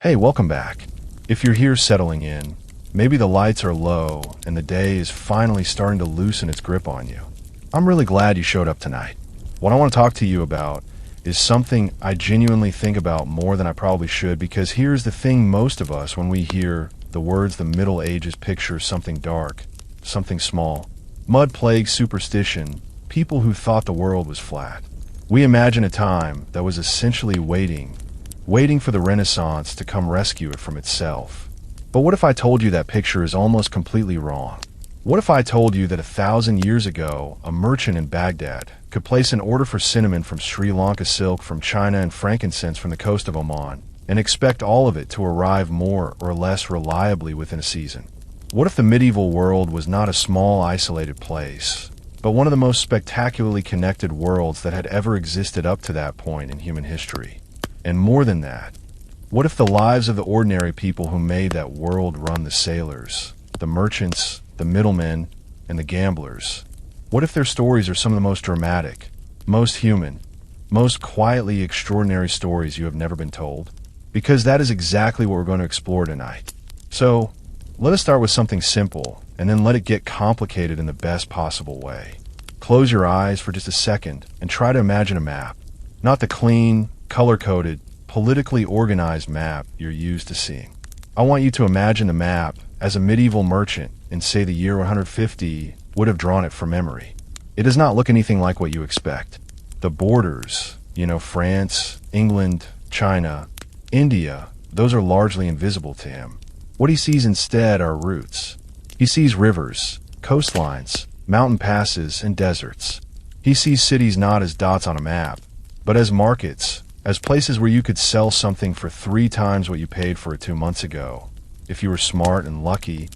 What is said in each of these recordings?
Hey, welcome back. If you're here settling in, maybe the lights are low and the day is finally starting to loosen its grip on you. I'm really glad you showed up tonight. What I want to talk to you about is something I genuinely think about more than I probably should, because here's the thing: most of us, when we hear the words the Middle Ages, picture something dark, something small. Mud plague, superstition, people who thought the world was flat. We imagine a time that was essentially waiting for the Renaissance to come rescue it from itself. But what if I told you that picture is almost completely wrong? What if I told you that 1,000 years ago, a merchant in Baghdad could place an order for cinnamon from Sri Lanka, silk from China, and frankincense from the coast of Oman, and expect all of it to arrive more or less reliably within a season? What if the medieval world was not a small, isolated place, but one of the most spectacularly connected worlds that had ever existed up to that point in human history? And more than that, what if the lives of the ordinary people who made that world run, the sailors, the merchants, the middlemen, and the gamblers, what if their stories are some of the most dramatic, most human, most quietly extraordinary stories you have never been told? Because that is exactly what we're going to explore tonight. So, let us start with something simple, and then let it get complicated in the best possible way. Close your eyes for just a second and try to imagine a map. Not the clean, color-coded, politically organized map you're used to seeing. I want you to imagine the map as a medieval merchant in, say, the year 150 would have drawn it from memory. It does not look anything like what you expect. The borders, France, England, China, India, those are largely invisible to him. What he sees instead are routes. He sees rivers, coastlines, mountain passes, and deserts. He sees cities not as dots on a map, but as markets, as places where you could sell something for 3 times what you paid for it 2 months ago, if you were smart and lucky,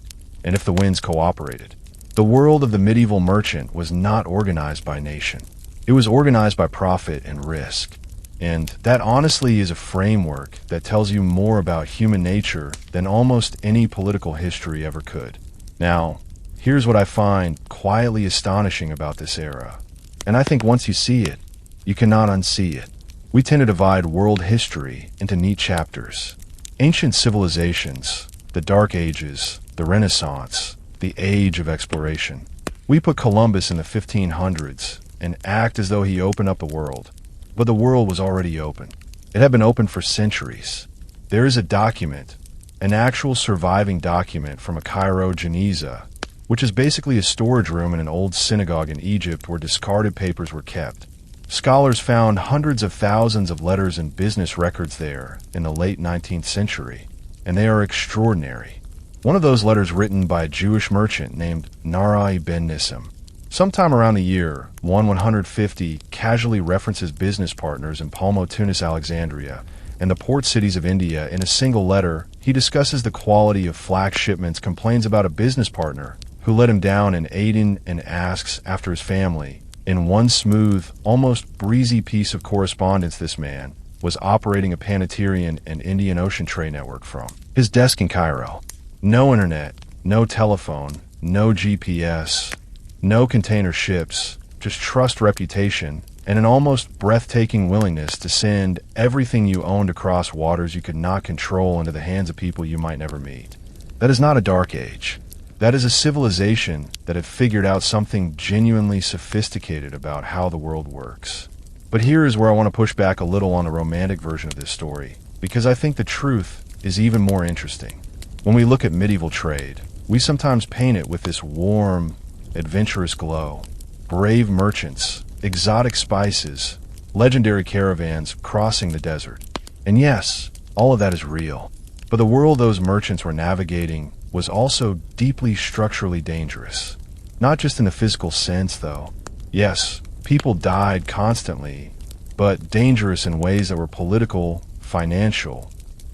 and if the winds cooperated. The world of the medieval merchant was not organized by nation. It was organized by profit and risk. And that honestly is a framework that tells you more about human nature than almost any political history ever could. Now, here's what I find quietly astonishing about this era. And I think once you see it, you cannot unsee it. We tend to divide world history into neat chapters. Ancient civilizations, the Dark Ages, the Renaissance, the Age of Exploration. We put Columbus in the 1500s and act as though he opened up the world. But the world was already open. It had been open for centuries. There is a document, an actual surviving document from a Cairo Geniza, which is basically a storage room in an old synagogue in Egypt where discarded papers were kept. Scholars found hundreds of thousands of letters and business records there in the late 19th century, and they are extraordinary. One of those letters, written by a Jewish merchant named Narai ben Nissim, sometime around the year 150, casually references business partners in Palmo, Tunis, Alexandria, and the port cities of India. In a single letter, he discusses the quality of flax shipments, complains about a business partner who let him down in Aden, and asks after his family. In one smooth, almost breezy piece of correspondence, this man was operating a Panettiere and Indian Ocean trade network from his desk in Cairo. No internet, no telephone, no GPS, no container ships, just trust, reputation, and an almost breathtaking willingness to send everything you owned across waters you could not control into the hands of people you might never meet. That is not a dark age. That is a civilization that had figured out something genuinely sophisticated about how the world works. But here is where I want to push back a little on the romantic version of this story, because I think the truth is even more interesting. When we look at medieval trade, we sometimes paint it with this warm, adventurous glow. Brave merchants, exotic spices, legendary caravans crossing the desert. And yes, all of that is real. But the world those merchants were navigating was also deeply structurally dangerous. Not just in the physical sense, though. Yes, people died constantly, but dangerous in ways that were political, financial,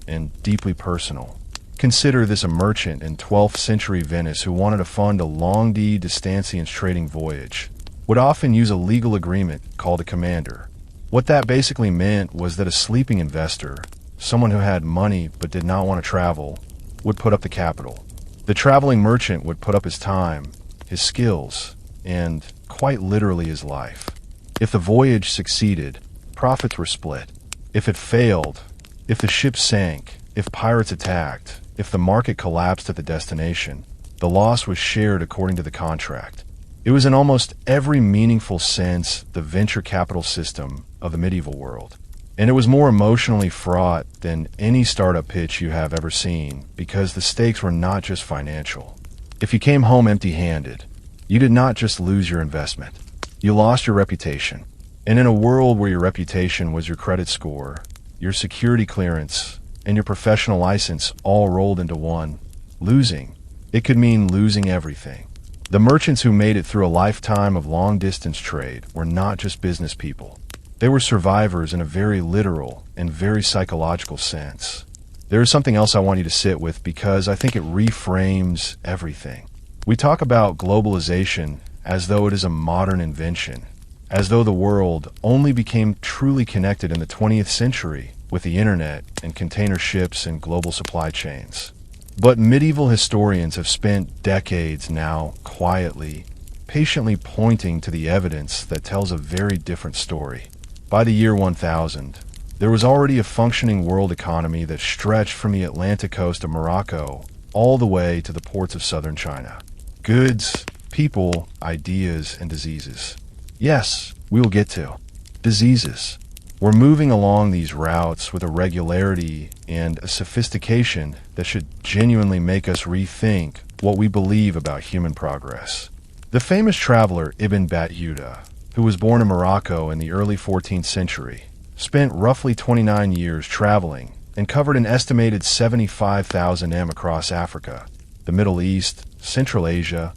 and deeply personal. Consider this: a merchant in 12th century Venice who wanted to fund a longue distance trading voyage would often use a legal agreement called a commander. What that basically meant was that a sleeping investor, someone who had money but did not want to travel, would put up the capital. The traveling merchant would put up his time, his skills, and quite literally his life. If the voyage succeeded, profits were split. If it failed, if the ship sank, If pirates attacked, if the market collapsed at the destination, the loss was shared according to the contract. It was in almost every meaningful sense the venture capital system of the medieval world. And it was more emotionally fraught than any startup pitch you have ever seen because the stakes were not just financial. If you came home empty-handed, you did not just lose your investment. You lost your reputation. And in a world where your reputation was your credit score, your security clearance, and your professional license all rolled into one, losing, it could mean losing everything. The merchants who made it through a lifetime of long-distance trade were not just business people. They were survivors in a very literal and very psychological sense. There is something else I want you to sit with because I think it reframes everything. We talk about globalization as though it is a modern invention, as though the world only became truly connected in the 20th century with the internet and container ships and global supply chains. But medieval historians have spent decades now quietly, patiently pointing to the evidence that tells a very different story. By the year 1000, there was already a functioning world economy that stretched from the Atlantic coast of Morocco all the way to the ports of southern China. Goods, people, ideas, and diseases. Yes, we will get to diseases. We're moving along these routes with a regularity and a sophistication that should genuinely make us rethink what we believe about human progress. The famous traveler Ibn Battuta, who was born in Morocco in the early 14th century, spent roughly 29 years traveling and covered an estimated 75,000 m across Africa, the Middle East, Central Asia,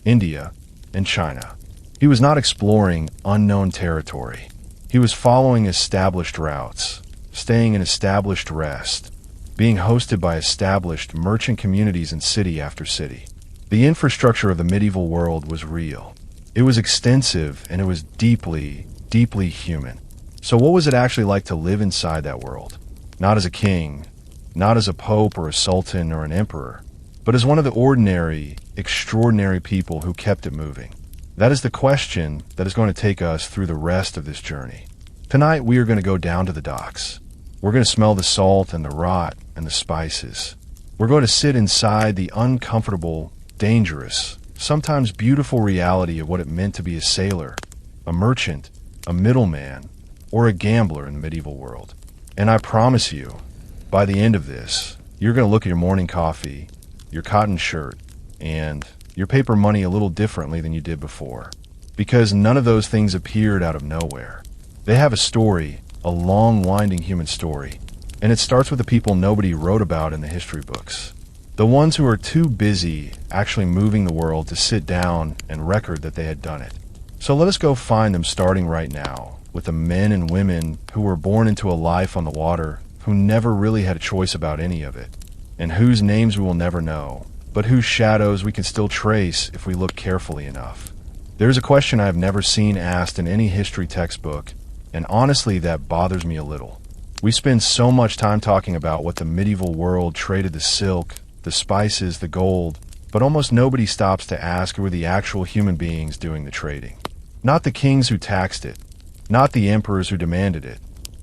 India, and China. He was not exploring unknown territory. He was following established routes, staying in established rest, being hosted by established merchant communities in city after city. The infrastructure of the medieval world was real. It was extensive and it was deeply, deeply human. So what was it actually like to live inside that world? Not as a king, not as a pope or a sultan or an emperor, but as one of the ordinary, extraordinary people who kept it moving. That is the question that is going to take us through the rest of this journey. Tonight we are going to go down to the docks. We're going to smell the salt and the rot and the spices. We're going to sit inside the uncomfortable, dangerous, sometimes beautiful reality of what it meant to be a sailor, a merchant, a middleman, or a gambler in the medieval world. And I promise you, by the end of this, you're going to look at your morning coffee, your cotton shirt, and your paper money a little differently than you did before. Because none of those things appeared out of nowhere. They have a story, a long, winding human story. And it starts with the people nobody wrote about in the history books. The ones who are too busy actually moving the world to sit down and record that they had done it. So let us go find them starting right now, with the men and women who were born into a life on the water, who never really had a choice about any of it, and whose names we will never know, but whose shadows we can still trace if we look carefully enough. There's a question I have never seen asked in any history textbook, and honestly that bothers me a little. We spend so much time talking about what the medieval world traded the silk, the spices, the gold, but almost nobody stops to ask who were the actual human beings doing the trading. Not the kings who taxed it, not the emperors who demanded it,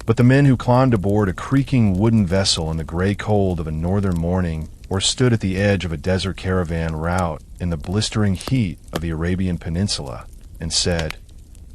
but the men who climbed aboard a creaking wooden vessel in the gray cold of a northern morning or stood at the edge of a desert caravan route in the blistering heat of the Arabian Peninsula and said,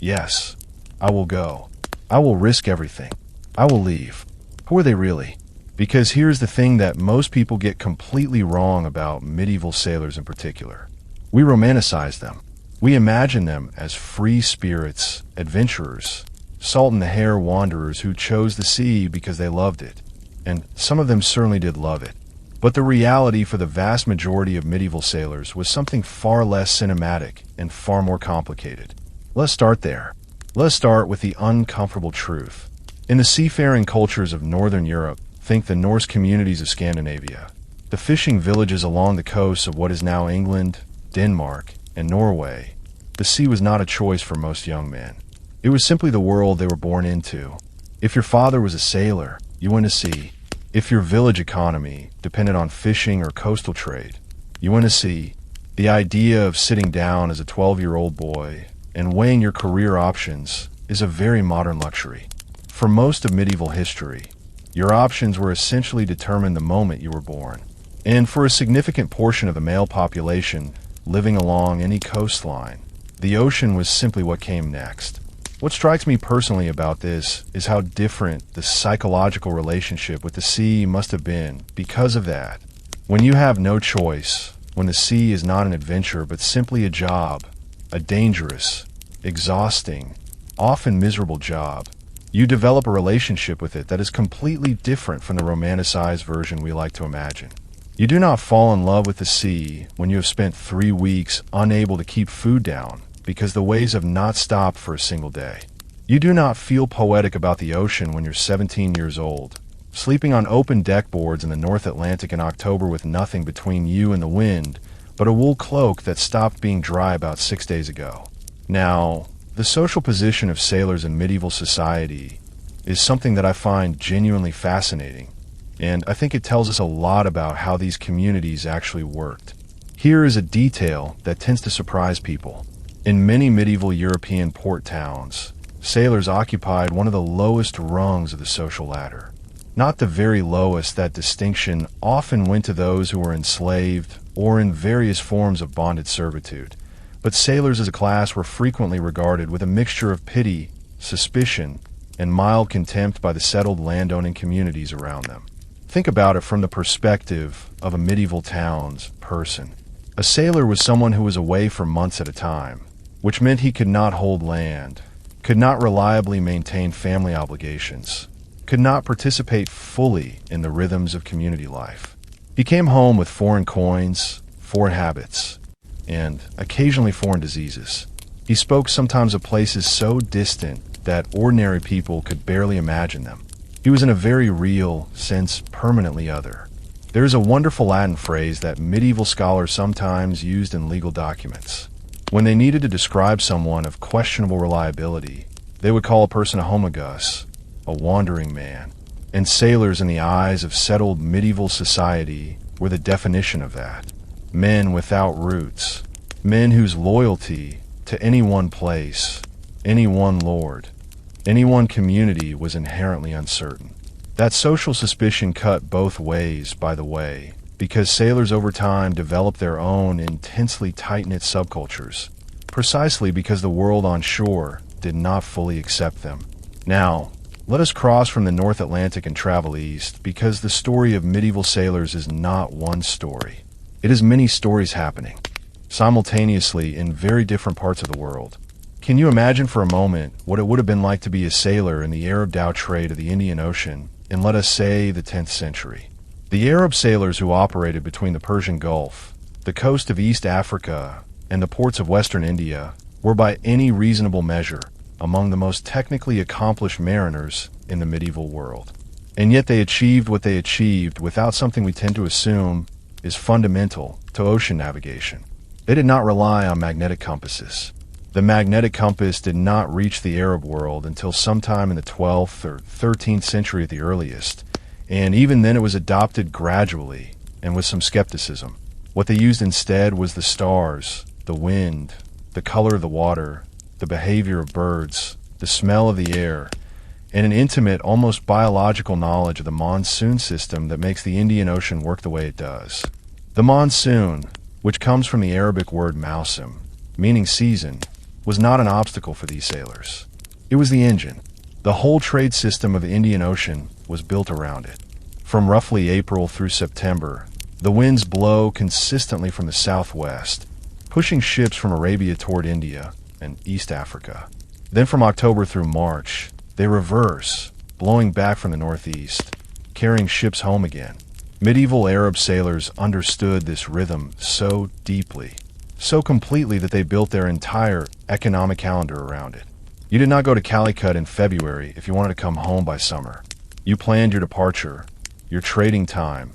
"Yes, I will go. I will risk everything. I will leave." Who are they really? Because here's the thing that most people get completely wrong about medieval sailors in particular. We romanticize them. We imagine them as free spirits, adventurers, salt-in-the-hair wanderers who chose the sea because they loved it. And some of them certainly did love it. But the reality for the vast majority of medieval sailors was something far less cinematic and far more complicated. Let's start there. Let's start with the uncomfortable truth. In the seafaring cultures of Northern Europe, think the Norse communities of Scandinavia, the fishing villages along the coasts of what is now England, Denmark, and Norway, the sea was not a choice for most young men. It was simply the world they were born into. If your father was a sailor, you went to sea. If your village economy depended on fishing or coastal trade, you went to sea. The idea of sitting down as a 12-year-old boy and weighing your career options is a very modern luxury. For most of medieval history, Your options were essentially determined the moment you were born. And for a significant portion of the male population living along any coastline, the ocean was simply what came next. What strikes me personally about this is how different the psychological relationship with the sea must have been because of that. When you have no choice, when the sea is not an adventure but simply a job, a dangerous, exhausting, often miserable job, you develop a relationship with it that is completely different from the romanticized version we like to imagine. You do not fall in love with the sea when you have spent 3 weeks unable to keep food down because the waves have not stopped for a single day. You do not feel poetic about the ocean when you're 17 years old, sleeping on open deck boards in the North Atlantic in October with nothing between you and the wind but a wool cloak that stopped being dry about 6 days ago. Now, the social position of sailors in medieval society is something that I find genuinely fascinating, and I think it tells us a lot about how these communities actually worked. Here is a detail that tends to surprise people. In many medieval European port towns, sailors occupied one of the lowest rungs of the social ladder. Not the very lowest. That distinction often went to those who were enslaved or in various forms of bonded servitude. But sailors as a class were frequently regarded with a mixture of pity, suspicion, and mild contempt by the settled landowning communities around them. Think about it from the perspective of a medieval town's person. A sailor was someone who was away for months at a time, which meant he could not hold land, could not reliably maintain family obligations, could not participate fully in the rhythms of community life. He came home with foreign coins, foreign habits, and occasionally foreign diseases. He spoke sometimes of places so distant that ordinary people could barely imagine them. He was in a very real sense permanently other. There is a wonderful Latin phrase that medieval scholars sometimes used in legal documents. When they needed to describe someone of questionable reliability, they would call a person a homogus, a wandering man. And sailors in the eyes of settled medieval society were the definition of that. Men without roots, men whose loyalty to any one place, any one lord, any one community was inherently uncertain. That social suspicion cut both ways, by the way, because sailors over time developed their own intensely tight-knit subcultures, precisely because the world on shore did not fully accept them. Now, let us cross from the North Atlantic and travel east, because the story of medieval sailors is not one story. It is many stories happening, simultaneously in very different parts of the world. Can you imagine for a moment what it would have been like to be a sailor in the Arab dhow trade of the Indian Ocean in, let us say, the 10th century? The Arab sailors who operated between the Persian Gulf, the coast of East Africa, and the ports of Western India were by any reasonable measure among the most technically accomplished mariners in the medieval world. And yet they achieved what they achieved without something we tend to assume is fundamental to ocean navigation. They did not rely on magnetic compasses. The magnetic compass did not reach the Arab world until sometime in the 12th or 13th century at the earliest, and even then it was adopted gradually and with some skepticism. What they used instead was the stars, the wind, the color of the water, the behavior of birds, the smell of the air, and an intimate, almost biological knowledge of the monsoon system that makes the Indian Ocean work the way it does. The monsoon, which comes from the Arabic word mausim, meaning season, was not an obstacle for these sailors. It was the engine. The whole trade system of the Indian Ocean was built around it. From roughly April through September, the winds blow consistently from the southwest, pushing ships from Arabia toward India and East Africa. Then from October through March, they reverse, blowing back from the northeast, carrying ships home again. Medieval Arab sailors understood this rhythm so deeply, so completely that they built their entire economic calendar around it. You did not go to Calicut in February if you wanted to come home by summer. You planned your departure, your trading time,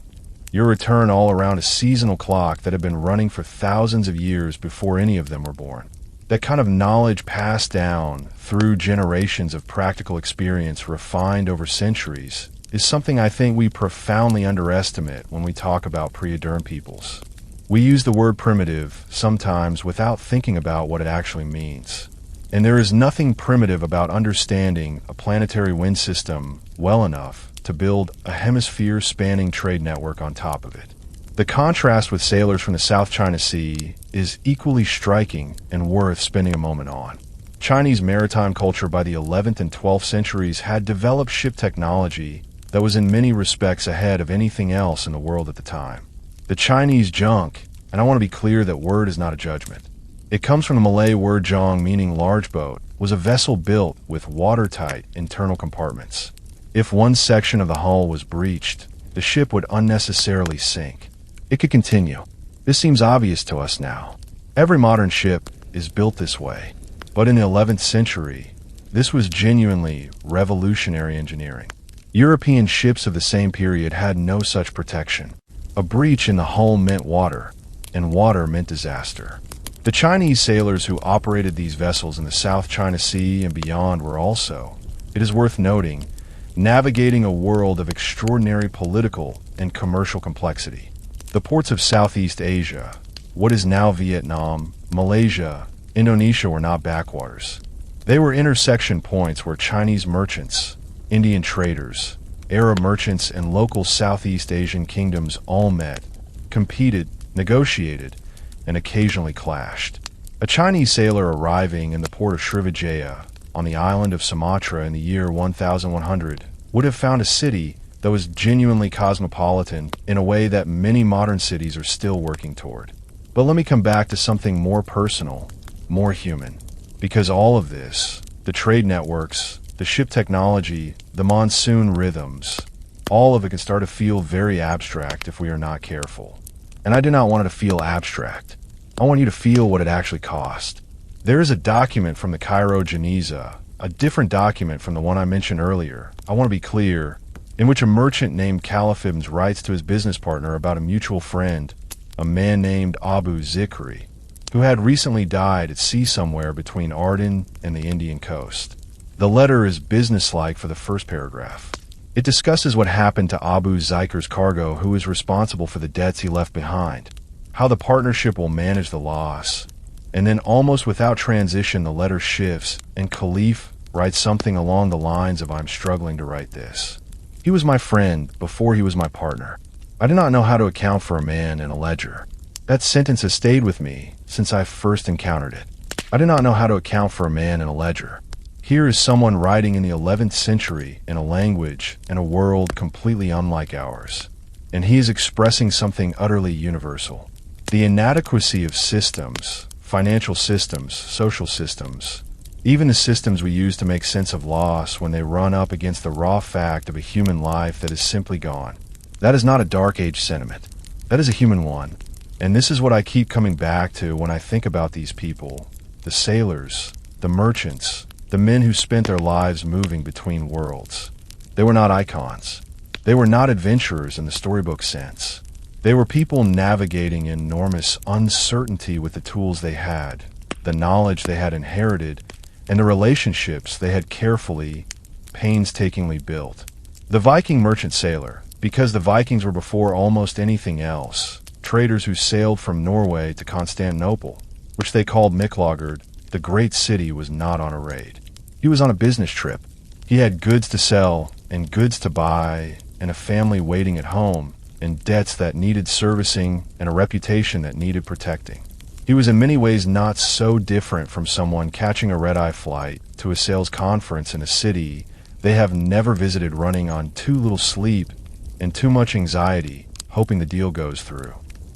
your return all around a seasonal clock that had been running for thousands of years before any of them were born. That kind of knowledge passed down through generations of practical experience refined over centuries is something I think we profoundly underestimate when we talk about pre-modern peoples. We use the word primitive sometimes without thinking about what it actually means. And there is nothing primitive about understanding a planetary wind system well enough to build a hemisphere-spanning trade network on top of it. The contrast with sailors from the South China Sea is equally striking and worth spending a moment on. Chinese maritime culture by the 11th and 12th centuries had developed ship technology that was in many respects ahead of anything else in the world at the time. The Chinese junk, and I want to be clear that word is not a judgment. It comes from the Malay word jong, meaning large boat, was a vessel built with watertight internal compartments. If one section of the hull was breached, the ship would unnecessarily sink. It could continue. This seems obvious to us now. Every modern ship is built this way. But in the 11th century, this was genuinely revolutionary engineering. European ships of the same period had no such protection. A breach in the hull meant water, and water meant disaster. The Chinese sailors who operated these vessels in the South China Sea and beyond were also, it is worth noting, navigating a world of extraordinary political and commercial complexity. The ports of Southeast Asia, what is now Vietnam, Malaysia, Indonesia were not backwaters. They were intersection points where Chinese merchants, Indian traders, Arab merchants, and local Southeast Asian kingdoms all met, competed, negotiated, and occasionally clashed. A Chinese sailor arriving in the port of Srivijaya on the island of Sumatra in the year 1100 would have found a city that was genuinely cosmopolitan in a way that many modern cities are still working toward. But let me come back to something more personal, more human. Because all of this, the trade networks, the ship technology, the monsoon rhythms, all of it can start to feel very abstract if we are not careful. And I do not want it to feel abstract. I want you to feel what it actually cost. There is a document from the Cairo Geniza, a different document from the one I mentioned earlier, I want to be clear, in which a merchant named Caliphibs writes to his business partner about a mutual friend, a man named Abu Zikri, who had recently died at sea somewhere between Aden and the Indian coast. The letter is businesslike for the first paragraph. It discusses what happened to Abu Zikri's cargo, who is responsible for the debts he left behind, how the partnership will manage the loss, and then almost without transition the letter shifts and Khalif writes something along the lines of "I'm struggling to write this. He was my friend before he was my partner. I did not know how to account for a man in a ledger. That sentence has stayed with me since I first encountered it. I did not know how to account for a man in a ledger." Here is someone writing in the 11th century in a language and a world completely unlike ours. And he is expressing something utterly universal. The inadequacy of systems, financial systems, social systems, even the systems we use to make sense of loss when they run up against the raw fact of a human life that is simply gone. That is not a Dark Age sentiment. That is a human one. And this is what I keep coming back to when I think about these people, the sailors, the merchants, the men who spent their lives moving between worlds. They were not icons. They were not adventurers in the storybook sense. They were people navigating enormous uncertainty with the tools they had, the knowledge they had inherited, and the relationships they had carefully, painstakingly built. The Viking merchant sailor, because the Vikings were before almost anything else, traders who sailed from Norway to Constantinople, which they called Miklagard, the great city, was not on a raid. He was on a business trip. He had goods to sell and goods to buy and a family waiting at home and debts that needed servicing and a reputation that needed protecting. He was in many ways not so different from someone catching a red-eye flight to a sales conference in a city they have never visited, running on too little sleep and too much anxiety, hoping the deal goes through.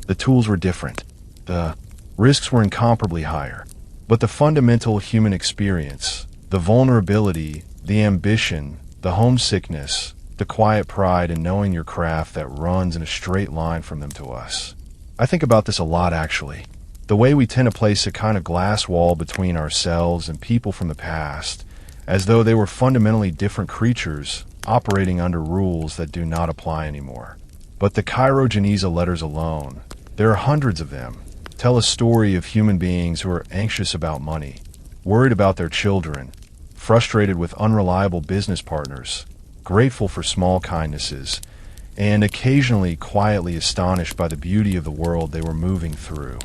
The tools were different. The risks were incomparably higher. But the fundamental human experience, the vulnerability, the ambition, the homesickness, the quiet pride in knowing your craft that runs in a straight line from them to us. I think about this a lot, actually. The way we tend to place a kind of glass wall between ourselves and people from the past, as though they were fundamentally different creatures operating under rules that do not apply anymore. But the Cairo Geniza letters alone, there are hundreds of them, tell a story of human beings who are anxious about money, worried about their children, frustrated with unreliable business partners, grateful for small kindnesses, and occasionally quietly astonished by the beauty of the world they were moving through.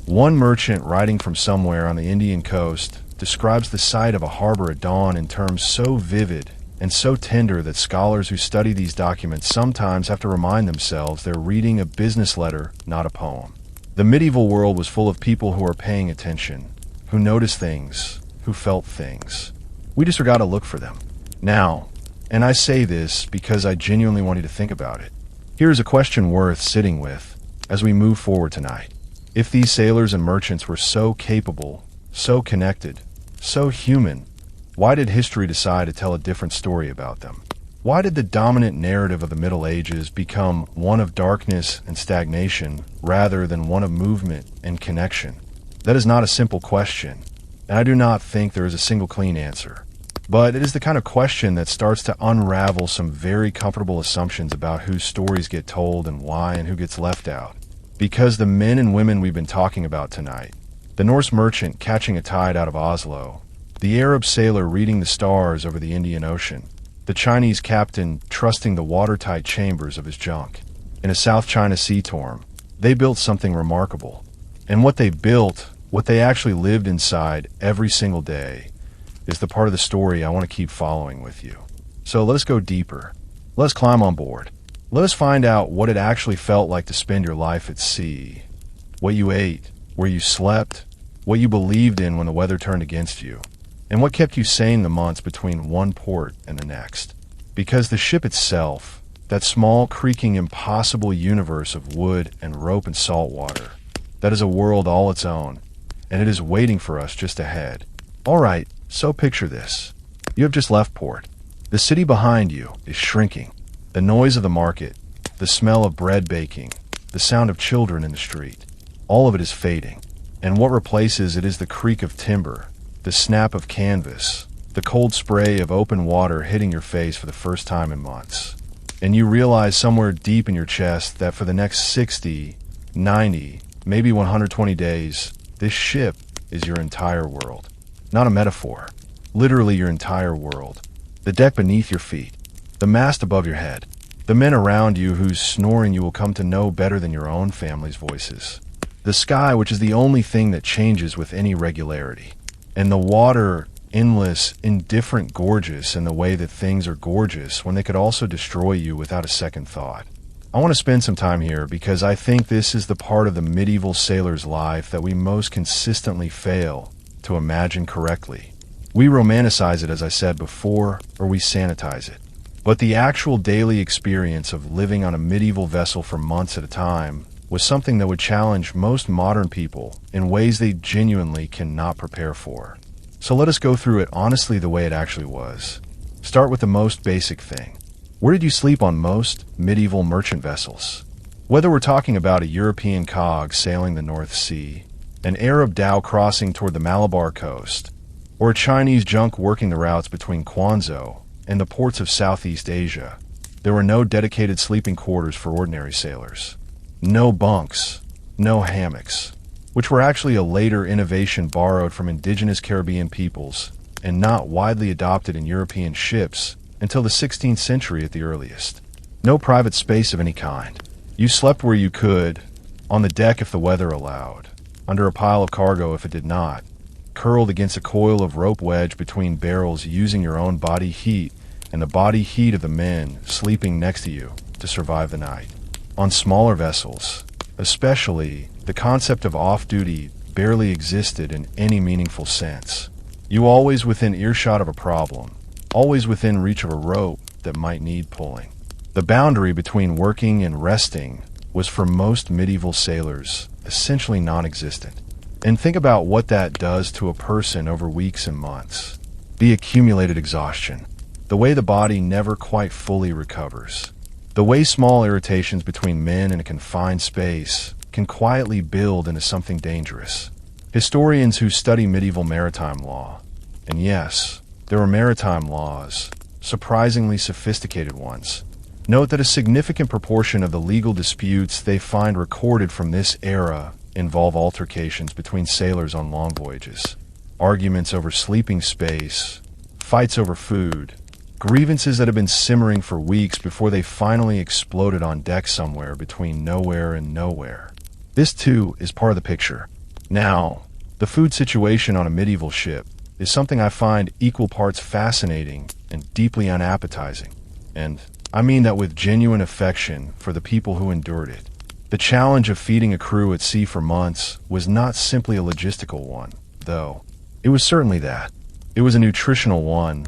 One merchant writing from somewhere on the Indian coast describes the sight of a harbor at dawn in terms so vivid and so tender that scholars who study these documents sometimes have to remind themselves they're reading a business letter, not a poem. The medieval world was full of people who were paying attention, who noticed things, who felt things. We just forgot to look for them. Now, and I say this because I genuinely want you to think about it, here's a question worth sitting with as we move forward tonight. If these sailors and merchants were so capable, so connected, so human, why did history decide to tell a different story about them? Why did the dominant narrative of the Middle Ages become one of darkness and stagnation rather than one of movement and connection? That is not a simple question, and I do not think there is a single clean answer. But it is the kind of question that starts to unravel some very comfortable assumptions about whose stories get told and why and who gets left out. Because the men and women we've been talking about tonight, the Norse merchant catching a tide out of Oslo, the Arab sailor reading the stars over the Indian Ocean, the Chinese captain trusting the watertight chambers of his junk, in a South China Sea storm, they built something remarkable. And what they built, what they actually lived inside every single day, is the part of the story I want to keep following with you. So let us go deeper. Let us climb on board. Let us find out what it actually felt like to spend your life at sea. What you ate, where you slept, what you believed in when the weather turned against you, and what kept you sane the months between one port and the next. Because the ship itself, that small, creaking, impossible universe of wood and rope and salt water, that is a world all its own, and it is waiting for us just ahead. All right, so picture this. You have just left port. The city behind you is shrinking. The noise of the market, the smell of bread baking, the sound of children in the street, all of it is fading. And what replaces it is the creak of timber, the snap of canvas, the cold spray of open water hitting your face for the first time in months. And you realize somewhere deep in your chest that for the next 60, 90, maybe 120 days, this ship is your entire world. Not a metaphor. Literally your entire world. The deck beneath your feet. The mast above your head. The men around you whose snoring you will come to know better than your own family's voices. The sky, which is the only thing that changes with any regularity. And the water, endless, indifferent, gorgeous in the way that things are gorgeous when they could also destroy you without a second thought. I want to spend some time here because I think this is the part of the medieval sailor's life that we most consistently fail to imagine correctly. We romanticize it, as I said before, or we sanitize it. But the actual daily experience of living on a medieval vessel for months at a time was something that would challenge most modern people in ways they genuinely cannot prepare for. So let us go through it honestly the way it actually was. Start with the most basic thing. Where did you sleep on most medieval merchant vessels? Whether we're talking about a European cog sailing the North Sea, an Arab dhow crossing toward the Malabar coast, or a Chinese junk working the routes between Quanzhou and the ports of Southeast Asia, there were no dedicated sleeping quarters for ordinary sailors. No bunks, no hammocks, which were actually a later innovation borrowed from indigenous Caribbean peoples and not widely adopted in European ships until the 16th century at the earliest. No private space of any kind. You slept where you could, on the deck if the weather allowed, under a pile of cargo if it did not, curled against a coil of rope wedge between barrels using your own body heat and the body heat of the men sleeping next to you to survive the night. On smaller vessels, especially, the concept of off-duty barely existed in any meaningful sense. You always within earshot of a problem, always within reach of a rope that might need pulling. The boundary between working and resting was for most medieval sailors essentially non-existent. And think about what that does to a person over weeks and months. The accumulated exhaustion, the way the body never quite fully recovers, the way small irritations between men in a confined space can quietly build into something dangerous. Historians who study medieval maritime law, and yes, there were maritime laws, surprisingly sophisticated ones, note that a significant proportion of the legal disputes they find recorded from this era involve altercations between sailors on long voyages, arguments over sleeping space, fights over food, grievances that have been simmering for weeks before they finally exploded on deck somewhere between nowhere and nowhere. This too is part of the picture. Now, the food situation on a medieval ship, is something I find equal parts fascinating and deeply unappetizing. And I mean that with genuine affection for the people who endured it. The challenge of feeding a crew at sea for months was not simply a logistical one, though. It was certainly that. It was a nutritional one,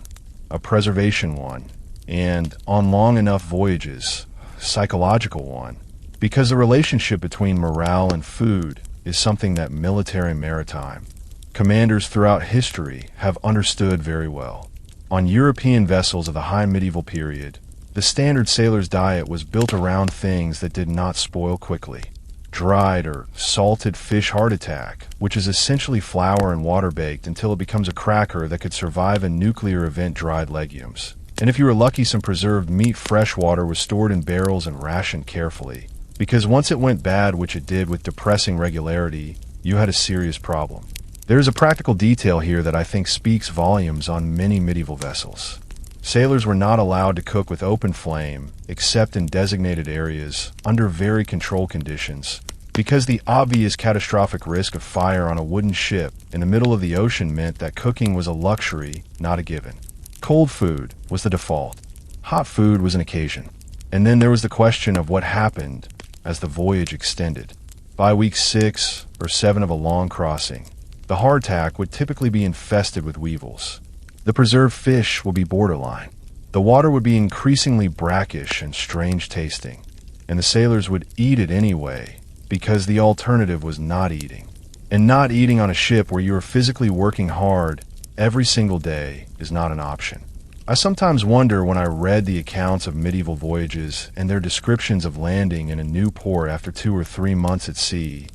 a preservation one, and, on long enough voyages, psychological one, because the relationship between morale and food is something that military and maritime commanders throughout history have understood very well. On European vessels of the high medieval period, the standard sailor's diet was built around things that did not spoil quickly. Dried or salted fish hardtack, which is essentially flour and water baked until it becomes a cracker that could survive a nuclear event. Dried legumes. And if you were lucky, some preserved meat. Fresh water was stored in barrels and rationed carefully, because once it went bad, which it did with depressing regularity, you had a serious problem. There is a practical detail here that I think speaks volumes on many medieval vessels. Sailors were not allowed to cook with open flame except in designated areas under very controlled conditions, because the obvious catastrophic risk of fire on a wooden ship in the middle of the ocean meant that cooking was a luxury, not a given. Cold food was the default. Hot food was an occasion. And then there was the question of what happened as the voyage extended. By week 6 or 7 of a long crossing, the hardtack would typically be infested with weevils. The preserved fish would be borderline. The water would be increasingly brackish and strange tasting, and the sailors would eat it anyway, because the alternative was not eating. And not eating on a ship where you are physically working hard every single day is not an option. I sometimes wonder when I read the accounts of medieval voyages and their descriptions of landing in a new port after 2 or 3 months at sea,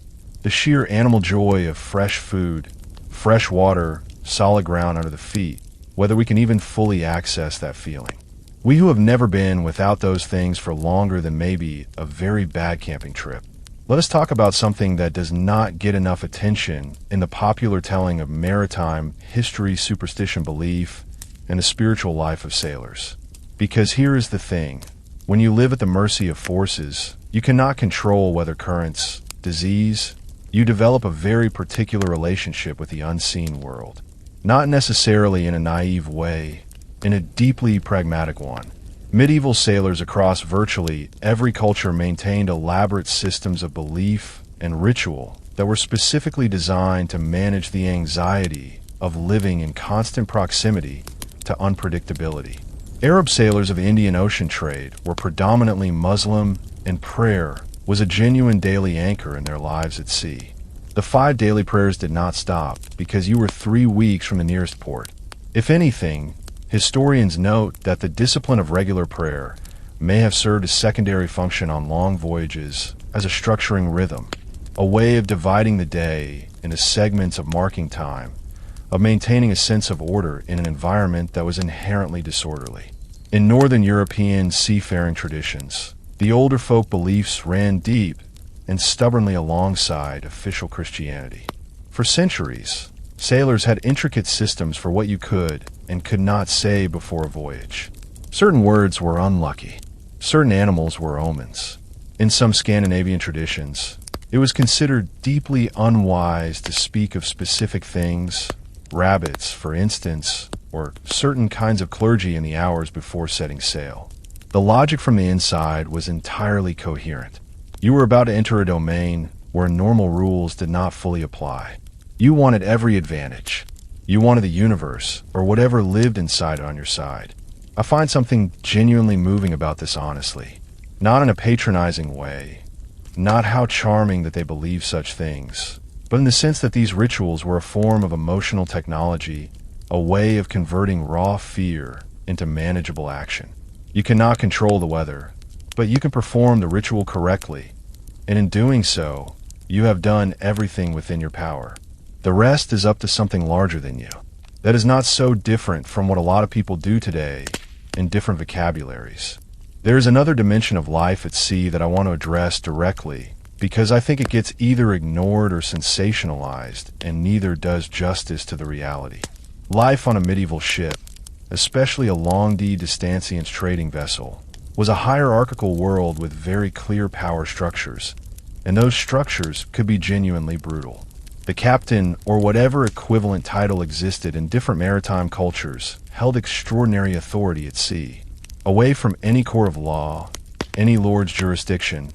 the sheer animal joy of fresh food, fresh water, solid ground under the feet, whether we can even fully access that feeling. We who have never been without those things for longer than maybe a very bad camping trip. Let us talk about something that does not get enough attention in the popular telling of maritime history, superstition, belief, and the spiritual life of sailors. Because here is the thing. When you live at the mercy of forces, you cannot control weather currents, disease. You develop a very particular relationship with the unseen world. Not necessarily in a naive way, in a deeply pragmatic one. Medieval sailors across virtually every culture maintained elaborate systems of belief and ritual that were specifically designed to manage the anxiety of living in constant proximity to unpredictability. Arab sailors of the Indian Ocean trade were predominantly Muslim, and prayer was a genuine daily anchor in their lives at sea. The 5 daily prayers did not stop because you were 3 weeks from the nearest port. If anything, historians note that the discipline of regular prayer may have served a secondary function on long voyages as a structuring rhythm, a way of dividing the day into segments of marking time, of maintaining a sense of order in an environment that was inherently disorderly. In Northern European seafaring traditions, the older folk beliefs ran deep and stubbornly alongside official Christianity. For centuries, sailors had intricate systems for what you could and could not say before a voyage. Certain words were unlucky. Certain animals were omens. In some Scandinavian traditions, it was considered deeply unwise to speak of specific things, rabbits, for instance, or certain kinds of clergy in the hours before setting sail. The logic from the inside was entirely coherent. You were about to enter a domain where normal rules did not fully apply. You wanted every advantage. You wanted the universe, or whatever lived inside on your side. I find something genuinely moving about this, honestly. Not in a patronizing way, not how charming that they believe such things, but in the sense that these rituals were a form of emotional technology, a way of converting raw fear into manageable action. You cannot control the weather, but you can perform the ritual correctly, and in doing so, you have done everything within your power. The rest is up to something larger than you. That is not so different from what a lot of people do today in different vocabularies. There is another dimension of life at sea that I want to address directly, because I think it gets either ignored or sensationalized, and neither does justice to the reality. Life on a medieval ship, especially a longue distance trading vessel, was a hierarchical world with very clear power structures, and those structures could be genuinely brutal. The captain, or whatever equivalent title existed in different maritime cultures, held extraordinary authority at sea, away from any court of law, any lord's jurisdiction,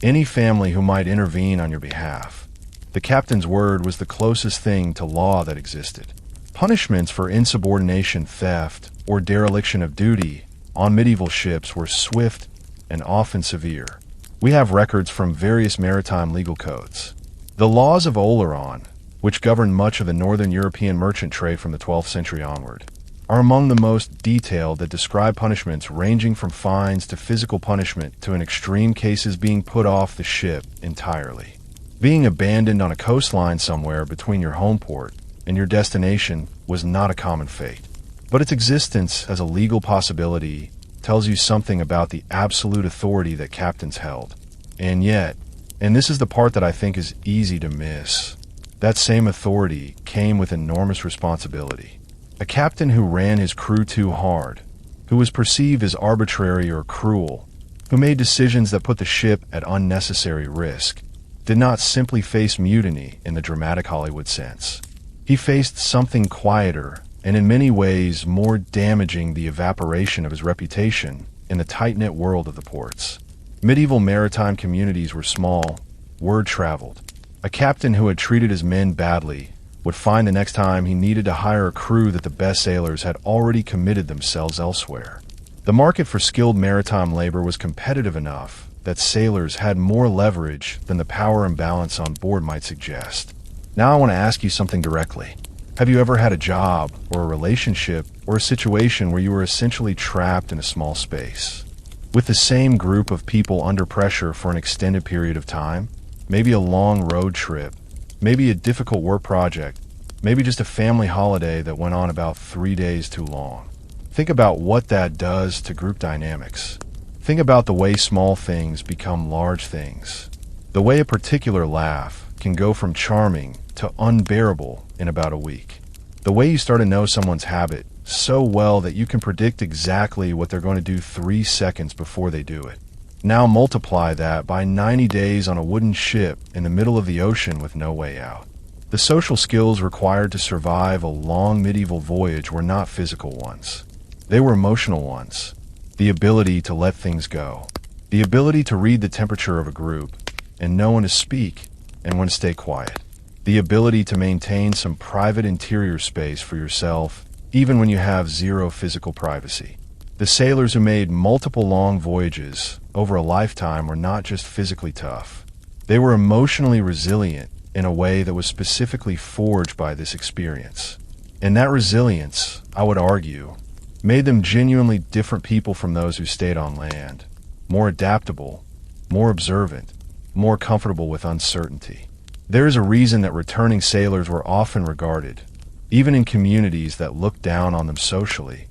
any family who might intervene on your behalf. The captain's word was the closest thing to law that existed. Punishments for insubordination, theft, or dereliction of duty on medieval ships were swift and often severe. We have records from various maritime legal codes. The laws of Oleron, which governed much of the northern European merchant trade from the 12th century onward, are among the most detailed that describe punishments ranging from fines to physical punishment to, in extreme cases, being put off the ship entirely. Being abandoned on a coastline somewhere between your home port and your destination was not a common fate, but its existence as a legal possibility tells you something about the absolute authority that captains held. And yet, and this is the part that I think is easy to miss, that same authority came with enormous responsibility. A captain who ran his crew too hard, who was perceived as arbitrary or cruel, who made decisions that put the ship at unnecessary risk, did not simply face mutiny in the dramatic Hollywood sense. He faced something quieter and in many ways more damaging, the evaporation of his reputation in the tight-knit world of the ports. Medieval maritime communities were small, word traveled. A captain who had treated his men badly would find the next time he needed to hire a crew that the best sailors had already committed themselves elsewhere. The market for skilled maritime labor was competitive enough that sailors had more leverage than the power imbalance on board might suggest. Now I want to ask you something directly. Have you ever had a job or a relationship or a situation where you were essentially trapped in a small space, with the same group of people under pressure for an extended period of time? Maybe a long road trip, maybe a difficult work project, maybe just a family holiday that went on about 3 days too long. Think about what that does to group dynamics. Think about the way small things become large things. The way a particular laugh can go from charming to unbearable in about a week. The way you start to know someone's habit so well that you can predict exactly what they're going to do 3 seconds before they do it. Now multiply that by 90 days on a wooden ship in the middle of the ocean with no way out. The social skills required to survive a long medieval voyage were not physical ones. They were emotional ones. The ability to let things go. The ability to read the temperature of a group and know when to speak and when to stay quiet. The ability to maintain some private interior space for yourself even when you have zero physical privacy. The sailors who made multiple long voyages over a lifetime were not just physically tough. They were emotionally resilient in a way that was specifically forged by this experience. And that resilience, I would argue, made them genuinely different people from those who stayed on land, more adaptable, more observant, more comfortable with uncertainty. There is a reason that returning sailors were often regarded, even in communities that looked down on them socially,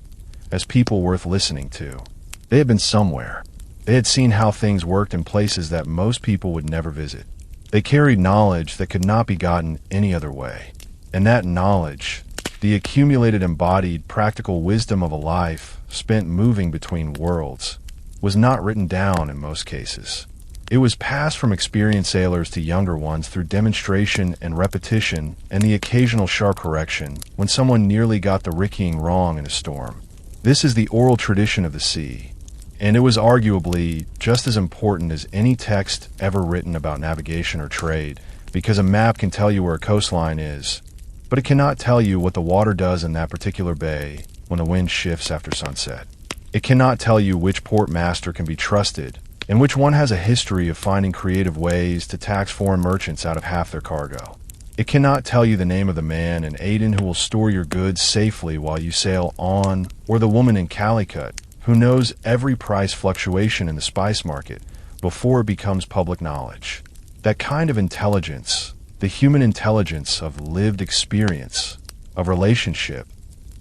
as people worth listening to. They had been somewhere. They had seen how things worked in places that most people would never visit. They carried knowledge that could not be gotten any other way. And that knowledge, the accumulated embodied practical wisdom of a life spent moving between worlds, was not written down in most cases. It was passed from experienced sailors to younger ones through demonstration and repetition and the occasional sharp correction when someone nearly got the rigging wrong in a storm. This is the oral tradition of the sea, and it was arguably just as important as any text ever written about navigation or trade, because a map can tell you where a coastline is, but it cannot tell you what the water does in that particular bay when the wind shifts after sunset. It cannot tell you which port master can be trusted and which one has a history of finding creative ways to tax foreign merchants out of half their cargo. It cannot tell you the name of the man in Aden who will store your goods safely while you sail on, or the woman in Calicut who knows every price fluctuation in the spice market before it becomes public knowledge. That kind of intelligence, the human intelligence of lived experience, of relationship,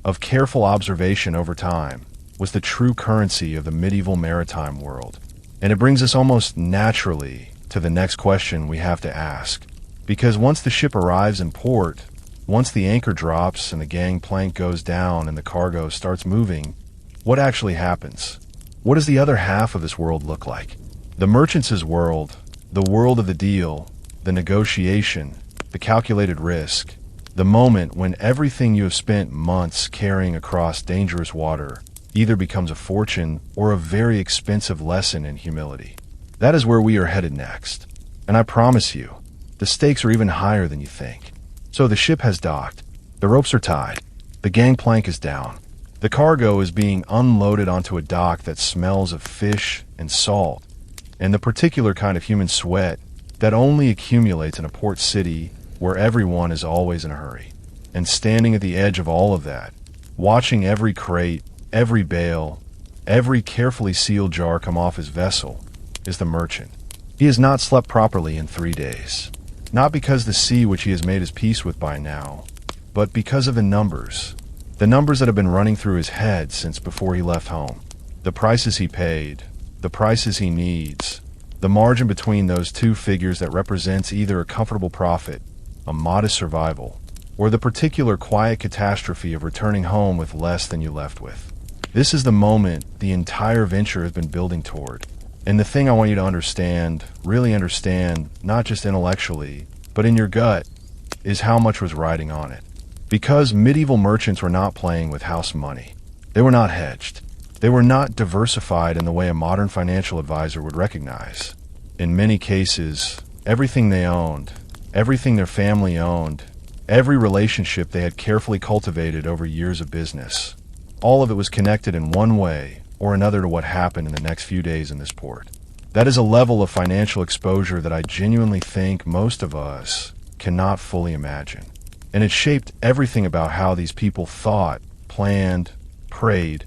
of careful observation over time, was the true currency of the medieval maritime world. And it brings us almost naturally to the next question we have to ask. Because once the ship arrives in port, once the anchor drops and the gangplank goes down and the cargo starts moving, what actually happens? What does the other half of this world look like? The merchants' world, the world of the deal, the negotiation, the calculated risk, the moment when everything you have spent months carrying across dangerous water either becomes a fortune or a very expensive lesson in humility. That is where we are headed next. And I promise you, the stakes are even higher than you think. So the ship has docked, the ropes are tied, the gangplank is down. The cargo is being unloaded onto a dock that smells of fish and salt, and the particular kind of human sweat that only accumulates in a port city where everyone is always in a hurry. And standing at the edge of all of that, watching every crate, every bale, every carefully sealed jar come off his vessel, is the merchant. He has not slept properly in 3 days. Not because the sea which he has made his peace with by now, but because of the numbers. The numbers that have been running through his head since before he left home. The prices he paid, the prices he needs, the margin between those two figures that represents either a comfortable profit, a modest survival, or the particular quiet catastrophe of returning home with less than you left with. This is the moment the entire venture has been building toward. And the thing I want you to understand, really understand, not just intellectually, but in your gut, is how much was riding on it. Because medieval merchants were not playing with house money. They were not hedged. They were not diversified in the way a modern financial advisor would recognize. In many cases, everything they owned, everything their family owned, every relationship they had carefully cultivated over years of business, all of it was connected in one way or another to what happened in the next few days in this port. That is a level of financial exposure that I genuinely think most of us cannot fully imagine. And it shaped everything about how these people thought, planned, prayed,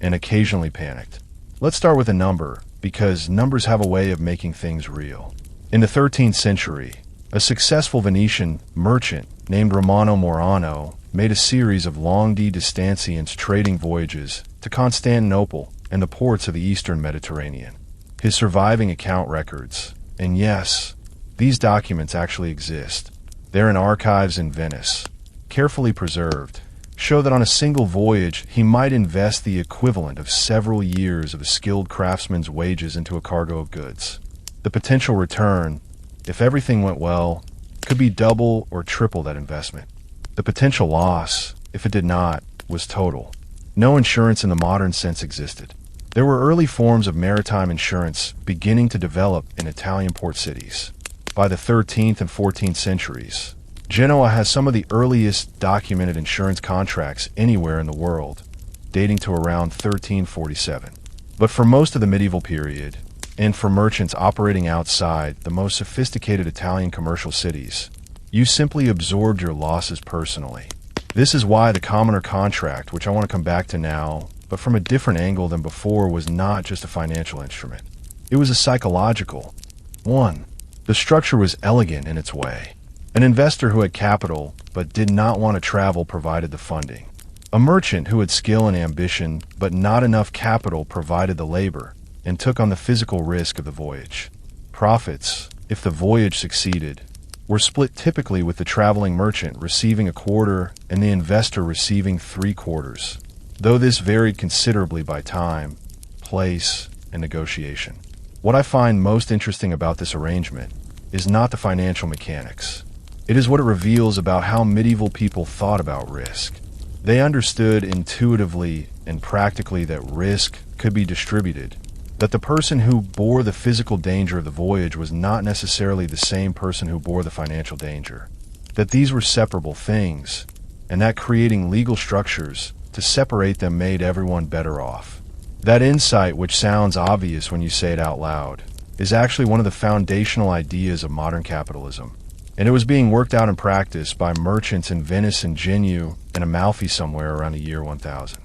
and occasionally panicked. Let's start with a number, because numbers have a way of making things real. In the 13th century, a successful Venetian merchant named Romano Morano made a series of long-distanciance trading voyages to Constantinople and the ports of the eastern Mediterranean. His surviving account records, and yes, these documents actually exist. They're in archives in Venice, carefully preserved, show that on a single voyage he might invest the equivalent of several years of a skilled craftsman's wages into a cargo of goods. The potential return, if everything went well, could be double or triple that investment. The potential loss, if it did not, was total. No insurance in the modern sense existed. There were early forms of maritime insurance beginning to develop in Italian port cities. By the 13th and 14th centuries, Genoa has some of the earliest documented insurance contracts anywhere in the world, dating to around 1347. But for most of the medieval period, and for merchants operating outside the most sophisticated Italian commercial cities, you simply absorbed your losses personally. This is why the commoner contract, which I want to come back to now, but from a different angle than before, was not just a financial instrument. It was a psychological one. The structure was elegant in its way. An investor who had capital but did not want to travel provided the funding. A merchant who had skill and ambition but not enough capital provided the labor and took on the physical risk of the voyage. Profits, if the voyage succeeded, were split typically with the traveling merchant receiving a quarter and the investor receiving 3/4, though this varied considerably by time, place, and negotiation. What I find most interesting about this arrangement is not the financial mechanics. It is what it reveals about how medieval people thought about risk. They understood intuitively and practically that risk could be distributed, that the person who bore the physical danger of the voyage was not necessarily the same person who bore the financial danger, that these were separable things, and that creating legal structures to separate them made everyone better off. That insight, which sounds obvious when you say it out loud, is actually one of the foundational ideas of modern capitalism, and it was being worked out in practice by merchants in Venice and Genoa and Amalfi somewhere around the year 1000.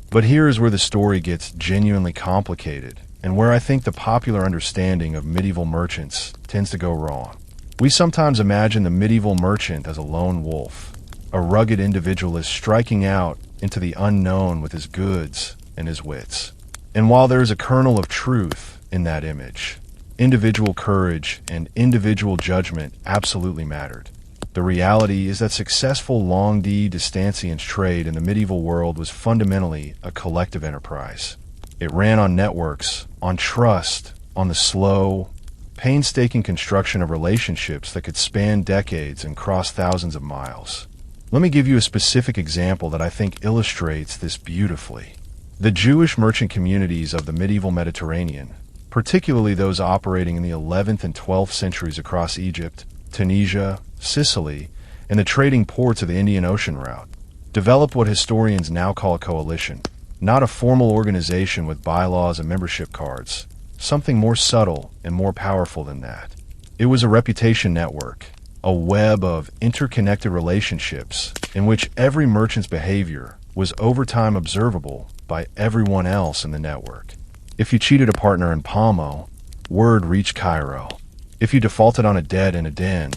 But here is where the story gets genuinely complicated, and where I think the popular understanding of medieval merchants tends to go wrong. We sometimes imagine the medieval merchant as a lone wolf, a rugged individualist striking out into the unknown with his goods and his wits. And while there is a kernel of truth in that image, individual courage and individual judgment absolutely mattered. The reality is that successful long-distanciance trade in the medieval world was fundamentally a collective enterprise. It ran on networks, on trust, on the slow, painstaking construction of relationships that could span decades and cross thousands of miles. Let me give you a specific example that I think illustrates this beautifully. The Jewish merchant communities of the medieval Mediterranean, particularly those operating in the 11th and 12th centuries across Egypt, Tunisia, Sicily, and the trading ports of the Indian Ocean route, developed what historians now call a coalition, not a formal organization with bylaws and membership cards, something more subtle and more powerful than that. It was a reputation network, a web of interconnected relationships in which every merchant's behavior was over time observable by everyone else in the network. If you cheated a partner in Palmo, word reached Cairo. If you defaulted on a debt in Aden,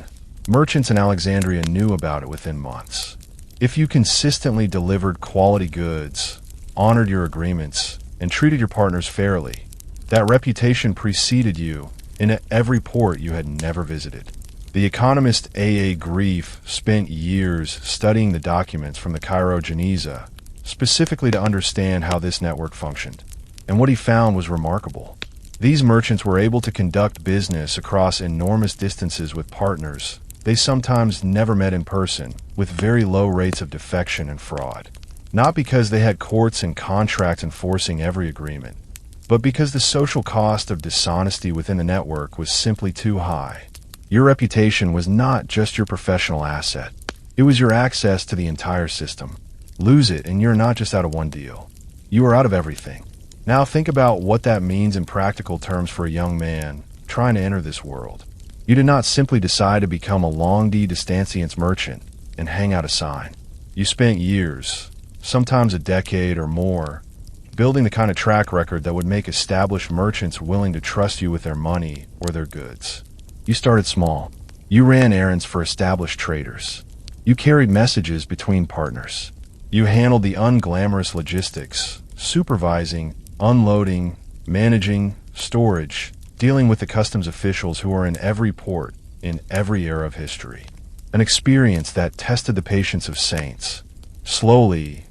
merchants in Alexandria knew about it within months. If you consistently delivered quality goods, honored your agreements, and treated your partners fairly, that reputation preceded you into every port you had never visited. The economist A. Grief spent years studying the documents from the Cairo Geniza, specifically to understand how this network functioned. And what he found was remarkable. These merchants were able to conduct business across enormous distances with partners they sometimes never met in person, with very low rates of defection and fraud. Not because they had courts and contracts enforcing every agreement, but because the social cost of dishonesty within the network was simply too high. Your reputation was not just your professional asset. It was your access to the entire system. Lose it and you're not just out of one deal. You are out of everything. Now think about what that means in practical terms for a young man trying to enter this world. You did not simply decide to become a longue distance merchant and hang out a sign. You spent years, sometimes a decade or more, building the kind of track record that would make established merchants willing to trust you with their money or their goods. You started small. You ran errands for established traders. You carried messages between partners. You handled the unglamorous logistics, supervising, unloading, managing, storage, dealing with the customs officials who are in every port, in every era of history. An experience that tested the patience of saints. Slowly,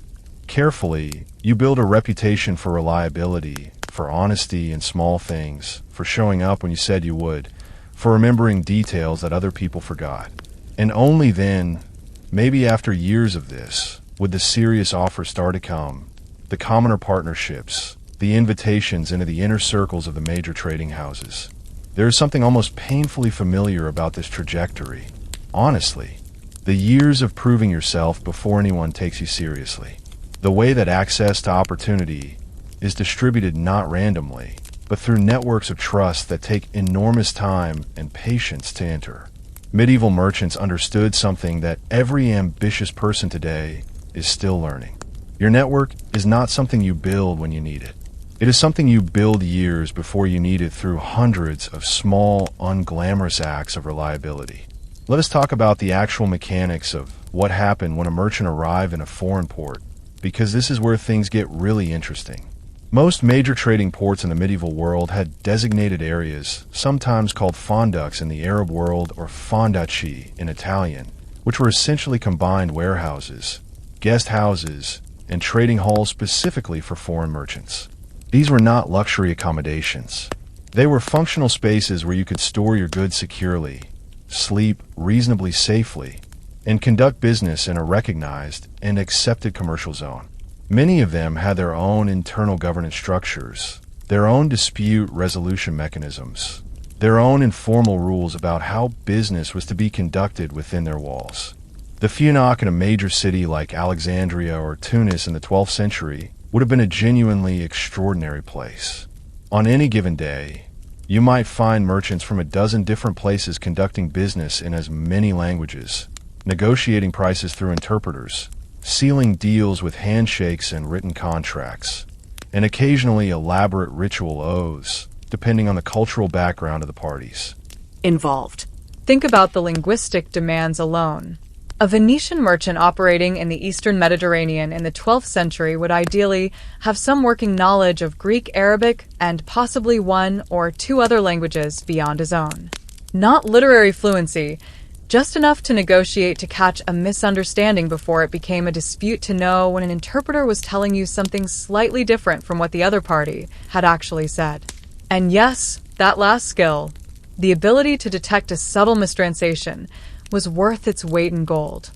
carefully, you build a reputation for reliability, for honesty in small things, for showing up when you said you would, for remembering details that other people forgot. And only then, maybe after years of this, would the serious offers start to come, the commoner partnerships, the invitations into the inner circles of the major trading houses. There is something almost painfully familiar about this trajectory. Honestly, the years of proving yourself before anyone takes you seriously. The way that access to opportunity is distributed not randomly, but through networks of trust that take enormous time and patience to enter. Medieval merchants understood something that every ambitious person today is still learning. Your network is not something you build when you need it. It is something you build years before you need it through hundreds of small, unglamorous acts of reliability. Let us talk about the actual mechanics of what happened when a merchant arrived in a foreign port, because this is where things get really interesting. Most major trading ports in the medieval world had designated areas, sometimes called fonducs in the Arab world or fondacci in Italian, which were essentially combined warehouses, guest houses, and trading halls specifically for foreign merchants. These were not luxury accommodations. They were functional spaces where you could store your goods securely, sleep reasonably safely, and conduct business in a recognized and accepted commercial zone. Many of them had their own internal governance structures, their own dispute resolution mechanisms, their own informal rules about how business was to be conducted within their walls. The Feunac in a major city like Alexandria or Tunis in the 12th century would have been a genuinely extraordinary place. On any given day, you might find merchants from a dozen different places conducting business in as many languages, negotiating prices through interpreters, sealing deals with handshakes and written contracts, and occasionally elaborate ritual oaths, depending on the cultural background of the parties involved. Think about the linguistic demands alone. A Venetian merchant operating in the Eastern Mediterranean in the 12th century would ideally have some working knowledge of Greek, Arabic, and possibly one or two other languages beyond his own. Not literary fluency, just enough to negotiate to catch a misunderstanding before it became a dispute to know when an interpreter was telling you something slightly different from what the other party had actually said. And yes, that last skill, The ability to detect a subtle mistranslation was worth its weight in gold.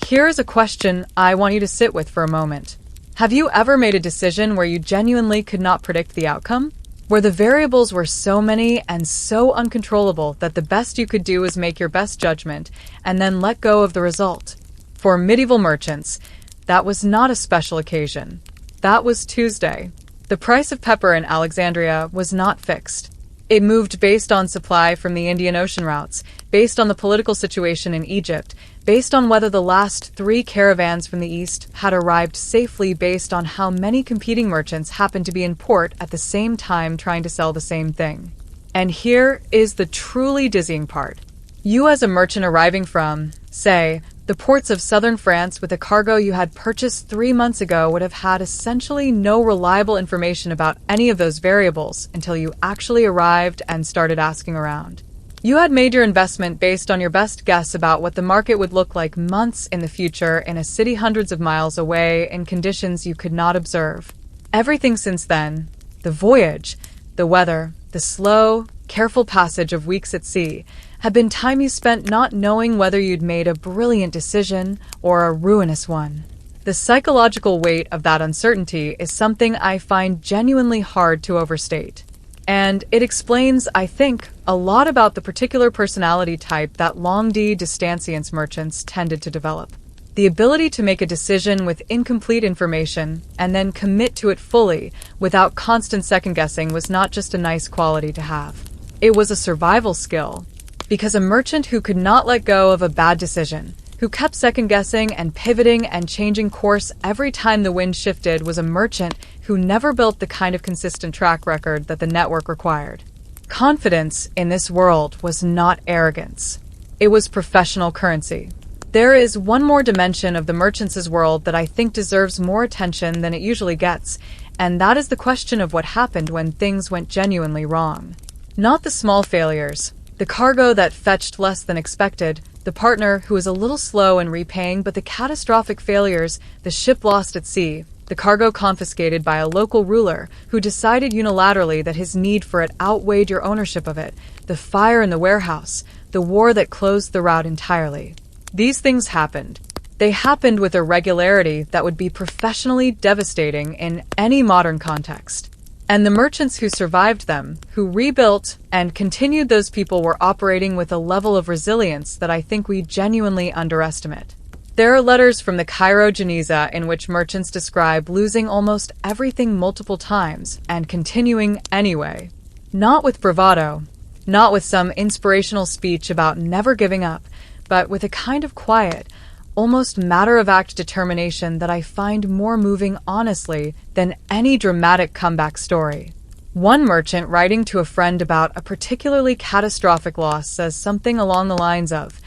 Here is a question I want you to sit with for a moment. Have you ever made a decision where you genuinely could not predict the outcome? Where the variables were so many and so uncontrollable that the best you could do was make your best judgment and then let go of the result? For medieval merchants, that was not a special occasion. That was Tuesday. The price of pepper in Alexandria was not fixed. It moved based on supply from the Indian Ocean routes, based on the political situation in Egypt, based on whether the last 3 caravans from the east had arrived safely, based on how many competing merchants happened to be in port at the same time trying to sell the same thing. And here is the truly dizzying part. You as a merchant arriving from, say, the ports of southern France with a cargo you had purchased 3 months ago would have had essentially no reliable information about any of those variables until you actually arrived and started asking around. You had made your investment based on your best guess about what the market would look like months in the future in a city hundreds of miles away in conditions you could not observe. Everything since then, the voyage, the weather, the slow, careful passage of weeks at sea, had been time you spent not knowing whether you'd made a brilliant decision or a ruinous one. The psychological weight of that uncertainty is something I find genuinely hard to overstate. And it explains, I think, a lot about the particular personality type that longue distance merchants tended to develop. The ability to make a decision with incomplete information and then commit to it fully without constant second-guessing was not just a nice quality to have. It was a survival skill. Because a merchant who could not let go of a bad decision, who kept second-guessing and pivoting and changing course every time the wind shifted, was a merchant who never built the kind of consistent track record that the network required. Confidence in this world was not arrogance. It was professional currency. There is one more dimension of the merchants' world that I think deserves more attention than it usually gets, and that is the question of what happened when things went genuinely wrong. Not the small failures, the cargo that fetched less than expected, the partner who was a little slow in repaying, but the catastrophic failures, the ship lost at sea, the cargo confiscated by a local ruler who decided unilaterally that his need for it outweighed your ownership of it, the fire in the warehouse, the war that closed the route entirely. These things happened. They happened with a regularity that would be professionally devastating in any modern context. And the merchants who survived them, who rebuilt and continued those people, were operating with a level of resilience that I think we genuinely underestimate. There are letters from the Cairo Geniza in which merchants describe losing almost everything multiple times and continuing anyway. Not with bravado, not with some inspirational speech about never giving up, but with a kind of quiet, almost matter-of-fact determination that I find more moving, honestly, than any dramatic comeback story. One merchant writing to a friend about a particularly catastrophic loss says something along the lines of,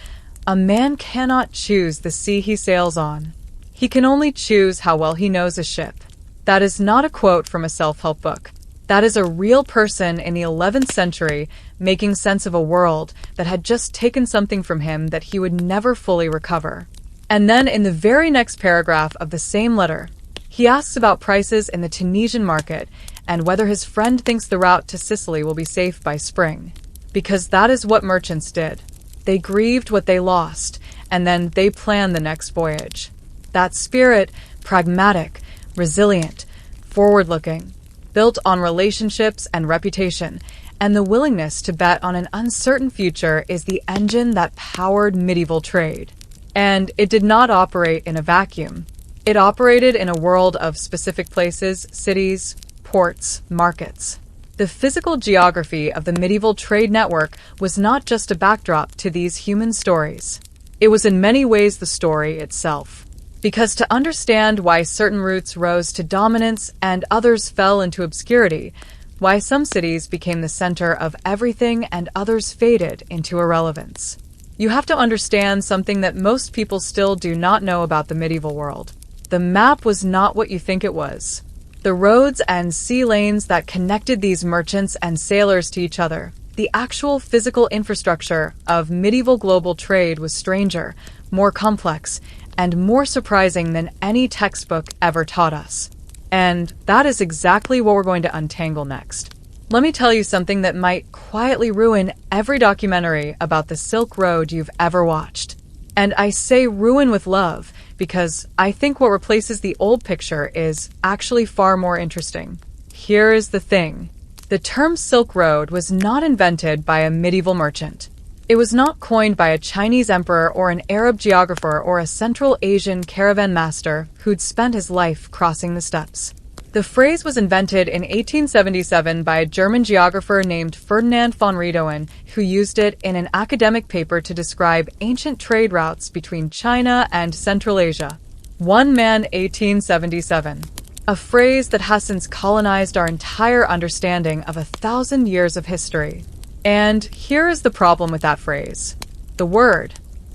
"A man cannot choose the sea he sails on. He can only choose how well he knows a ship." That is not a quote from a self-help book. That is a real person in the 11th century making sense of a world that had just taken something from him that he would never fully recover. And then in the very next paragraph of the same letter, he asks about prices in the Tunisian market and whether his friend thinks the route to Sicily will be safe by spring. Because that is what merchants did. They grieved what they lost, and then they planned the next voyage. That spirit, pragmatic, resilient, forward-looking, built on relationships and reputation, and the willingness to bet on an uncertain future, is the engine that powered medieval trade. And it did not operate in a vacuum. It operated in a world of specific places, cities, ports, markets. The physical geography of the medieval trade network was not just a backdrop to these human stories. It was in many ways the story itself. Because to understand why certain routes rose to dominance and others fell into obscurity, why some cities became the center of everything and others faded into irrelevance, you have to understand something that most people still do not know about the medieval world. The map was not what you think it was. The roads and sea lanes that connected these merchants and sailors to each other, the actual physical infrastructure of medieval global trade, was stranger, more complex, and more surprising than any textbook ever taught us. And that is exactly what we're going to untangle next. Let me tell you something that might quietly ruin every documentary about the Silk Road you've ever watched. And I say ruin with love because I think what replaces the old picture is actually far more interesting. Here is the thing. The term Silk Road was not invented by a medieval merchant. It was not coined by a Chinese emperor or an Arab geographer or a Central Asian caravan master who'd spent his life crossing the steppes. The phrase was invented in 1877 by a German geographer named Ferdinand von Riedhofen, who used it in an academic paper to describe ancient trade routes between China and Central Asia. One man, 1877. A phrase that has since colonized our entire understanding of 1,000 years of history. And here is the problem with that phrase. The word.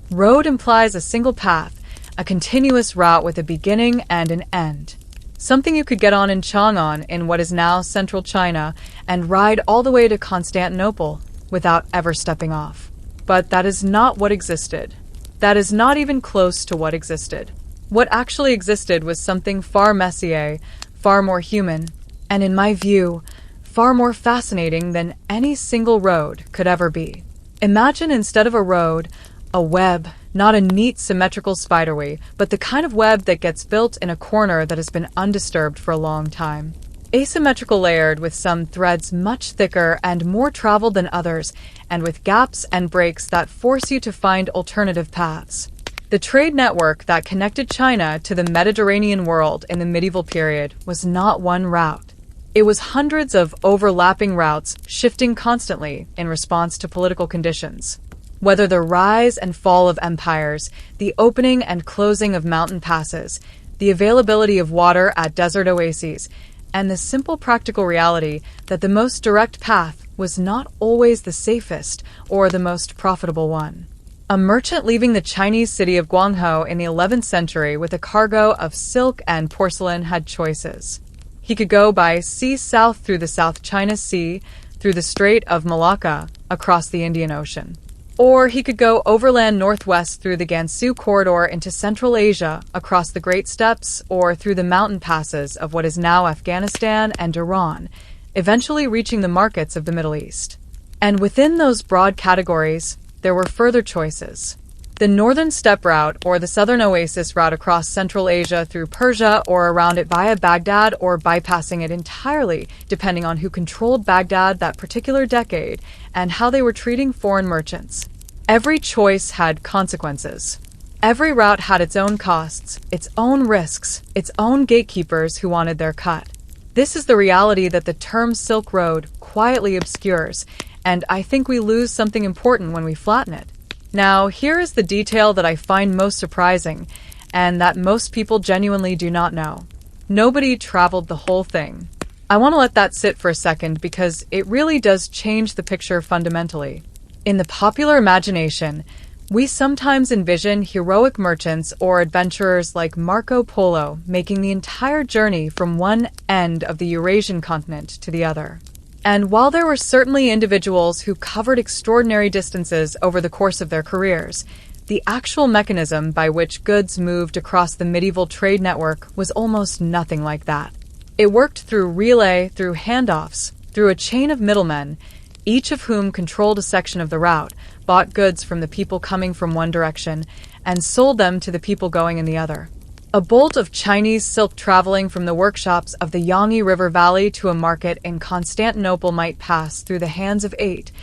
Road implies a single path, a continuous route with a beginning and an end. Something you could get on in Chang'an in what is now central China and ride all the way to Constantinople without ever stepping off. But that is not what existed. That is not even close to what existed. What actually existed was something far messier, far more human, and in my view, far more fascinating than any single road could ever be. Imagine instead of a road, a web, not a neat symmetrical spiderweb, but the kind of web that gets built in a corner that has been undisturbed for a long time. Asymmetrical layered with some threads much thicker and more traveled than others, and with gaps and breaks that force you to find alternative paths. The trade network that connected China to the Mediterranean world in the medieval period was not one route. It was hundreds of overlapping routes shifting constantly in response to political conditions. Whether the rise and fall of empires, the opening and closing of mountain passes, the availability of water at desert oases, and the simple practical reality that the most direct path was not always the safest or the most profitable one. A merchant leaving the Chinese city of Guangzhou in the 11th century with a cargo of silk and porcelain had choices. He could go by sea south through the South China Sea, through the Strait of Malacca, across the Indian Ocean. Or he could go overland northwest through the Gansu corridor into Central Asia, across the Great Steppes, or through the mountain passes of what is now Afghanistan and Iran, eventually reaching the markets of the Middle East. And within those broad categories, there were further choices. The northern steppe route or the southern oasis route across Central Asia through Persia or around it via Baghdad or bypassing it entirely, depending on who controlled Baghdad that particular decade and how they were treating foreign merchants. Every choice had consequences. Every route had its own costs, its own risks, its own gatekeepers who wanted their cut. This is the reality that the term Silk Road quietly obscures, and I think we lose something important when we flatten it. Now, here is the detail that I find most surprising, and that most people genuinely do not know. Nobody traveled the whole thing. I want to let that sit for a second because it really does change the picture fundamentally. In the popular imagination, we sometimes envision heroic merchants or adventurers like Marco Polo making the entire journey from one end of the Eurasian continent to the other. And while there were certainly individuals who covered extraordinary distances over the course of their careers, the actual mechanism by which goods moved across the medieval trade network was almost nothing like that. It worked through relay, through handoffs, through a chain of middlemen, each of whom controlled a section of the route, bought goods from the people coming from one direction, and sold them to the people going in the other. A bolt of Chinese silk traveling from the workshops of the Yangtze River Valley to a market in Constantinople might pass through the hands of 8,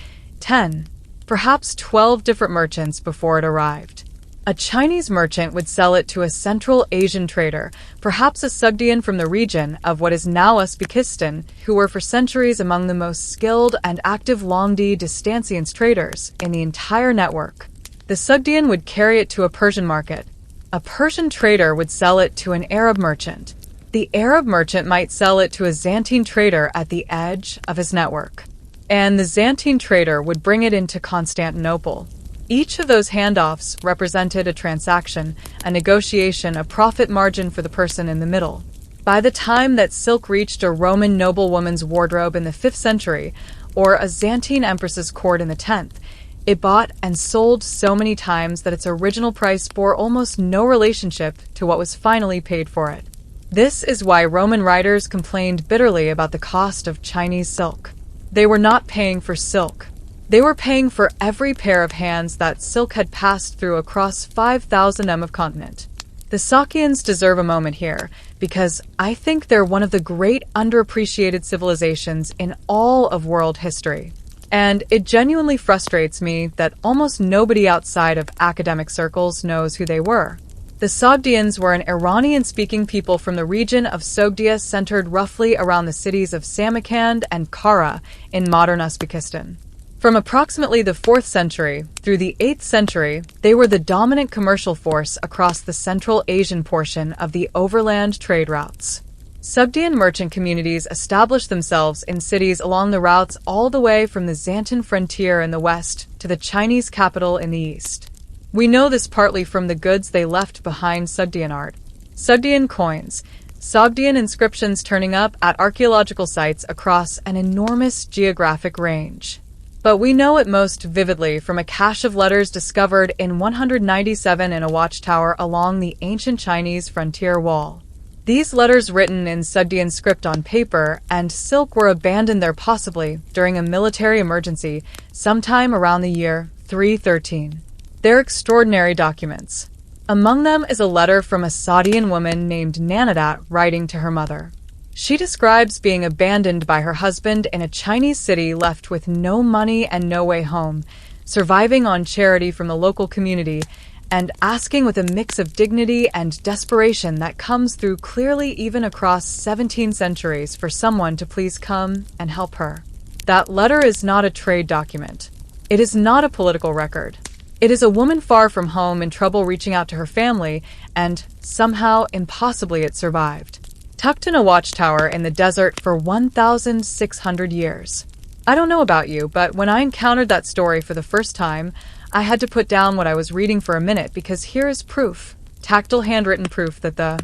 10, perhaps 12 different merchants before it arrived. A Chinese merchant would sell it to a Central Asian trader, perhaps a Sogdian from the region of what is now Uzbekistan, who were for centuries among the most skilled and active Long-D distanciance traders in the entire network. The Sogdian would carry it to a Persian market. A Persian trader would sell it to an Arab merchant. The Arab merchant might sell it to a Zantine trader at the edge of his network. And the Zantine trader would bring it into Constantinople. Each of those handoffs represented a transaction, a negotiation, a profit margin for the person in the middle. By the time that silk reached a Roman noblewoman's wardrobe in the 5th century, or a Zantine empress's court in the 10th, it bought and sold so many times that its original price bore almost no relationship to what was finally paid for it. This is why Roman writers complained bitterly about the cost of Chinese silk. They were not paying for silk. They were paying for every pair of hands that silk had passed through across 5,000 m of continent. The Sakyans deserve a moment here, because I think they're one of the great underappreciated civilizations in all of world history. And it genuinely frustrates me that almost nobody outside of academic circles knows who they were. The Sogdians were an Iranian-speaking people from the region of Sogdia centered roughly around the cities of Samarkand and Kara in modern Uzbekistan. From approximately the 4th century through the 8th century, they were the dominant commercial force across the Central Asian portion of the overland trade routes. Sogdian merchant communities established themselves in cities along the routes all the way from the Xanten frontier in the west to the Chinese capital in the east. We know this partly from the goods they left behind: Sogdian art, Sogdian coins, Sogdian inscriptions turning up at archaeological sites across an enormous geographic range. But we know it most vividly from a cache of letters discovered in 197 in a watchtower along the ancient Chinese frontier wall. These letters, written in Sogdian script on paper and silk, were abandoned there possibly during a military emergency sometime around the year 313. They're extraordinary documents. Among them is a letter from a Sogdian woman named Nanadat writing to her mother. She describes being abandoned by her husband in a Chinese city, left with no money and no way home, surviving on charity from the local community, and asking with a mix of dignity and desperation that comes through clearly even across 17 centuries for someone to please come and help her. That letter is not a trade document. It is not a political record. It is a woman far from home in trouble reaching out to her family, and somehow, impossibly, it survived. Tucked in a watchtower in the desert for 1,600 years. I don't know about you, but when I encountered that story for the first time, I had to put down what I was reading for a minute, because here is proof, tactile handwritten proof, that the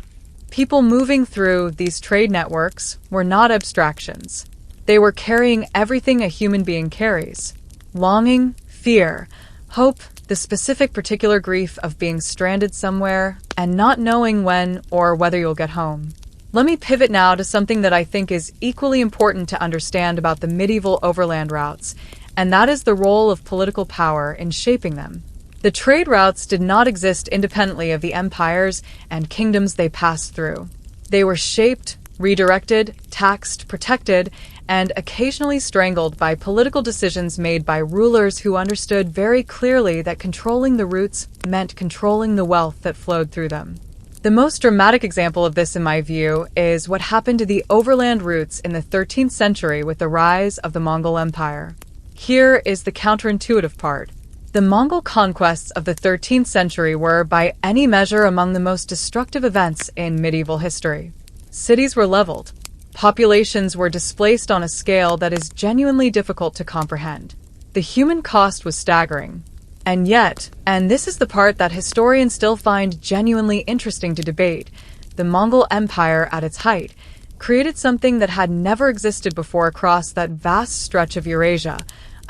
people moving through these trade networks were not abstractions. They were carrying everything a human being carries: longing, fear, hope, the specific particular grief of being stranded somewhere and not knowing when or whether you'll get home. Let me pivot now to something that I think is equally important to understand about the medieval overland routes, and that is the role of political power in shaping them. The trade routes did not exist independently of the empires and kingdoms they passed through. They were shaped, redirected, taxed, protected, and occasionally strangled by political decisions made by rulers who understood very clearly that controlling the routes meant controlling the wealth that flowed through them. The most dramatic example of this, in my view, is what happened to the overland routes in the 13th century with the rise of the Mongol Empire. Here is the counterintuitive part. The Mongol conquests of the 13th century were, by any measure, among the most destructive events in medieval history. Cities were leveled. Populations were displaced on a scale that is genuinely difficult to comprehend. The human cost was staggering. And yet, and this is the part that historians still find genuinely interesting to debate, the Mongol Empire at its height created something that had never existed before across that vast stretch of Eurasia: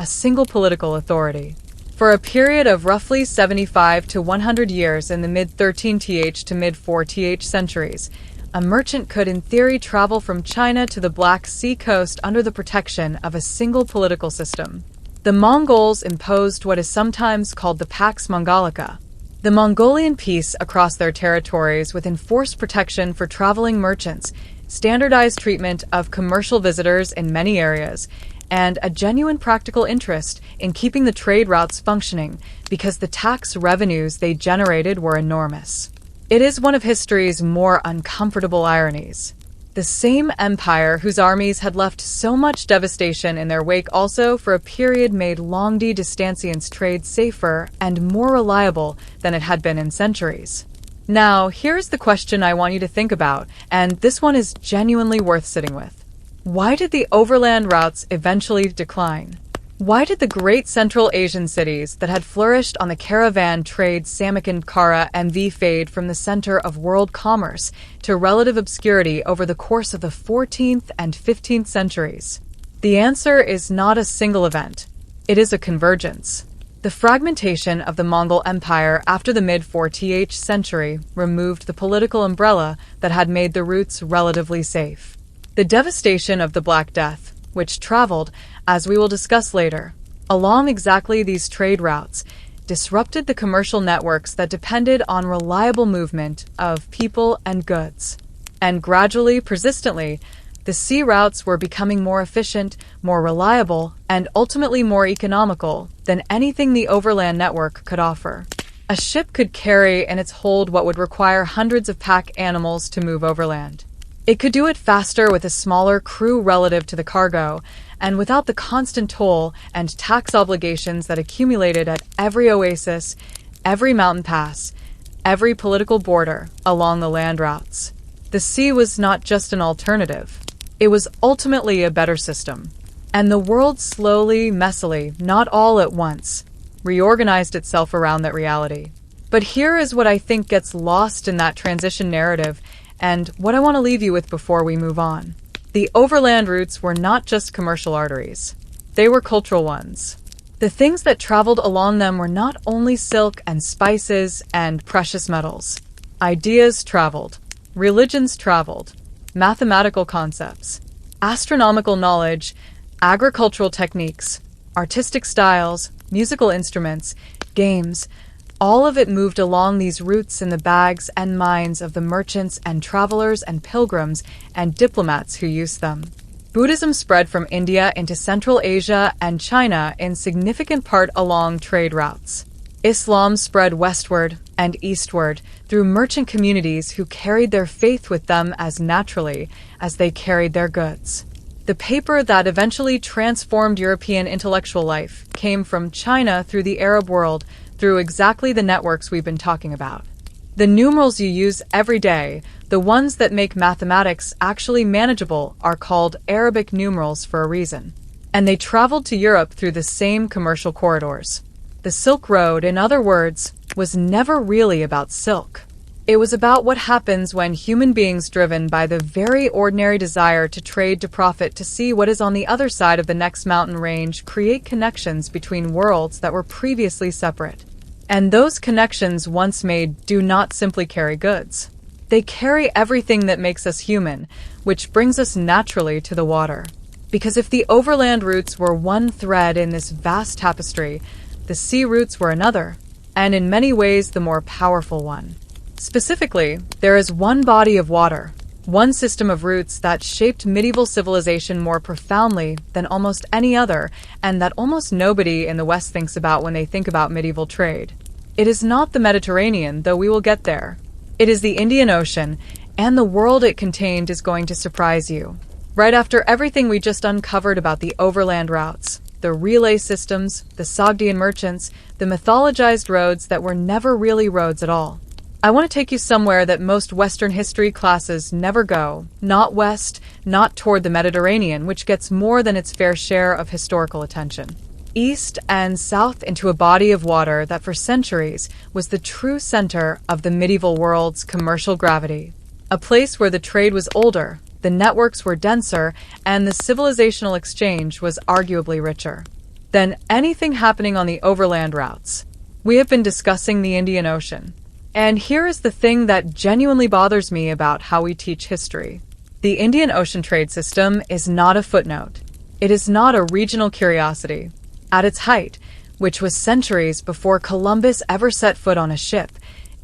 a single political authority. For a period of roughly 75 to 100 years in the mid-13th to mid-4th centuries, a merchant could in theory travel from China to the Black Sea coast under the protection of a single political system. The Mongols imposed what is sometimes called the Pax Mongolica, the Mongolian peace across their territories, with enforced protection for traveling merchants, standardized treatment of commercial visitors in many areas, and a genuine practical interest in keeping the trade routes functioning because the tax revenues they generated were enormous. It is one of history's more uncomfortable ironies. The same empire whose armies had left so much devastation in their wake also, for a period, made long-distance trade safer and more reliable than it had been in centuries. Now, here's the question I want you to think about, and this one is genuinely worth sitting with. Why did the overland routes eventually decline? Why did the great Central Asian cities that had flourished on the caravan trade Samarkand, Kara, and fade from the center of world commerce to relative obscurity over the course of the 14th and 15th centuries? The answer is not a single event. It is a convergence. The fragmentation of the Mongol Empire after the mid-4th century removed the political umbrella that had made the routes relatively safe. The devastation of the Black Death, which traveled, as we will discuss later, along exactly these trade routes, disrupted the commercial networks that depended on reliable movement of people and goods. And gradually, persistently, the sea routes were becoming more efficient, more reliable, and ultimately more economical than anything the overland network could offer. A ship could carry in its hold what would require hundreds of pack animals to move overland. It could do it faster with a smaller crew relative to the cargo, and without the constant toll and tax obligations that accumulated at every oasis, every mountain pass, every political border along the land routes. The sea was not just an alternative. It was ultimately a better system. And the world slowly, messily, not all at once, reorganized itself around that reality. But here is what I think gets lost in that transition narrative, and what I want to leave you with before we move on. The overland routes were not just commercial arteries. They were cultural ones. The things that traveled along them were not only silk and spices and precious metals. Ideas traveled. Religions traveled. Mathematical concepts. Astronomical knowledge. Agricultural techniques. Artistic styles. Musical instruments. Games. All of it moved along these routes in the bags and minds of the merchants and travelers and pilgrims and diplomats who used them. Buddhism spread from India into Central Asia and China in significant part along trade routes. Islam spread westward and eastward through merchant communities who carried their faith with them as naturally as they carried their goods. The paper that eventually transformed European intellectual life came from China through the Arab world through exactly the networks we've been talking about. The numerals you use every day, the ones that make mathematics actually manageable, are called Arabic numerals for a reason. And they traveled to Europe through the same commercial corridors. The Silk Road, in other words, was never really about silk. It was about what happens when human beings driven by the very ordinary desire to trade to profit to see what is on the other side of the next mountain range create connections between worlds that were previously separate. And those connections once made do not simply carry goods. They carry everything that makes us human, which brings us naturally to the water. Because if the overland routes were one thread in this vast tapestry, the sea routes were another, and in many ways the more powerful one. Specifically, there is one body of water, one system of routes that shaped medieval civilization more profoundly than almost any other, and that almost nobody in the West thinks about when they think about medieval trade. It is not the Mediterranean, though we will get there. It is the Indian Ocean, and the world it contained is going to surprise you. Right after everything we just uncovered about the overland routes, the relay systems, the Sogdian merchants, the mythologized roads that were never really roads at all. I want to take you somewhere that most Western history classes never go, not west, not toward the Mediterranean, which gets more than its fair share of historical attention. East and south into a body of water that for centuries was the true center of the medieval world's commercial gravity. A place where the trade was older, the networks were denser, and the civilizational exchange was arguably richer than anything happening on the overland routes. We have been discussing the Indian Ocean. And here is the thing that genuinely bothers me about how we teach history. The Indian Ocean trade system is not a footnote. It is not a regional curiosity. At its height, which was centuries before Columbus ever set foot on a ship,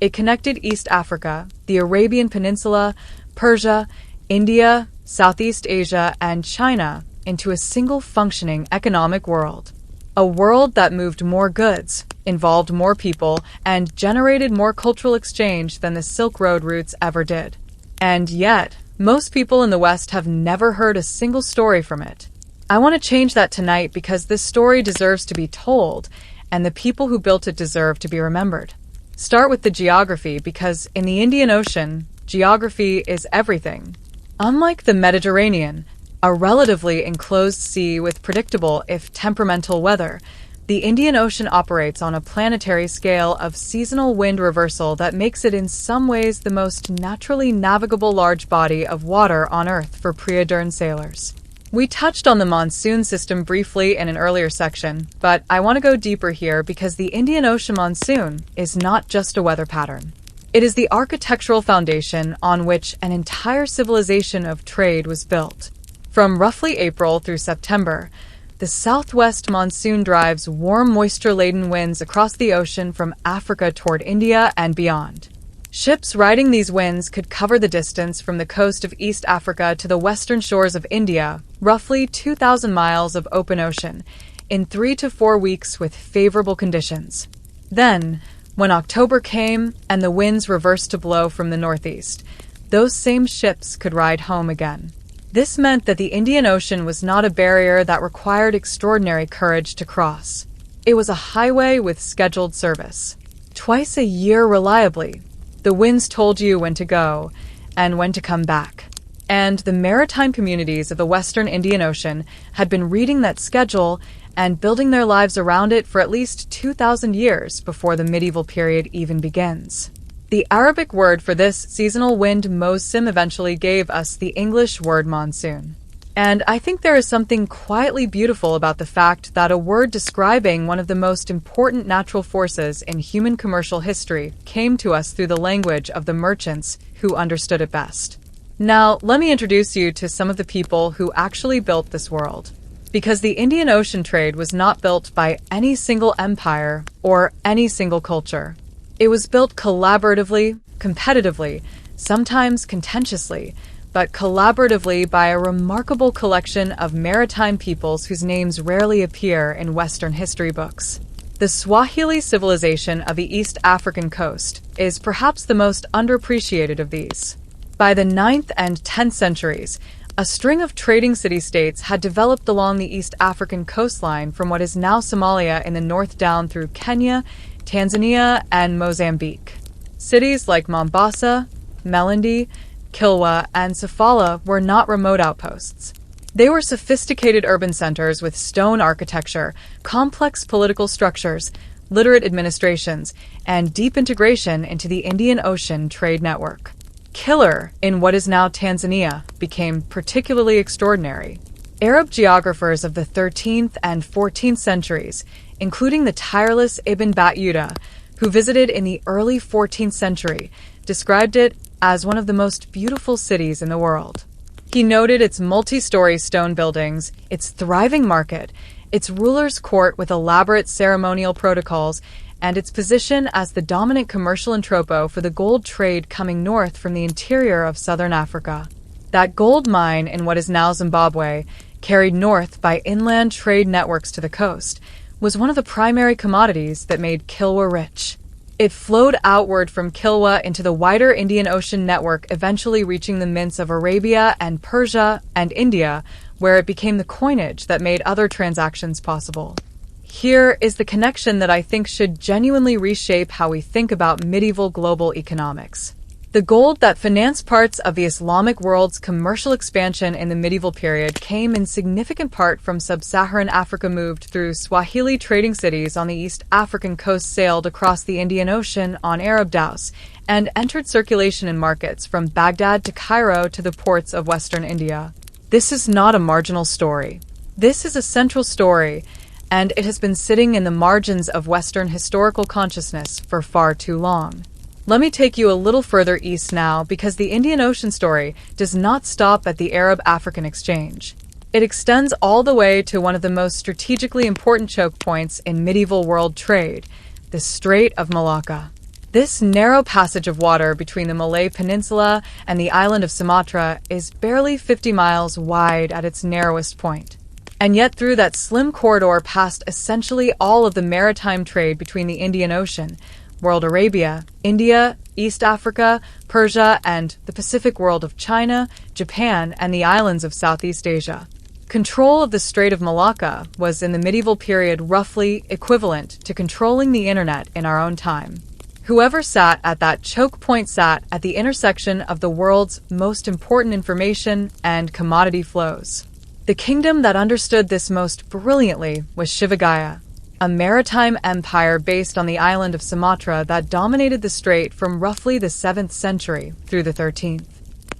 it connected East Africa, the Arabian Peninsula, Persia, India, Southeast Asia, and China into a single functioning economic world. A world that moved more goods, involved more people, and generated more cultural exchange than the Silk Road routes ever did. And yet, most people in the West have never heard a single story from it. I want to change that tonight because this story deserves to be told, and the people who built it deserve to be remembered. Start with the geography, because in the Indian Ocean, geography is everything. Unlike the Mediterranean, a relatively enclosed sea with predictable, if temperamental, weather, the Indian Ocean operates on a planetary scale of seasonal wind reversal that makes it in some ways the most naturally navigable large body of water on Earth for pre-modern sailors. We touched on the monsoon system briefly in an earlier section, but I want to go deeper here because the Indian Ocean monsoon is not just a weather pattern. It is the architectural foundation on which an entire civilization of trade was built. From roughly April through September, the southwest monsoon drives warm, moisture-laden winds across the ocean from Africa toward India and beyond. Ships riding these winds could cover the distance from the coast of East Africa to the western shores of India, roughly 2,000 miles of open ocean, in 3 to 4 weeks with favorable conditions. Then, when October came and the winds reversed to blow from the northeast, those same ships could ride home again. This meant that the Indian Ocean was not a barrier that required extraordinary courage to cross. It was a highway with scheduled service. Twice a year reliably, the winds told you when to go and when to come back. And the maritime communities of the Western Indian Ocean had been reading that schedule and building their lives around it for at least 2,000 years before the medieval period even begins. The Arabic word for this seasonal wind mawsim eventually gave us the English word monsoon. And I think there is something quietly beautiful about the fact that a word describing one of the most important natural forces in human commercial history came to us through the language of the merchants who understood it best. Now, let me introduce you to some of the people who actually built this world. Because the Indian Ocean trade was not built by any single empire or any single culture. It was built collaboratively, competitively, sometimes contentiously, but collaboratively by a remarkable collection of maritime peoples whose names rarely appear in Western history books. The Swahili civilization of the East African coast is perhaps the most underappreciated of these. By the 9th and 10th centuries, a string of trading city-states had developed along the East African coastline from what is now Somalia in the north down through Kenya, Tanzania, and Mozambique. Cities like Mombasa, Malindi, Kilwa, and Sofala were not remote outposts. They were sophisticated urban centers with stone architecture, complex political structures, literate administrations, and deep integration into the Indian Ocean trade network. Killer, in what is now Tanzania, became particularly extraordinary. Arab geographers of the 13th and 14th centuries, including the tireless Ibn Battuta, who visited in the early 14th century, described it as one of the most beautiful cities in the world. He noted its multi-story stone buildings, its thriving market, its ruler's court with elaborate ceremonial protocols, and its position as the dominant commercial entrepot for the gold trade coming north from the interior of southern Africa. That gold mine in what is now Zimbabwe, carried north by inland trade networks to the coast, was one of the primary commodities that made Kilwa rich. It flowed outward from Kilwa into the wider Indian Ocean network, eventually reaching the mints of Arabia and Persia and India, where it became the coinage that made other transactions possible. Here is the connection that I think should genuinely reshape how we think about medieval global economics. The gold that financed parts of the Islamic world's commercial expansion in the medieval period came in significant part from sub-Saharan Africa, moved through Swahili trading cities on the East African coast, sailed across the Indian Ocean on Arab dhows, and entered circulation in markets from Baghdad to Cairo to the ports of Western India. This is not a marginal story. This is a central story, and it has been sitting in the margins of Western historical consciousness for far too long. Let me take you a little further east now, because the Indian Ocean story does not stop at the Arab-African exchange. It extends all the way to one of the most strategically important choke points in medieval world trade, the Strait of Malacca. This narrow passage of water between the Malay Peninsula and the island of Sumatra is barely 50 miles wide at its narrowest point. And yet through that slim corridor passed essentially all of the maritime trade between the Indian Ocean, World Arabia, India, East Africa, Persia, and the Pacific world of China, Japan, and the islands of Southeast Asia. Control of the Strait of Malacca was in the medieval period roughly equivalent to controlling the internet in our own time. Whoever sat at that choke point sat at the intersection of the world's most important information and commodity flows. The kingdom that understood this most brilliantly was Shivagaya, a maritime empire based on the island of Sumatra that dominated the strait from roughly the 7th century through the 13th.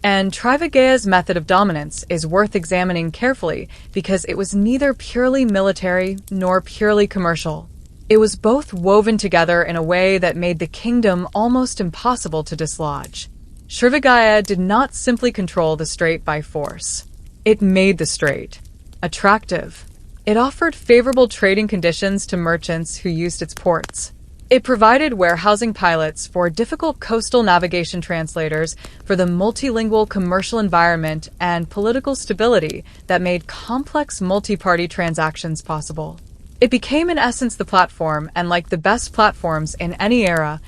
And Srivagaya's method of dominance is worth examining carefully because it was neither purely military nor purely commercial. It was both woven together in a way that made the kingdom almost impossible to dislodge. Srivagaya did not simply control the strait by force. It made the strait attractive. It offered favorable trading conditions to merchants who used its ports. It provided warehousing pilots for difficult coastal navigation translators for the multilingual commercial environment and political stability that made complex multi-party transactions possible. It became in essence the platform, and like the best platforms in any era,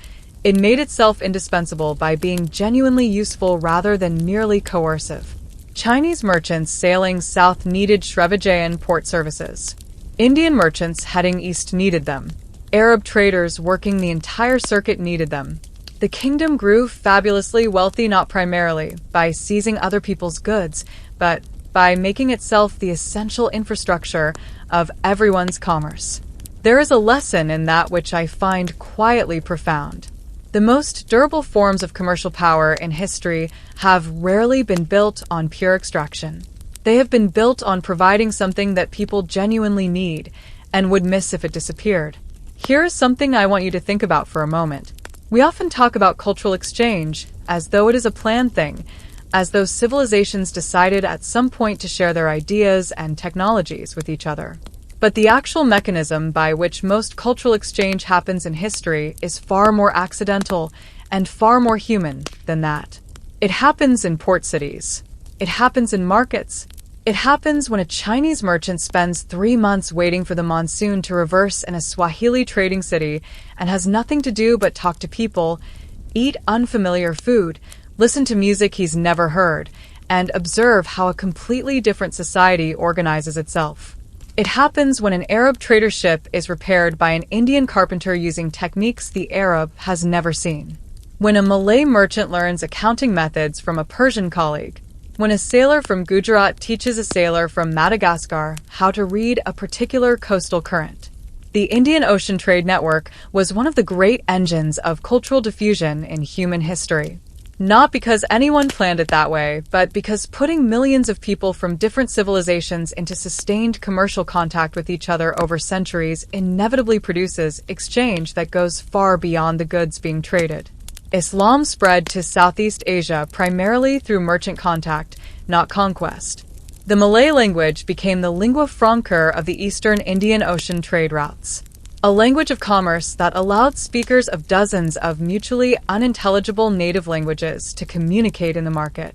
it made itself indispensable by being genuinely useful rather than merely coercive. Chinese merchants sailing south needed Srivijayan port services. Indian merchants heading east needed them. Arab traders working the entire circuit needed them. The kingdom grew fabulously wealthy not primarily by seizing other people's goods, but by making itself the essential infrastructure of everyone's commerce. There is a lesson in that which I find quietly profound. The most durable forms of commercial power in history have rarely been built on pure extraction. They have been built on providing something that people genuinely need and would miss if it disappeared. Here is something I want you to think about for a moment. We often talk about cultural exchange as though it is a planned thing, as though civilizations decided at some point to share their ideas and technologies with each other. But the actual mechanism by which most cultural exchange happens in history is far more accidental and far more human than that. It happens in port cities. It happens in markets. It happens when a Chinese merchant spends 3 months waiting for the monsoon to reverse in a Swahili trading city and has nothing to do but talk to people, eat unfamiliar food, listen to music he's never heard, and observe how a completely different society organizes itself. It happens when an Arab trader ship is repaired by an Indian carpenter using techniques the Arab has never seen. When a Malay merchant learns accounting methods from a Persian colleague. When a sailor from Gujarat teaches a sailor from Madagascar how to read a particular coastal current. The Indian Ocean Trade Network was one of the great engines of cultural diffusion in human history. Not because anyone planned it that way, but because putting millions of people from different civilizations into sustained commercial contact with each other over centuries inevitably produces exchange that goes far beyond the goods being traded. Islam spread to Southeast Asia primarily through merchant contact, not conquest. The Malay language became the lingua franca of the Eastern Indian Ocean trade routes, a language of commerce that allowed speakers of dozens of mutually unintelligible native languages to communicate in the market.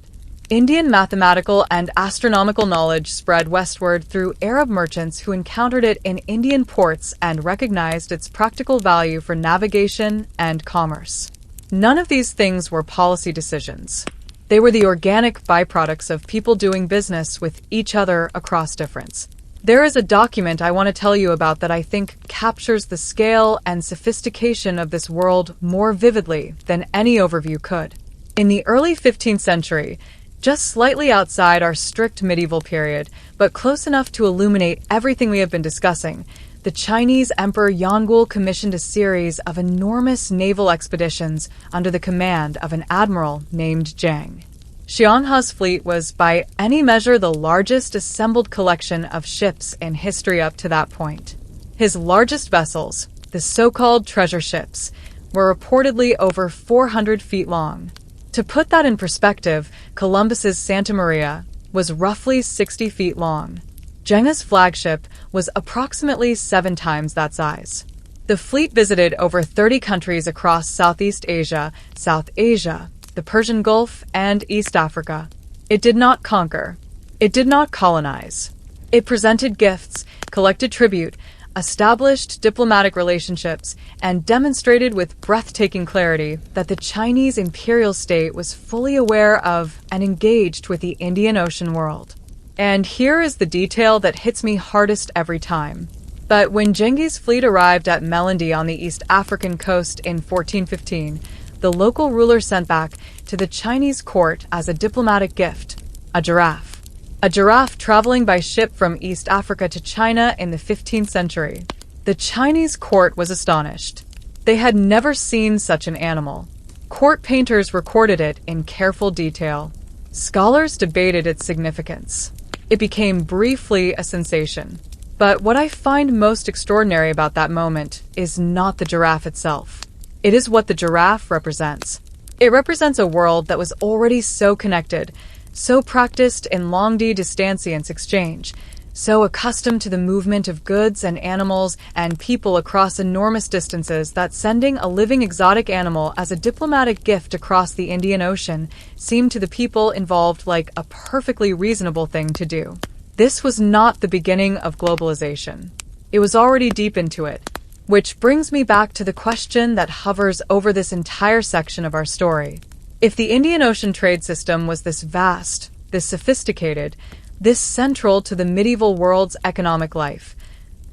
Indian mathematical and astronomical knowledge spread westward through Arab merchants who encountered it in Indian ports and recognized its practical value for navigation and commerce. None of these things were policy decisions. They were the organic byproducts of people doing business with each other across difference. There is a document I want to tell you about that I think captures the scale and sophistication of this world more vividly than any overview could. In the early 15th century, just slightly outside our strict medieval period, but close enough to illuminate everything we have been discussing, the Chinese Emperor Yonggul commissioned a series of enormous naval expeditions under the command of an admiral named Zhang. Xianha's fleet was by any measure the largest assembled collection of ships in history up to that point. His largest vessels, the so-called treasure ships, were reportedly over 400 feet long. To put that in perspective, Columbus's Santa Maria was roughly 60 feet long. Zheng's flagship was approximately 7 times that size. The fleet visited over 30 countries across Southeast Asia, South Asia, the Persian Gulf, and East Africa. It did not conquer. It did not colonize. It presented gifts, collected tribute, established diplomatic relationships, and demonstrated with breathtaking clarity that the Chinese imperial state was fully aware of and engaged with the Indian Ocean world. And here is the detail that hits me hardest every time. But when Genghis' fleet arrived at Melandi on the East African coast in 1415, the local ruler sent back to the Chinese court as a diplomatic gift a giraffe. A giraffe traveling by ship from East Africa to China in the 15th century. The Chinese court was astonished. They had never seen such an animal. Court painters recorded it in careful detail. Scholars debated its significance. It became briefly a sensation. But what I find most extraordinary about that moment is not the giraffe itself. It is what the giraffe represents. It represents a world that was already so connected, so practiced in long-distance exchange, so accustomed to the movement of goods and animals and people across enormous distances that sending a living exotic animal as a diplomatic gift across the Indian Ocean seemed to the people involved like a perfectly reasonable thing to do. This was not the beginning of globalization. It was already deep into it, which brings me back to the question that hovers over this entire section of our story. If the Indian Ocean trade system was this vast, this sophisticated, this central to the medieval world's economic life,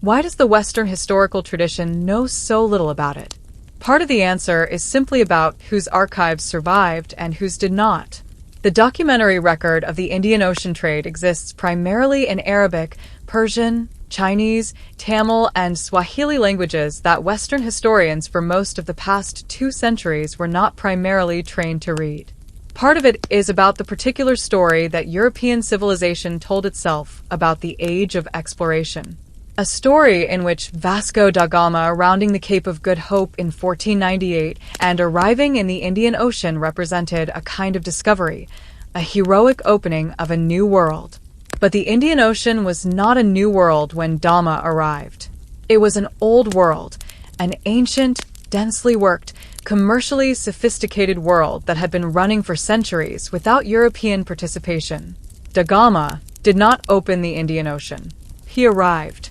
why does the Western historical tradition know so little about it? Part of the answer is simply about whose archives survived and whose did not. The documentary record of the Indian Ocean trade exists primarily in Arabic, Persian, Chinese, Tamil, and Swahili languages that Western historians for most of the past 2 centuries were not primarily trained to read. Part of it is about the particular story that European civilization told itself about the age of exploration. A story in which Vasco da Gama rounding the Cape of Good Hope in 1498 and arriving in the Indian Ocean represented a kind of discovery, a heroic opening of a new world. But the Indian Ocean was not a new world when Dama arrived. It was an old world, an ancient, densely worked, commercially sophisticated world that had been running for centuries without European participation. Da Gama did not open the Indian Ocean. He arrived,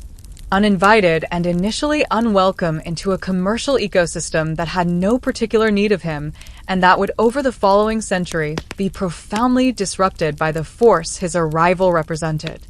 uninvited and initially unwelcome, into a commercial ecosystem that had no particular need of him and that would over the following century be profoundly disrupted by the force his arrival represented.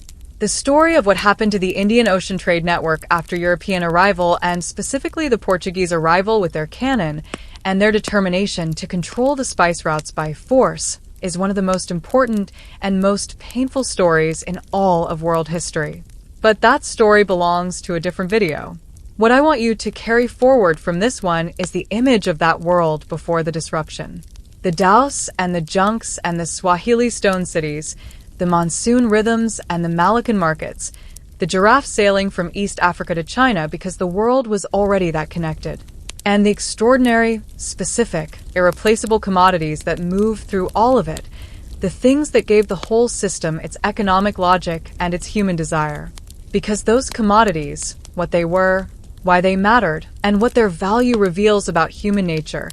The story of what happened to the Indian Ocean trade network after European arrival, and specifically the Portuguese arrival with their cannon and their determination to control the spice routes by force, is one of the most important and most painful stories in all of world history. But that story belongs to a different video. What I want you to carry forward from this one is the image of that world before the disruption. The dhows and the junks and the Swahili stone cities, the monsoon rhythms and the Malaccan markets, the giraffe sailing from East Africa to China because the world was already that connected, and the extraordinary, specific, irreplaceable commodities that move through all of it, the things that gave the whole system its economic logic and its human desire. Because those commodities, what they were, why they mattered, and what their value reveals about human nature,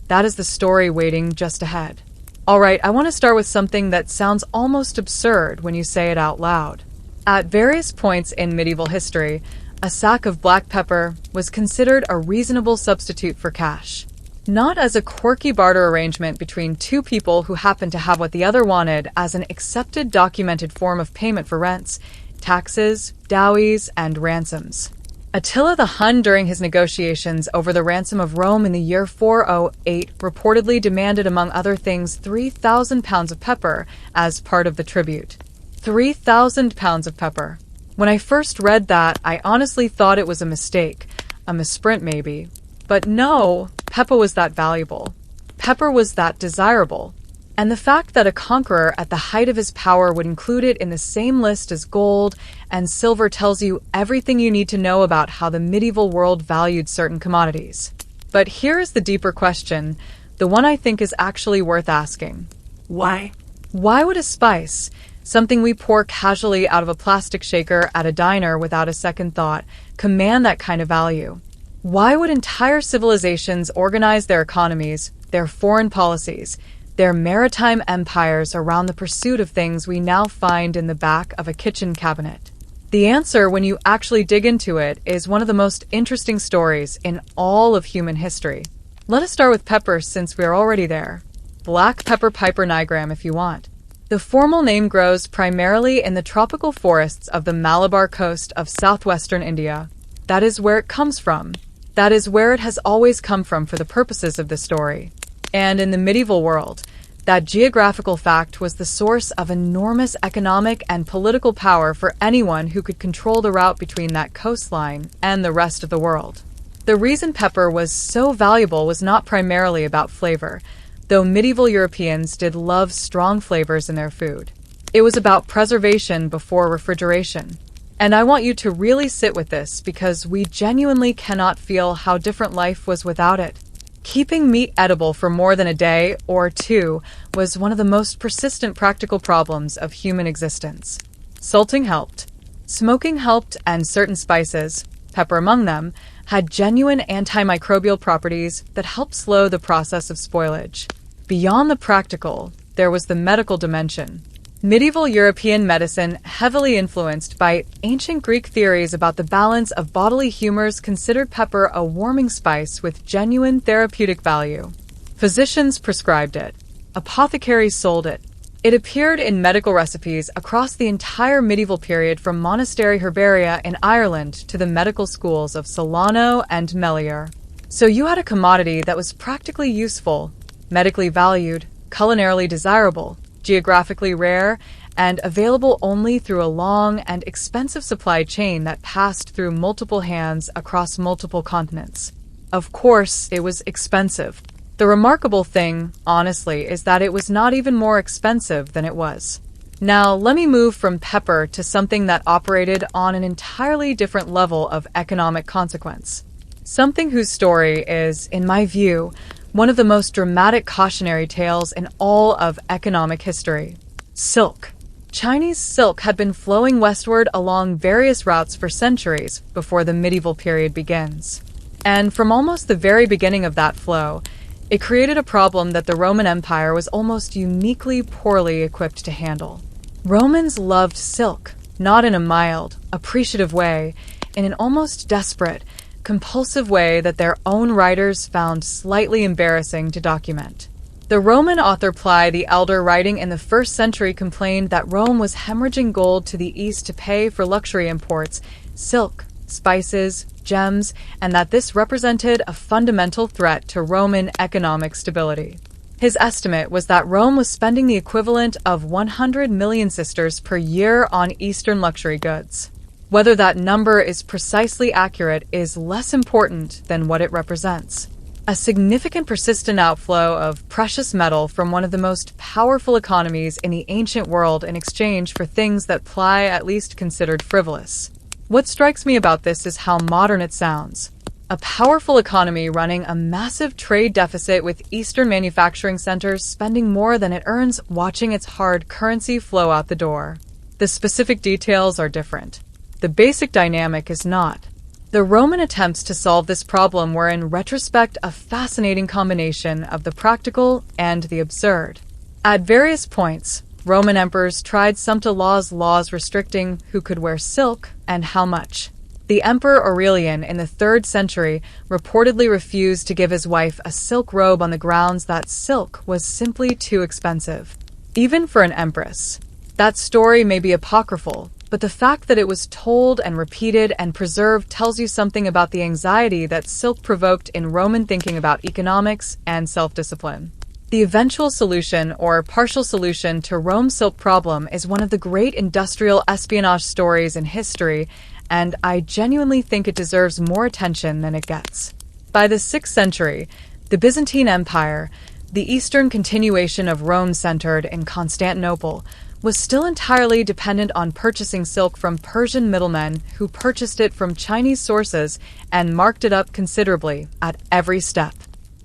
that is the story waiting just ahead. Alright, I want to start with something that sounds almost absurd when you say it out loud. At various points in medieval history, a sack of black pepper was considered a reasonable substitute for cash. Not as a quirky barter arrangement between 2 people who happened to have what the other wanted as an accepted documented form of payment for rents, taxes, dowies, and ransoms. Attila the Hun, during his negotiations over the ransom of Rome in the year 408, reportedly demanded, among other things, 3,000 pounds of pepper as part of the tribute. 3,000 pounds of pepper. When I first read that, I honestly thought it was a mistake, a misprint maybe. But no, pepper was that valuable. Pepper was that desirable. And the fact that a conqueror at the height of his power would include it in the same list as gold and silver tells you everything you need to know about how the medieval world valued certain commodities. But here is the deeper question, the one I think is actually worth asking. Why? Why would a spice, something we pour casually out of a plastic shaker at a diner without a second thought, command that kind of value? Why would entire civilizations organize their economies, their foreign policies, their maritime empires around the pursuit of things we now find in the back of a kitchen cabinet? The answer, when you actually dig into it, is one of the most interesting stories in all of human history. Let us start with pepper since we're already there. Black pepper piper nigram if you want. The formal name grows primarily in the tropical forests of the Malabar coast of southwestern India. That is where it comes from. That is where it has always come from for the purposes of the story. And in the medieval world, that geographical fact was the source of enormous economic and political power for anyone who could control the route between that coastline and the rest of the world. The reason pepper was so valuable was not primarily about flavor, though medieval Europeans did love strong flavors in their food. It was about preservation before refrigeration. And I want you to really sit with this because we genuinely cannot feel how different life was without it. Keeping meat edible for more than a day or two was one of the most persistent practical problems of human existence. Salting helped. Smoking helped, and certain spices, pepper among them, had genuine antimicrobial properties that helped slow the process of spoilage. Beyond the practical, there was the medical dimension. Medieval European medicine, heavily influenced by ancient Greek theories about the balance of bodily humors, considered pepper a warming spice with genuine therapeutic value. Physicians prescribed it. Apothecaries sold it. It appeared in medical recipes across the entire medieval period, from monastery herbaria in Ireland to the medical schools of Solano and Melior. So you had a commodity that was practically useful, medically valued, culinarily desirable, geographically rare, and available only through a long and expensive supply chain that passed through multiple hands across multiple continents. Of course, it was expensive. The remarkable thing, honestly, is that it was not even more expensive than it was. Now, let me move from pepper to something that operated on an entirely different level of economic consequence. Something whose story is, in my view, one of the most dramatic cautionary tales in all of economic history. Silk. Chinese silk had been flowing westward along various routes for centuries before the medieval period begins. And from almost the very beginning of that flow, it created a problem that the Roman Empire was almost uniquely poorly equipped to handle. Romans loved silk, not in a mild, appreciative way, in an almost desperate, compulsive way that their own writers found slightly embarrassing to document. The Roman author Pliny the Elder, writing in the 1st century, complained that Rome was hemorrhaging gold to the east to pay for luxury imports, silk, spices, gems, and that this represented a fundamental threat to Roman economic stability. His estimate was that Rome was spending the equivalent of 100 million sesterces per year on Eastern luxury goods. Whether that number is precisely accurate is less important than what it represents. A significant persistent outflow of precious metal from one of the most powerful economies in the ancient world in exchange for things that Pliny at least considered frivolous. What strikes me about this is how modern it sounds. A powerful economy running a massive trade deficit with Eastern manufacturing centers spending more than it earns watching its hard currency flow out the door. The specific details are different. The basic dynamic is not. The Roman attempts to solve this problem were in retrospect a fascinating combination of the practical and the absurd. At various points, Roman emperors tried some to laws restricting who could wear silk and how much. The Emperor Aurelian in the 3rd century reportedly refused to give his wife a silk robe on the grounds that silk was simply too expensive, even for an empress. That story may be apocryphal, but the fact that it was told and repeated and preserved tells you something about the anxiety that silk provoked in Roman thinking about economics and self-discipline. The eventual solution, or partial solution, to Rome's silk problem is one of the great industrial espionage stories in history, and I genuinely think it deserves more attention than it gets. By the 6th century, the Byzantine Empire, the eastern continuation of Rome centered in Constantinople, was still entirely dependent on purchasing silk from Persian middlemen who purchased it from Chinese sources and marked it up considerably at every step.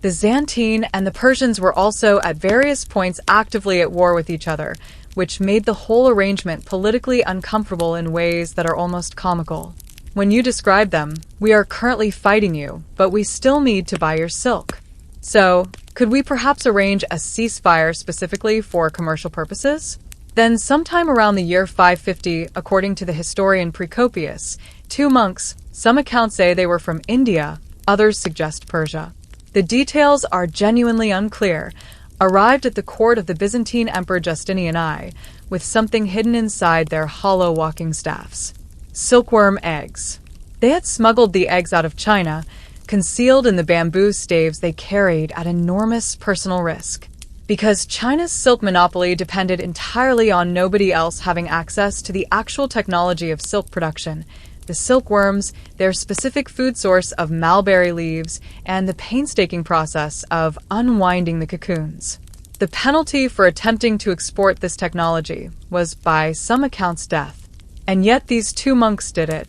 The Byzantine and the Persians were also at various points actively at war with each other, which made the whole arrangement politically uncomfortable in ways that are almost comical. When you describe them, we are currently fighting you, but we still need to buy your silk. So, could we perhaps arrange a ceasefire specifically for commercial purposes? Then, sometime around the year 550, according to the historian Procopius, 2 monks, some accounts say they were from India, others suggest Persia. The details are genuinely unclear, arrived at the court of the Byzantine Emperor Justinian I, with something hidden inside their hollow walking staffs. Silkworm eggs. They had smuggled the eggs out of China, concealed in the bamboo staves they carried at enormous personal risk. Because China's silk monopoly depended entirely on nobody else having access to the actual technology of silk production, the silkworms, their specific food source of mulberry leaves, and the painstaking process of unwinding the cocoons. The penalty for attempting to export this technology was, by some accounts, death. And yet these 2 monks did it.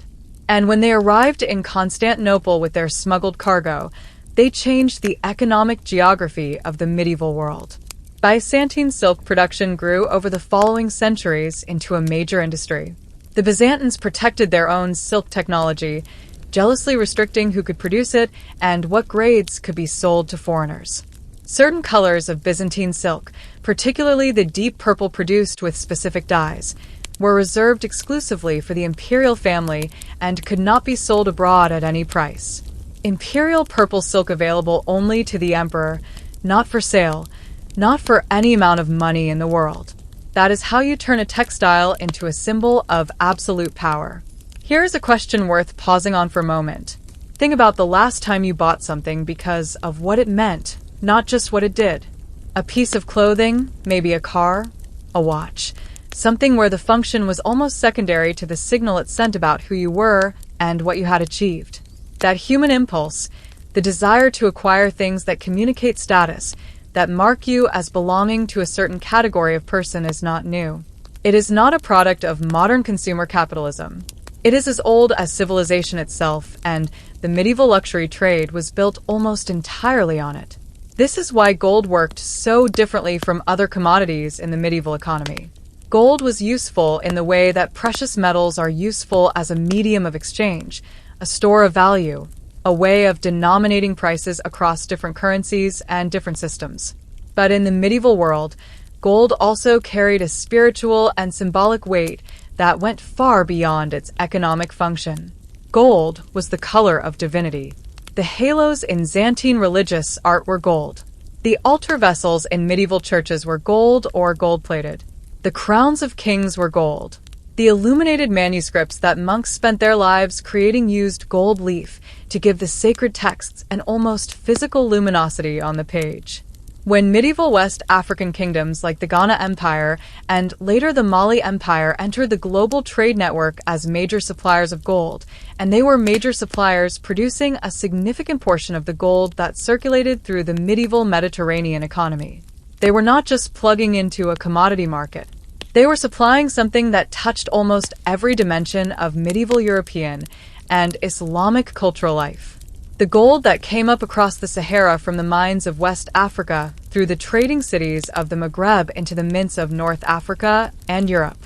And when they arrived in Constantinople with their smuggled cargo, They changed the economic geography of the medieval world. Byzantine silk production grew over the following centuries into a major industry. The Byzantines protected their own silk technology, jealously restricting who could produce it and what grades could be sold to foreigners. Certain colors of Byzantine silk, particularly the deep purple produced with specific dyes, were reserved exclusively for the imperial family and could not be sold abroad at any price. Imperial purple silk available only to the emperor, not for sale, not for any amount of money in the world. That is how you turn a textile into a symbol of absolute power. Here is a question worth pausing on for a moment. Think about the last time you bought something because of what it meant, not just what it did. A piece of clothing, maybe a car, a watch. Something where the function was almost secondary to the signal it sent about who you were and what you had achieved. That human impulse, the desire to acquire things that communicate status, that mark you as belonging to a certain category of person is not new. It is not a product of modern consumer capitalism. It is as old as civilization itself, and the medieval luxury trade was built almost entirely on it. This is why gold worked so differently from other commodities in the medieval economy. Gold was useful in the way that precious metals are useful as a medium of exchange, a store of value, a way of denominating prices across different currencies and different systems. But in the medieval world, gold also carried a spiritual and symbolic weight that went far beyond its economic function. Gold was the color of divinity. The halos in Byzantine religious art were gold. The altar vessels in medieval churches were gold or gold-plated. The crowns of kings were gold. The illuminated manuscripts that monks spent their lives creating used gold leaf to give the sacred texts an almost physical luminosity on the page. When medieval West African kingdoms like the Ghana Empire and later the Mali Empire entered the global trade network as major suppliers of gold, and they were major suppliers producing a significant portion of the gold that circulated through the medieval Mediterranean economy. They were not just plugging into a commodity market. They were supplying something that touched almost every dimension of medieval European and Islamic cultural life. The gold that came up across the Sahara from the mines of West Africa through the trading cities of the Maghreb into the mints of North Africa and Europe.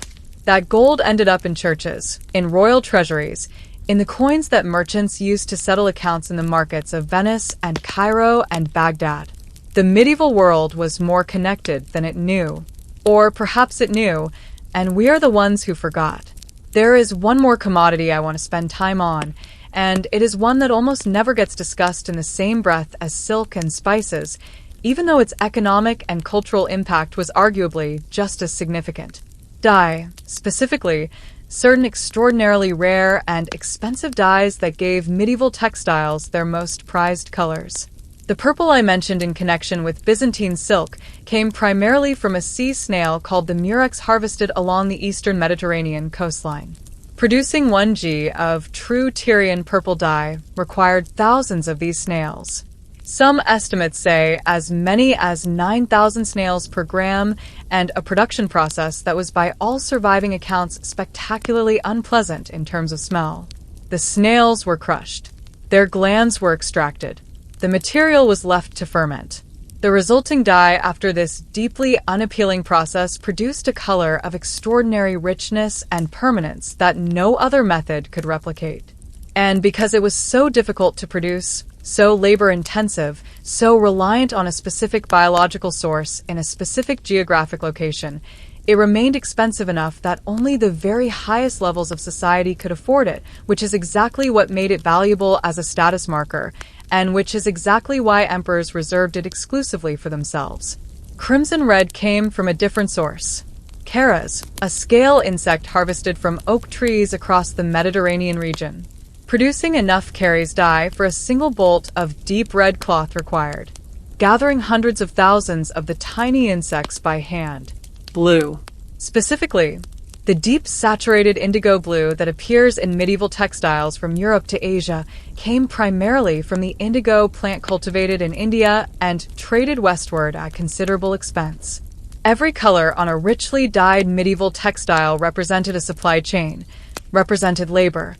That gold ended up in churches, in royal treasuries, in the coins that merchants used to settle accounts in the markets of Venice and Cairo and Baghdad. The medieval world was more connected than it knew. Or perhaps it knew, and we are the ones who forgot. There is one more commodity I want to spend time on, and it is one that almost never gets discussed in the same breath as silk and spices, even though its economic and cultural impact was arguably just as significant. Dye, specifically, certain extraordinarily rare and expensive dyes that gave medieval textiles their most prized colors. The purple I mentioned in connection with Byzantine silk came primarily from a sea snail called the murex harvested along the eastern Mediterranean coastline. Producing 1 g of true Tyrian purple dye required thousands of these snails. Some estimates say as many as 9,000 snails per gram, and a production process that was by all surviving accounts spectacularly unpleasant in terms of smell. The snails were crushed. Their glands were extracted. The material was left to ferment. The resulting dye after this deeply unappealing process produced a color of extraordinary richness and permanence that no other method could replicate. And because it was so difficult to produce, so labor-intensive, so reliant on a specific biological source in a specific geographic location, it remained expensive enough that only the very highest levels of society could afford it, which is exactly what made it valuable as a status marker, and which is exactly why emperors reserved it exclusively for themselves. Crimson red came from a different source. Caras, a scale insect harvested from oak trees across the Mediterranean region. Producing enough Caries dye for a single bolt of deep red cloth required. Gathering hundreds of thousands of the tiny insects by hand. Blue. Specifically, the deep saturated indigo blue that appears in medieval textiles from Europe to Asia came primarily from the indigo plant cultivated in India and traded westward at considerable expense. Every color on a richly dyed medieval textile represented a supply chain, represented labor,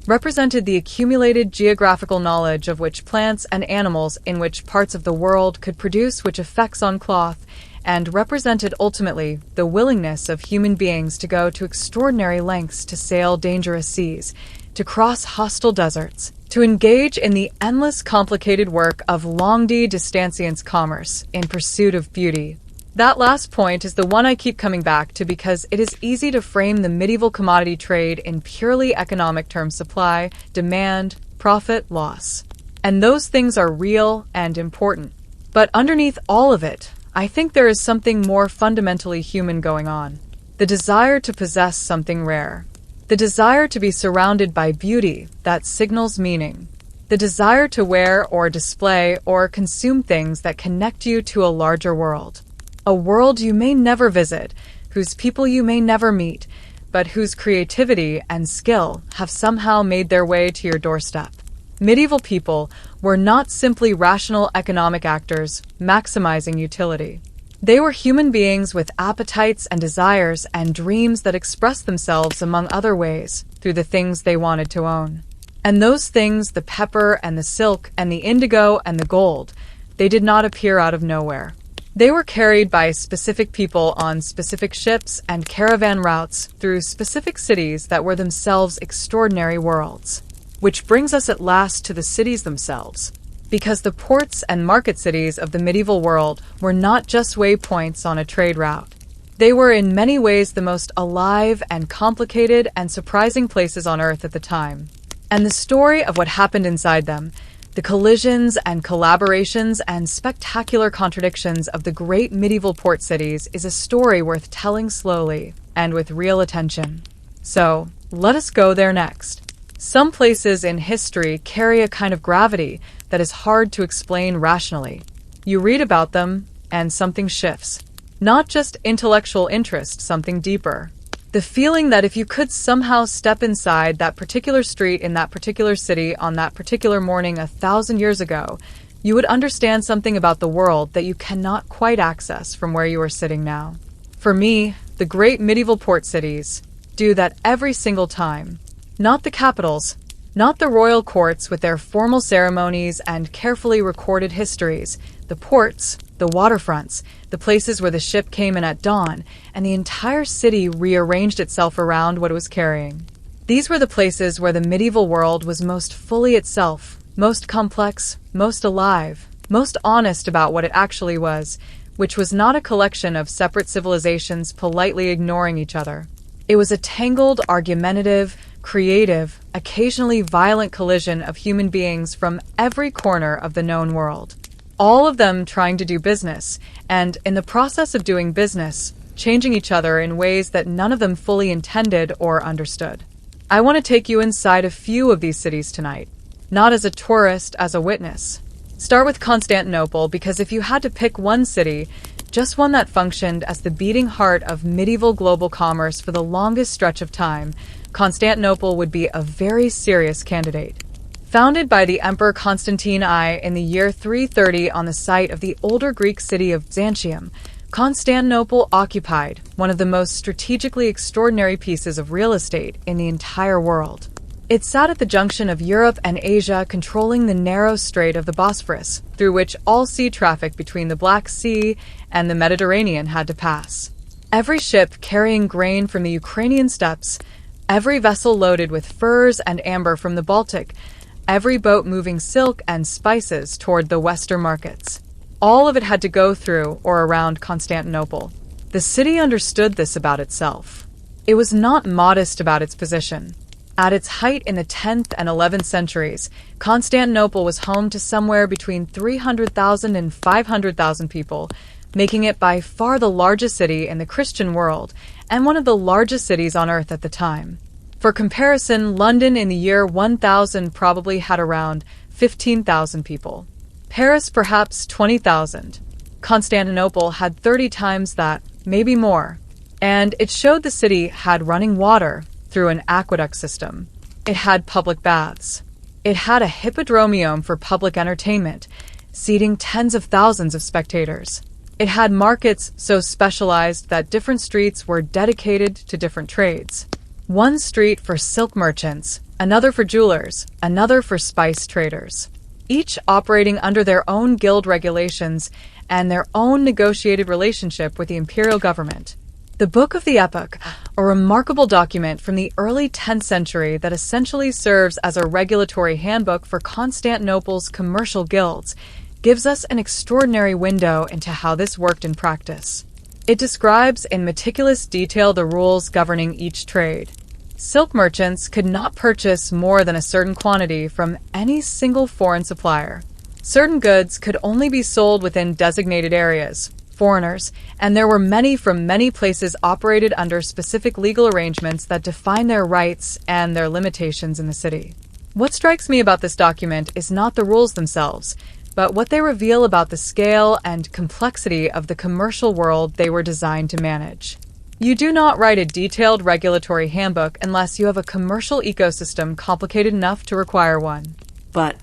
represented the accumulated geographical knowledge of which plants and animals in which parts of the world could produce which effects on cloth, and represented ultimately the willingness of human beings to go to extraordinary lengths to sail dangerous seas, to cross hostile deserts, to engage in the endless complicated work of longue distance commerce in pursuit of beauty. That last point is the one I keep coming back to because it is easy to frame the medieval commodity trade in purely economic terms: supply, demand, profit, loss. And those things are real and important. But underneath all of it, I think there is something more fundamentally human going on. The desire to possess something rare. The desire to be surrounded by beauty that signals meaning. The desire to wear or display or consume things that connect you to a larger world. A world you may never visit, whose people you may never meet, but whose creativity and skill have somehow made their way to your doorstep. Medieval people were not simply rational economic actors maximizing utility. They were human beings with appetites and desires and dreams that expressed themselves among other ways through the things they wanted to own. And those things, the pepper and the silk and the indigo and the gold, they did not appear out of nowhere. They were carried by specific people on specific ships and caravan routes through specific cities that were themselves extraordinary worlds. Which brings us at last to the cities themselves. Because the ports and market cities of the medieval world were not just waypoints on a trade route. They were in many ways the most alive and complicated and surprising places on Earth at the time. And the story of what happened inside them, the collisions and collaborations and spectacular contradictions of the great medieval port cities, is a story worth telling slowly and with real attention. So, let us go there next. Some places in history carry a kind of gravity that is hard to explain rationally. You read about them, and something shifts. Not just intellectual interest, something deeper. The feeling that if you could somehow step inside that particular street in that particular city on that particular morning 1,000 years ago, you would understand something about the world that you cannot quite access from where you are sitting now. For me, the great medieval port cities do that every single time. Not the capitals, not the royal courts with their formal ceremonies and carefully recorded histories, the ports, the waterfronts, the places where the ship came in at dawn, and the entire city rearranged itself around what it was carrying. These were the places where the medieval world was most fully itself, most complex, most alive, most honest about what it actually was, which was not a collection of separate civilizations politely ignoring each other. It was a tangled, argumentative, creative, occasionally violent collision of human beings from every corner of the known world. All of them trying to do business, and in the process of doing business, changing each other in ways that none of them fully intended or understood. I want to take you inside a few of these cities tonight, not as a tourist, as a witness. Start with Constantinople, because if you had to pick one city, just one that functioned as the beating heart of medieval global commerce for the longest stretch of time, Constantinople would be a very serious candidate. Founded by the Emperor Constantine I in the year 330 on the site of the older Greek city of Byzantium, Constantinople occupied one of the most strategically extraordinary pieces of real estate in the entire world. It sat at the junction of Europe and Asia, controlling the narrow strait of the Bosphorus, through which all sea traffic between the Black Sea and the Mediterranean had to pass. Every ship carrying grain from the Ukrainian steppes, every vessel loaded with furs and amber from the Baltic, every boat moving silk and spices toward the Western markets. All of it had to go through or around Constantinople. The city understood this about itself. It was not modest about its position. At its height in the 10th and 11th centuries, Constantinople was home to somewhere between 300,000 and 500,000 people, making it by far the largest city in the Christian world and one of the largest cities on Earth at the time. For comparison, London in the year 1000 probably had around 15,000 people. Paris perhaps 20,000. Constantinople had 30 times that, maybe more. And it showed the city had running water through an aqueduct system. It had public baths. It had a hippodromium for public entertainment, seating tens of thousands of spectators. It had markets so specialized that different streets were dedicated to different trades. One street for silk merchants, another for jewelers, another for spice traders, each operating under their own guild regulations and their own negotiated relationship with the imperial government. The Book of the Epoch, a remarkable document from the early 10th century that essentially serves as a regulatory handbook for Constantinople's commercial guilds, gives us an extraordinary window into how this worked in practice. It describes in meticulous detail the rules governing each trade. Silk merchants could not purchase more than a certain quantity from any single foreign supplier. Certain goods could only be sold within designated areas, foreigners, and there were many from many places operated under specific legal arrangements that define their rights and their limitations in the city. What strikes me about this document is not the rules themselves, but what they reveal about the scale and complexity of the commercial world they were designed to manage. You do not write a detailed regulatory handbook unless you have a commercial ecosystem complicated enough to require one. But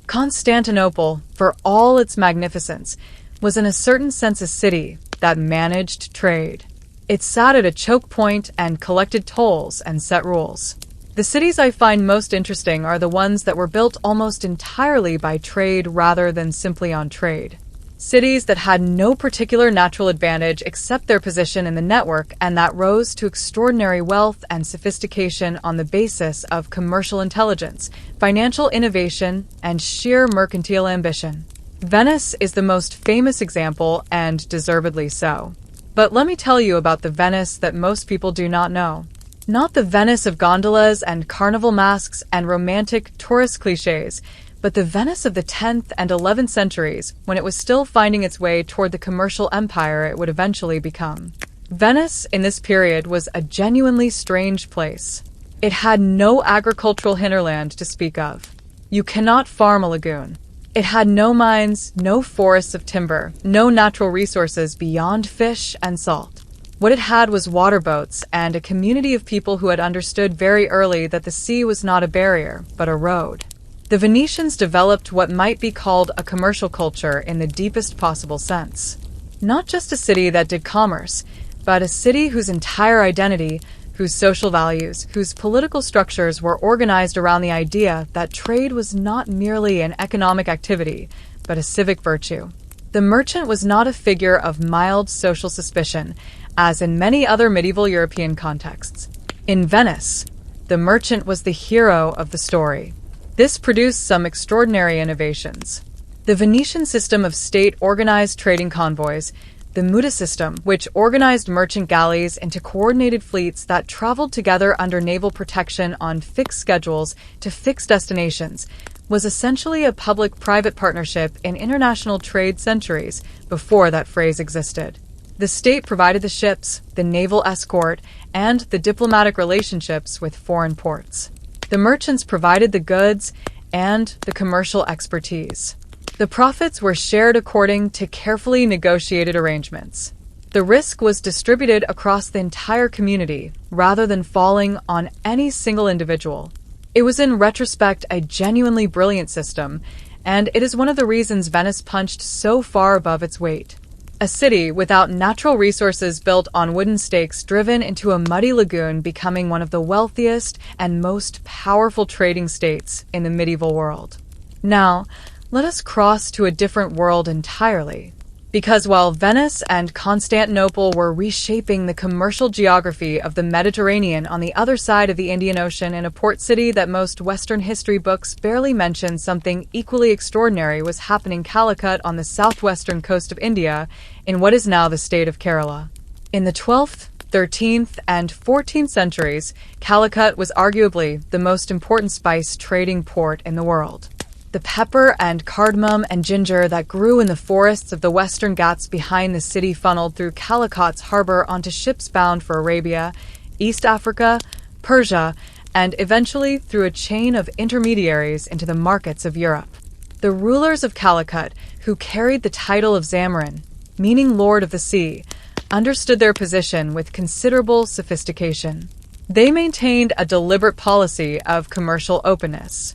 Constantinople, for all its magnificence, was in a certain sense a city that managed trade. It sat at a choke point and collected tolls and set rules. The cities I find most interesting are the ones that were built almost entirely by trade rather than simply on trade. Cities that had no particular natural advantage except their position in the network and that rose to extraordinary wealth and sophistication on the basis of commercial intelligence, financial innovation, and sheer mercantile ambition. Venice is the most famous example, and deservedly so. But let me tell you about the Venice that most people do not know. Not the Venice of gondolas and carnival masks and romantic tourist cliches, but the Venice of the 10th and 11th centuries, when it was still finding its way toward the commercial empire it would eventually become. Venice, in this period, was a genuinely strange place. It had no agricultural hinterland to speak of. You cannot farm a lagoon. It had no mines, no forests of timber, no natural resources beyond fish and salt. What it had was water boats and a community of people who had understood very early that the sea was not a barrier, but a road. The Venetians developed what might be called a commercial culture in the deepest possible sense. Not just a city that did commerce, but a city whose entire identity, whose social values, whose political structures were organized around the idea that trade was not merely an economic activity, but a civic virtue. The merchant was not a figure of mild social suspicion, as in many other medieval European contexts. In Venice, the merchant was the hero of the story. This produced some extraordinary innovations. The Venetian system of state-organized trading convoys, the Muta system, which organized merchant galleys into coordinated fleets that traveled together under naval protection on fixed schedules to fixed destinations, was essentially a public-private partnership in international trade centuries before that phrase existed. The state provided the ships, the naval escort, and the diplomatic relationships with foreign ports. The merchants provided the goods and the commercial expertise. The profits were shared according to carefully negotiated arrangements. The risk was distributed across the entire community rather than falling on any single individual. It was in retrospect a genuinely brilliant system, and it is one of the reasons Venice punched so far above its weight. A city without natural resources built on wooden stakes driven into a muddy lagoon becoming one of the wealthiest and most powerful trading states in the medieval world. Now, let us cross to a different world entirely. Because while Venice and Constantinople were reshaping the commercial geography of the Mediterranean on the other side of the Indian Ocean in a port city that most Western history books barely mention, something equally extraordinary was happening in Calicut on the southwestern coast of India in what is now the state of Kerala. In the 12th, 13th, and 14th centuries, Calicut was arguably the most important spice trading port in the world. The pepper and cardamom and ginger that grew in the forests of the western Ghats behind the city funneled through Calicut's harbor onto ships bound for Arabia, East Africa, Persia, and eventually through a chain of intermediaries into the markets of Europe. The rulers of Calicut, who carried the title of Zamarin, meaning Lord of the Sea, understood their position with considerable sophistication. They maintained a deliberate policy of commercial openness.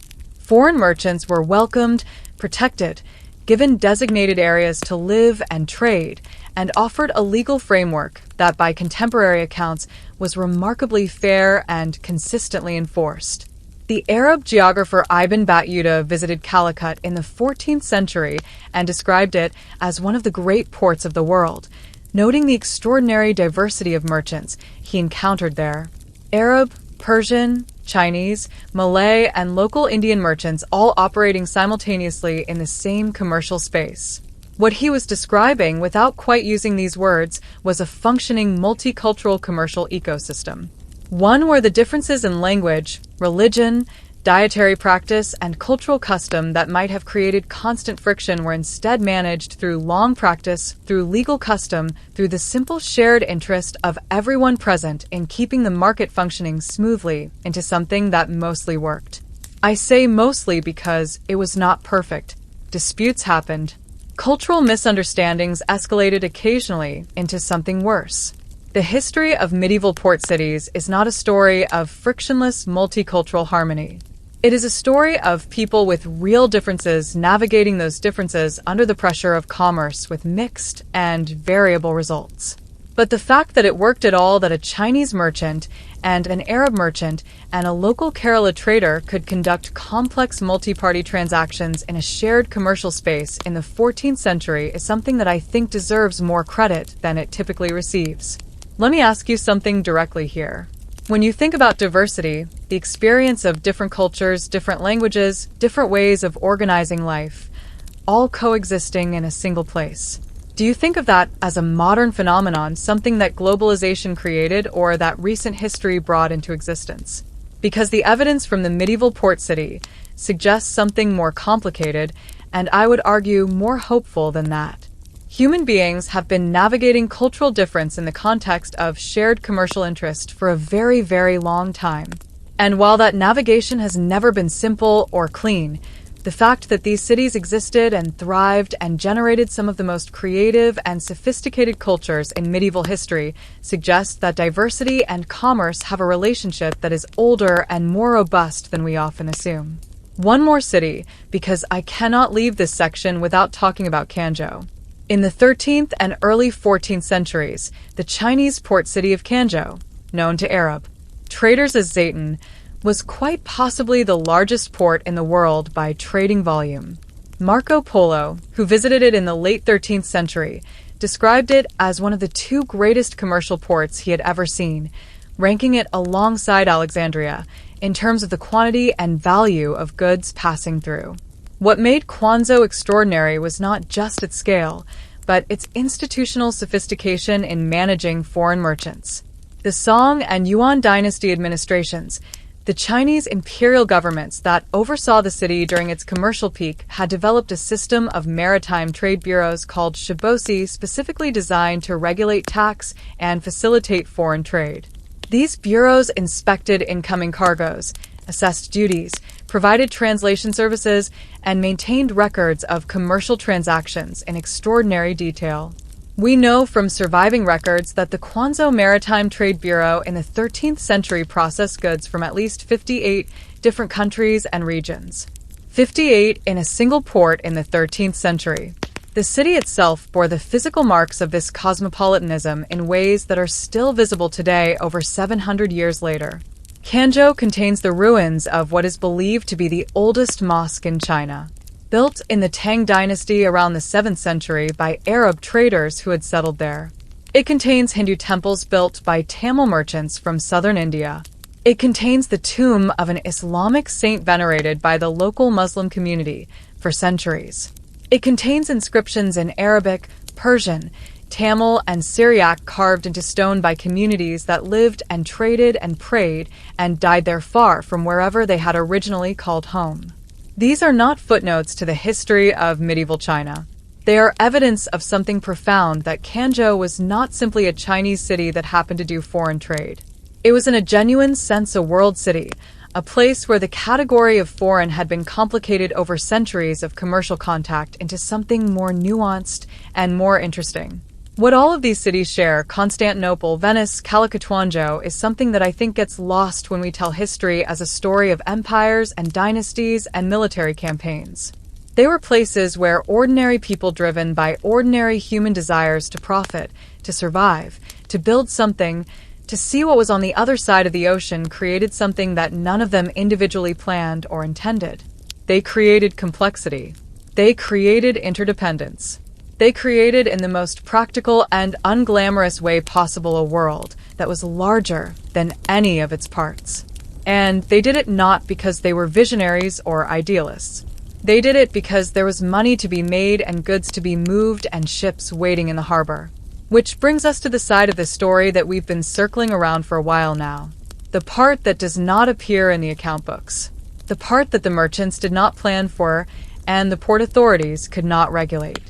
Foreign merchants were welcomed, protected, given designated areas to live and trade, and offered a legal framework that, by contemporary accounts, was remarkably fair and consistently enforced. The Arab geographer Ibn Battuta visited Calicut in the 14th century and described it as one of the great ports of the world, noting the extraordinary diversity of merchants he encountered there. Arab, Persian, Chinese, Malay, and local Indian merchants all operating simultaneously in the same commercial space. What he was describing, without quite using these words, was a functioning multicultural commercial ecosystem. One where the differences in language, religion, dietary practice, and cultural custom that might have created constant friction were instead managed through long practice, through legal custom, through the simple shared interest of everyone present in keeping the market functioning smoothly into something that mostly worked. I say mostly because it was not perfect. Disputes happened. Cultural misunderstandings escalated occasionally into something worse. The history of medieval port cities is not a story of frictionless multicultural harmony. It is a story of people with real differences navigating those differences under the pressure of commerce with mixed and variable results. But the fact that it worked at all that a Chinese merchant and an Arab merchant and a local Kerala trader could conduct complex multi-party transactions in a shared commercial space in the 14th century is something that I think deserves more credit than it typically receives. Let me ask you something directly here. When you think about diversity, the experience of different cultures, different languages, different ways of organizing life, all coexisting in a single place, do you think of that as a modern phenomenon, something that globalization created or that recent history brought into existence? Because the evidence from the medieval port city suggests something more complicated, and I would argue more hopeful than that. Human beings have been navigating cultural difference in the context of shared commercial interest for a very, very long time. And while that navigation has never been simple or clean, the fact that these cities existed and thrived and generated some of the most creative and sophisticated cultures in medieval history suggests that diversity and commerce have a relationship that is older and more robust than we often assume. One more city, because I cannot leave this section without talking about Quanzhou. In the 13th and early 14th centuries, the Chinese port city of Quanzhou, known to Arab traders as Zaytun, was quite possibly the largest port in the world by trading volume. Marco Polo, who visited it in the late 13th century, described it as one of the two greatest commercial ports he had ever seen, ranking it alongside Alexandria in terms of the quantity and value of goods passing through. What made Quanzhou extraordinary was not just its scale, but its institutional sophistication in managing foreign merchants. The Song and Yuan dynasty administrations, the Chinese imperial governments that oversaw the city during its commercial peak, had developed a system of maritime trade bureaus called shibosi specifically designed to regulate tax and facilitate foreign trade. These bureaus inspected incoming cargoes, assessed duties, provided translation services, and maintained records of commercial transactions in extraordinary detail. We know from surviving records that the Quanzhou Maritime Trade Bureau in the 13th century processed goods from at least 58 different countries and regions. 58 in a single port in the 13th century. The city itself bore the physical marks of this cosmopolitanism in ways that are still visible today over 700 years later. Quanzhou contains the ruins of what is believed to be the oldest mosque in China. Built in the Tang dynasty around the 7th century by Arab traders who had settled there. It contains Hindu temples built by Tamil merchants from southern India. It contains the tomb of an Islamic saint venerated by the local Muslim community for centuries. It contains inscriptions in Arabic, Persian, Tamil, and Syriac carved into stone by communities that lived and traded and prayed and died there far from wherever they had originally called home. These are not footnotes to the history of medieval China. They are evidence of something profound, that Quanzhou was not simply a Chinese city that happened to do foreign trade. It was in a genuine sense a world city, a place where the category of foreign had been complicated over centuries of commercial contact into something more nuanced and more interesting. What all of these cities share, Constantinople, Venice, Calicut, Quanzhou, is something that I think gets lost when we tell history as a story of empires and dynasties and military campaigns. They were places where ordinary people driven by ordinary human desires to profit, to survive, to build something, to see what was on the other side of the ocean created something that none of them individually planned or intended. They created complexity. They created interdependence. They created in the most practical and unglamorous way possible a world that was larger than any of its parts. And they did it not because they were visionaries or idealists. They did it because there was money to be made and goods to be moved and ships waiting in the harbor. Which brings us to the side of the story that we've been circling around for a while now. The part that does not appear in the account books. The part that the merchants did not plan for and the port authorities could not regulate.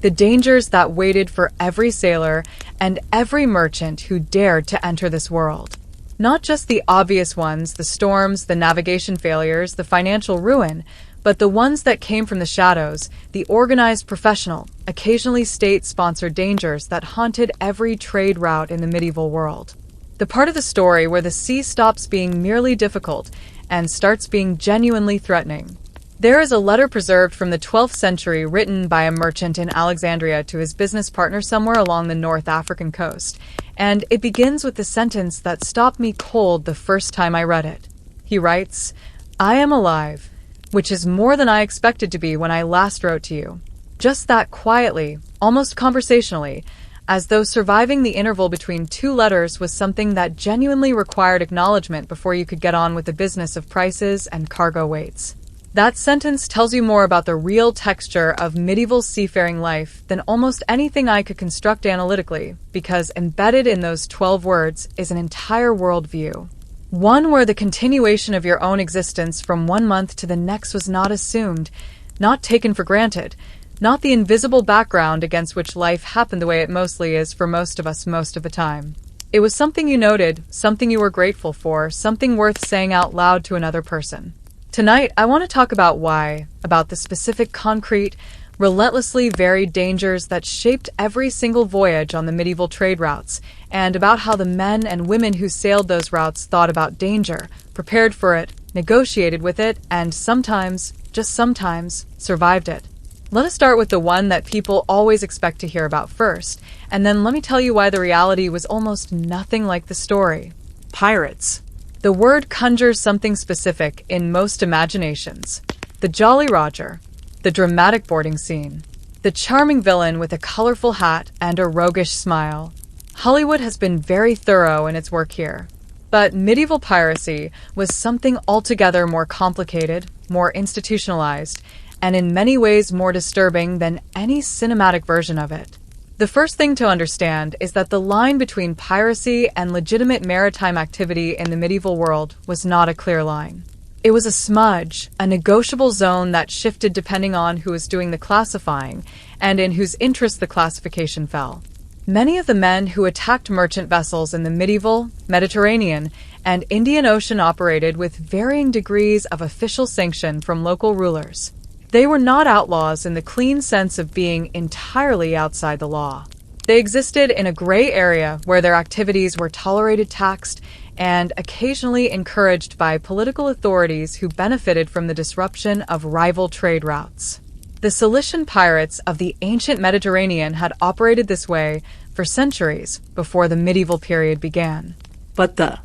The dangers that waited for every sailor and every merchant who dared to enter this world. Not just the obvious ones, the storms, the navigation failures, the financial ruin, but the ones that came from the shadows, the organized professional, occasionally state-sponsored dangers that haunted every trade route in the medieval world. The part of the story where the sea stops being merely difficult and starts being genuinely threatening. There is a letter preserved from the 12th century written by a merchant in Alexandria to his business partner somewhere along the North African coast, and it begins with the sentence that stopped me cold the first time I read it. He writes, "I am alive, which is more than I expected to be when I last wrote to you." Just that quietly, almost conversationally, as though surviving the interval between two letters was something that genuinely required acknowledgement before you could get on with the business of prices and cargo weights. That sentence tells you more about the real texture of medieval seafaring life than almost anything I could construct analytically, because embedded in those 12 words is an entire worldview. One where the continuation of your own existence from one month to the next was not assumed, not taken for granted, not the invisible background against which life happened the way it mostly is for most of us most of the time. It was something you noted, something you were grateful for, something worth saying out loud to another person. Tonight, I want to talk about why, about the specific concrete, relentlessly varied dangers that shaped every single voyage on the medieval trade routes, and about how the men and women who sailed those routes thought about danger, prepared for it, negotiated with it, and sometimes, just sometimes, survived it. Let us start with the one that people always expect to hear about first, and then let me tell you why the reality was almost nothing like the story. Pirates. The word conjures something specific in most imaginations. The Jolly Roger. The dramatic boarding scene. The charming villain with a colorful hat and a roguish smile. Hollywood has been very thorough in its work here. But medieval piracy was something altogether more complicated, more institutionalized, and in many ways more disturbing than any cinematic version of it. The first thing to understand is that the line between piracy and legitimate maritime activity in the medieval world was not a clear line. It was a smudge, a negotiable zone that shifted depending on who was doing the classifying and in whose interest the classification fell. Many of the men who attacked merchant vessels in the medieval, Mediterranean, and Indian Ocean operated with varying degrees of official sanction from local rulers. They were not outlaws in the clean sense of being entirely outside the law. They existed in a gray area where their activities were tolerated, taxed, and occasionally encouraged by political authorities who benefited from the disruption of rival trade routes. The Cilician pirates of the ancient Mediterranean had operated this way for centuries before the medieval period began. But the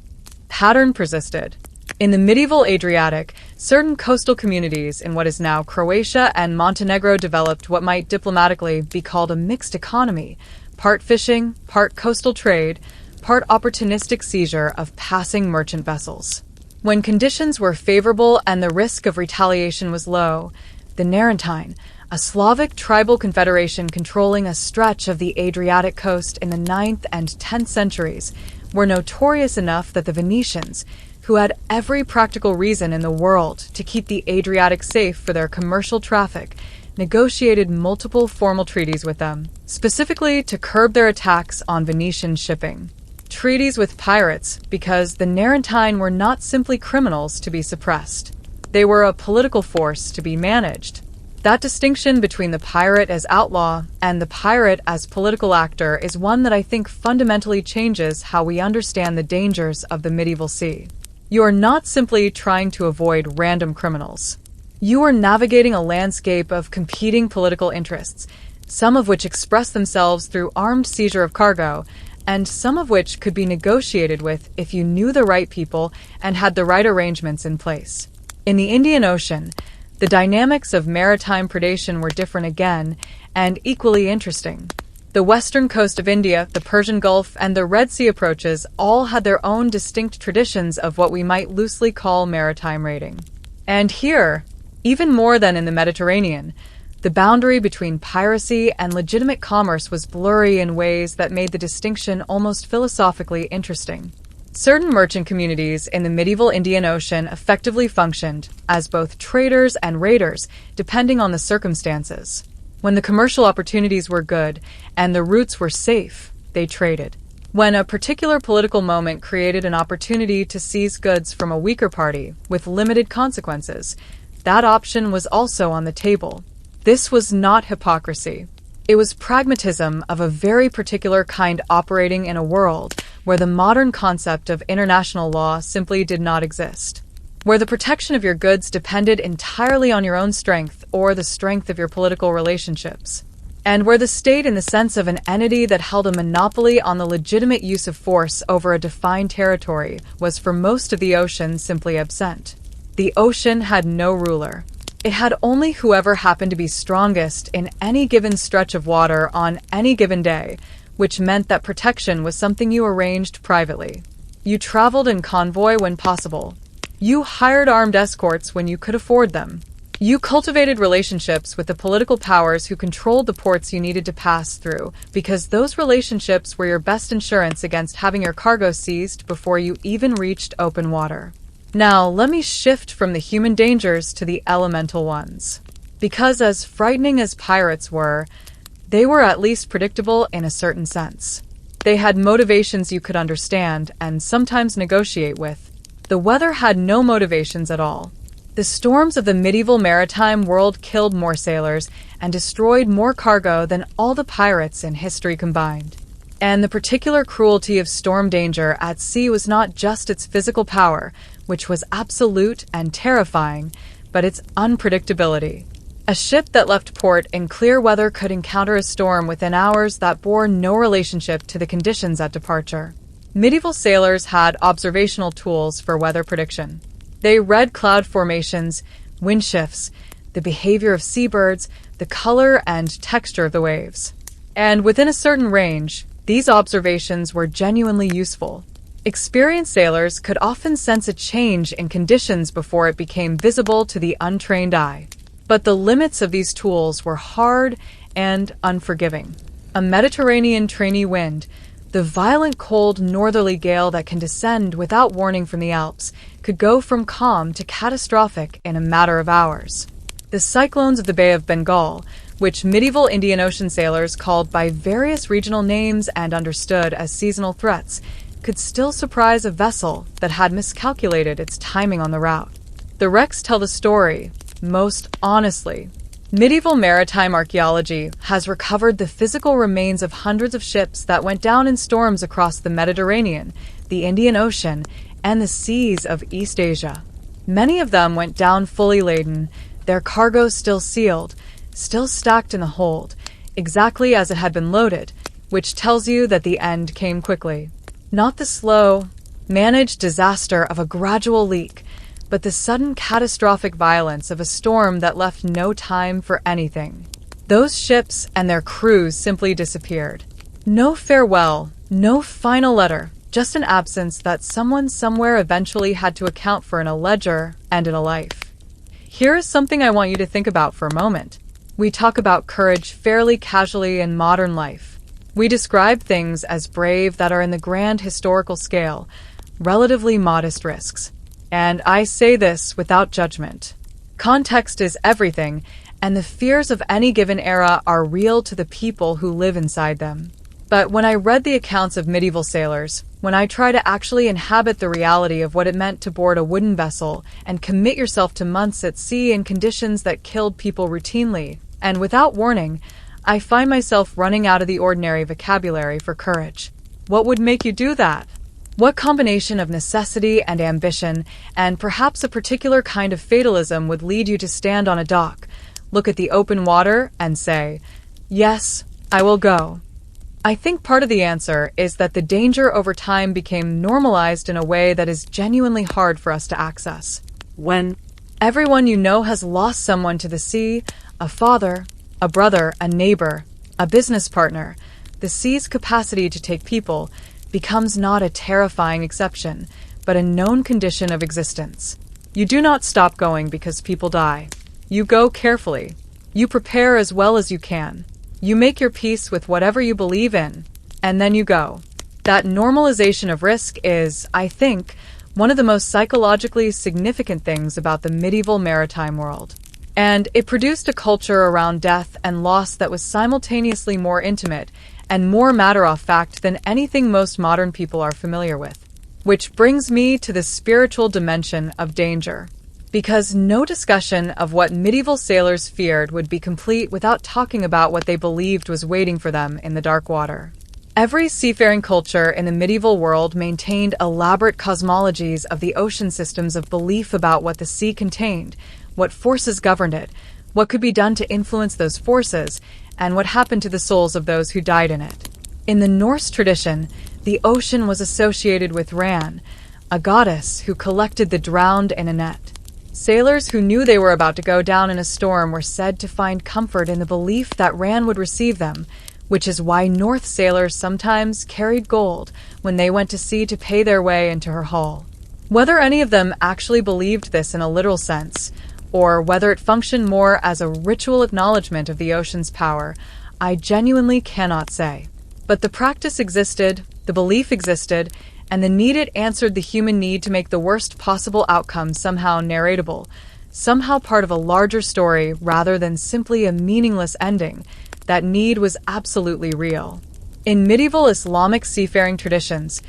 pattern persisted. In the medieval Adriatic, certain coastal communities in what is now Croatia and Montenegro developed what might diplomatically be called a mixed economy, part fishing, part coastal trade, part opportunistic seizure of passing merchant vessels. When conditions were favorable and the risk of retaliation was low, the Narentine, a Slavic tribal confederation controlling a stretch of the Adriatic coast in the 9th and 10th centuries, were notorious enough that the Venetians, who had every practical reason in the world to keep the Adriatic safe for their commercial traffic, negotiated multiple formal treaties with them, specifically to curb their attacks on Venetian shipping. Treaties with pirates because the Narentine were not simply criminals to be suppressed. They were a political force to be managed. That distinction between the pirate as outlaw and the pirate as political actor is one that I think fundamentally changes how we understand the dangers of the medieval sea. You are not simply trying to avoid random criminals. You were navigating a landscape of competing political interests, some of which express themselves through armed seizure of cargo, and some of which could be negotiated with if you knew the right people and had the right arrangements in place. In the Indian Ocean, the dynamics of maritime predation were different again, and equally interesting. The western coast of India, the Persian Gulf, and the Red Sea approaches all had their own distinct traditions of what we might loosely call maritime raiding. And here, even more than in the Mediterranean, the boundary between piracy and legitimate commerce was blurry in ways that made the distinction almost philosophically interesting. Certain merchant communities in the medieval Indian Ocean effectively functioned as both traders and raiders, depending on the circumstances. When the commercial opportunities were good and the routes were safe, they traded. When a particular political moment created an opportunity to seize goods from a weaker party with limited consequences, that option was also on the table. This was not hypocrisy. It was pragmatism of a very particular kind operating in a world where the modern concept of international law simply did not exist, where the protection of your goods depended entirely on your own strength or the strength of your political relationships, and where the state, in the sense of an entity that held a monopoly on the legitimate use of force over a defined territory, was for most of the ocean simply absent. The ocean had no ruler. It had only whoever happened to be strongest in any given stretch of water on any given day, which meant that protection was something you arranged privately. You traveled in convoy when possible. You hired armed escorts when you could afford them. You cultivated relationships with the political powers who controlled the ports you needed to pass through, because those relationships were your best insurance against having your cargo seized before you even reached open water. Now, let me shift from the human dangers to the elemental ones. Because as frightening as pirates were, they were at least predictable in a certain sense. They had motivations you could understand and sometimes negotiate with. The weather had no motivations at all. The storms of the medieval maritime world killed more sailors and destroyed more cargo than all the pirates in history combined. And the particular cruelty of storm danger at sea was not just its physical power, which was absolute and terrifying, but its unpredictability. A ship that left port in clear weather could encounter a storm within hours that bore no relationship to the conditions at departure. Medieval sailors had observational tools for weather prediction. They read cloud formations, wind shifts, the behavior of seabirds, the color and texture of the waves. And within a certain range, these observations were genuinely useful. Experienced sailors could often sense a change in conditions before it became visible to the untrained eye. But the limits of these tools were hard and unforgiving. A Mediterranean trainee wind, the violent cold northerly gale that can descend without warning from the Alps, could go from calm to catastrophic in a matter of hours. The cyclones of the Bay of Bengal, which medieval Indian Ocean sailors called by various regional names and understood as seasonal threats, could still surprise a vessel that had miscalculated its timing on the route. The wrecks tell the story, most honestly. Medieval maritime archaeology has recovered the physical remains of hundreds of ships that went down in storms across the Mediterranean, the Indian Ocean, and the seas of East Asia. Many of them went down fully laden, their cargo still sealed, still stacked in the hold, exactly as it had been loaded, which tells you that the end came quickly. Not the slow, managed disaster of a gradual leak, but the sudden catastrophic violence of a storm that left no time for anything. Those ships and their crews simply disappeared. No farewell, no final letter, just an absence that someone somewhere eventually had to account for in a ledger and in a life. Here is something I want you to think about for a moment. We talk about courage fairly casually in modern life. We describe things as brave that are in the grand historical scale, relatively modest risks. And I say this without judgment. Context is everything, and the fears of any given era are real to the people who live inside them. But when I read the accounts of medieval sailors, when I try to actually inhabit the reality of what it meant to board a wooden vessel and commit yourself to months at sea in conditions that killed people routinely, and without warning, I find myself running out of the ordinary vocabulary for courage. What would make you do that? What combination of necessity and ambition, and perhaps a particular kind of fatalism, would lead you to stand on a dock, look at the open water, and say, "Yes, I will go"? I think part of the answer is that the danger over time became normalized in a way that is genuinely hard for us to access. When everyone you know has lost someone to the sea, a father, a brother, a neighbor, a business partner, the sea's capacity to take people becomes not a terrifying exception, but a known condition of existence. You do not stop going because people die. You go carefully. You prepare as well as you can. You make your peace with whatever you believe in, and then you go. That normalization of risk is, I think, one of the most psychologically significant things about the medieval maritime world. And it produced a culture around death and loss that was simultaneously more intimate and more matter-of-fact than anything most modern people are familiar with. Which brings me to the spiritual dimension of danger. Because no discussion of what medieval sailors feared would be complete without talking about what they believed was waiting for them in the dark water. Every seafaring culture in the medieval world maintained elaborate cosmologies of the ocean systems of belief about what the sea contained, what forces governed it, what could be done to influence those forces, and what happened to the souls of those who died in it. In the Norse tradition, the ocean was associated with Ran, a goddess who collected the drowned in a net. Sailors who knew they were about to go down in a storm were said to find comfort in the belief that Ran would receive them, which is why North sailors sometimes carried gold when they went to sea to pay their way into her hull. Whether any of them actually believed this in a literal sense, or whether it functioned more as a ritual acknowledgement of the ocean's power, I genuinely cannot say. But the practice existed, the belief existed, and the need it answered the human need to make the worst possible outcome somehow narratable, somehow part of a larger story rather than simply a meaningless ending. That need was absolutely real. In medieval Islamic seafaring traditions,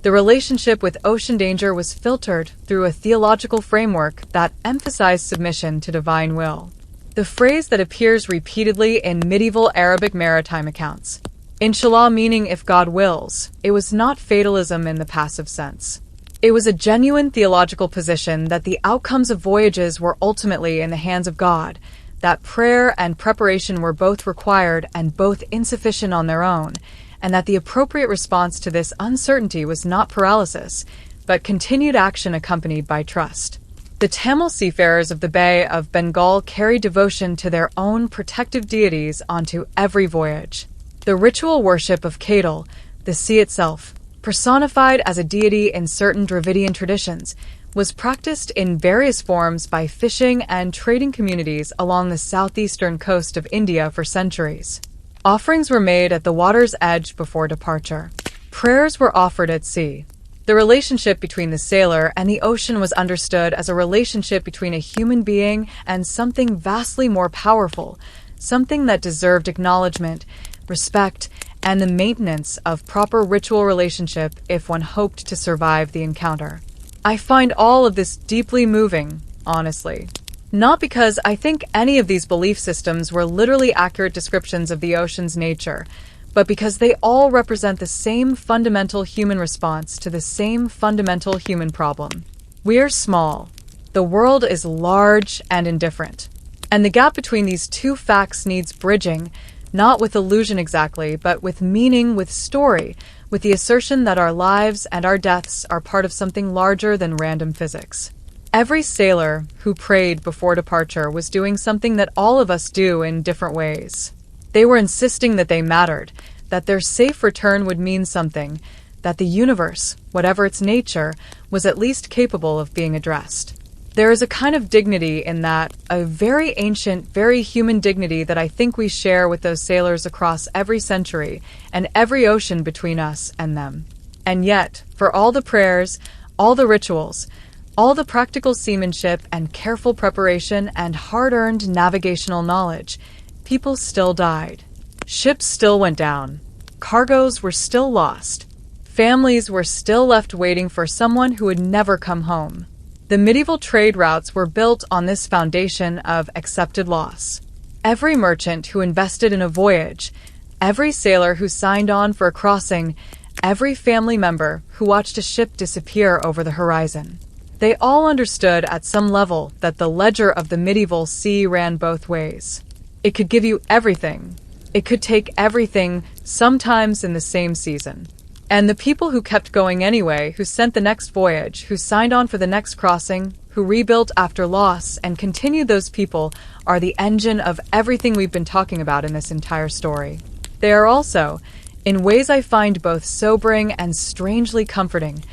the relationship with ocean danger was filtered through a theological framework that emphasized submission to divine will. The phrase that appears repeatedly in medieval Arabic maritime accounts, Inshallah, meaning if God wills, it was not fatalism in the passive sense. It was a genuine theological position that the outcomes of voyages were ultimately in the hands of God, that prayer and preparation were both required and both insufficient on their own, and that the appropriate response to this uncertainty was not paralysis, but continued action accompanied by trust. The Tamil seafarers of the Bay of Bengal carried devotion to their own protective deities onto every voyage. The ritual worship of Kadal, the sea itself, personified as a deity in certain Dravidian traditions, was practiced in various forms by fishing and trading communities along the southeastern coast of India for centuries. Offerings were made at the water's edge before departure. Prayers were offered at sea. The relationship between the sailor and the ocean was understood as a relationship between a human being and something vastly more powerful, something that deserved acknowledgement, respect, and the maintenance of proper ritual relationship if one hoped to survive the encounter. I find all of this deeply moving, honestly. Not because I think any of these belief systems were literally accurate descriptions of the ocean's nature, but because they all represent the same fundamental human response to the same fundamental human problem. We're small. The world is large and indifferent. And the gap between these two facts needs bridging, not with illusion exactly, but with meaning, with story, with the assertion that our lives and our deaths are part of something larger than random physics. Every sailor who prayed before departure was doing something that all of us do in different ways. They were insisting that they mattered, that their safe return would mean something, that the universe, whatever its nature, was at least capable of being addressed. There is a kind of dignity in that, a very ancient, very human dignity that I think we share with those sailors across every century and every ocean between us and them. And yet, for all the prayers, all the rituals, all the practical seamanship and careful preparation and hard-earned navigational knowledge, people still died. Ships still went down. Cargoes were still lost. Families were still left waiting for someone who would never come home. The medieval trade routes were built on this foundation of accepted loss. Every merchant who invested in a voyage, every sailor who signed on for a crossing, every family member who watched a ship disappear over the horizon. They all understood at some level that the ledger of the medieval sea ran both ways. It could give you everything. It could take everything, sometimes in the same season. And the people who kept going anyway, who sent the next voyage, who signed on for the next crossing, who rebuilt after loss and continued, those people are the engine of everything we've been talking about in this entire story. They are also, in ways I find both sobering and strangely comforting,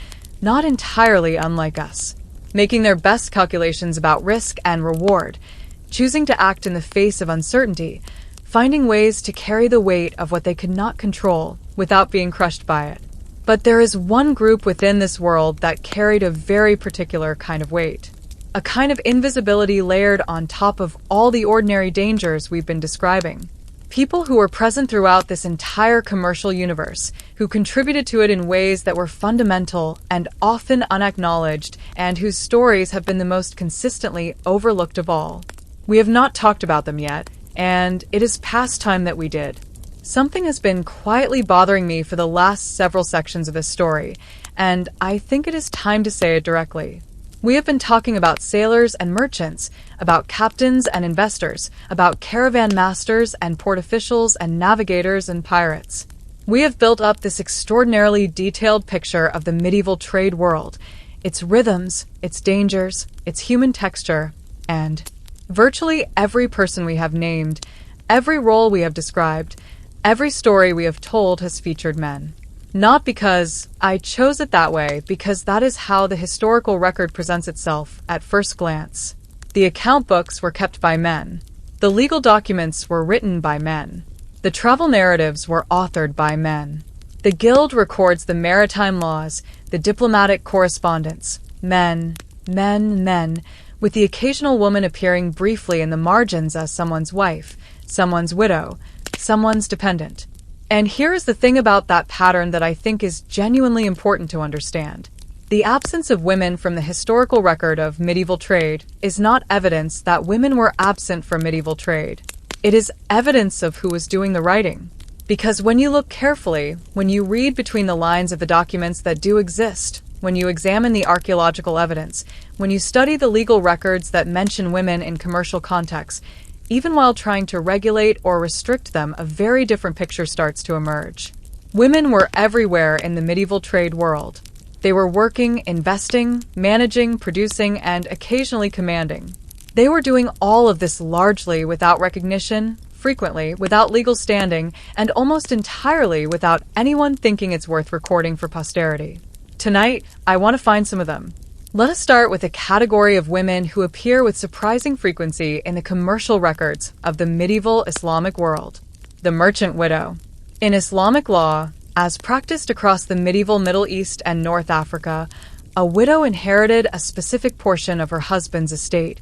not entirely unlike us, making their best calculations about risk and reward, choosing to act in the face of uncertainty, finding ways to carry the weight of what they could not control without being crushed by it. But there is one group within this world that carried a very particular kind of weight, a kind of invisibility layered on top of all the ordinary dangers we've been describing. People who were present throughout this entire commercial universe, who contributed to it in ways that were fundamental and often unacknowledged, and whose stories have been the most consistently overlooked of all. We have not talked about them yet, and it is past time that we did. Something has been quietly bothering me for the last several sections of this story, and I think it is time to say it directly. We have been talking about sailors and merchants, about captains and investors, about caravan masters and port officials and navigators and pirates. We have built up this extraordinarily detailed picture of the medieval trade world, its rhythms, its dangers, its human texture, and virtually every person we have named, every role we have described, every story we have told has featured men. Not because I chose it that way, because that is how the historical record presents itself at first glance. The account books were kept by men. The legal documents were written by men. The travel narratives were authored by men. The guild records the maritime laws, the diplomatic correspondence. Men, men, men, with the occasional woman appearing briefly in the margins as someone's wife, someone's widow, someone's dependent. And here is the thing about that pattern that I think is genuinely important to understand. The absence of women from the historical record of medieval trade is not evidence that women were absent from medieval trade. It is evidence of who was doing the writing. Because when you look carefully, when you read between the lines of the documents that do exist, when you examine the archaeological evidence, when you study the legal records that mention women in commercial contexts, even while trying to regulate or restrict them, a very different picture starts to emerge. Women were everywhere in the medieval trade world. They were working, investing, managing, producing, and occasionally commanding. They were doing all of this largely without recognition, frequently without legal standing, and almost entirely without anyone thinking it's worth recording for posterity. Tonight, I want to find some of them. Let us start with a category of women who appear with surprising frequency in the commercial records of the medieval Islamic world. The merchant widow. In Islamic law, as practiced across the medieval Middle East and North Africa, a widow inherited a specific portion of her husband's estate,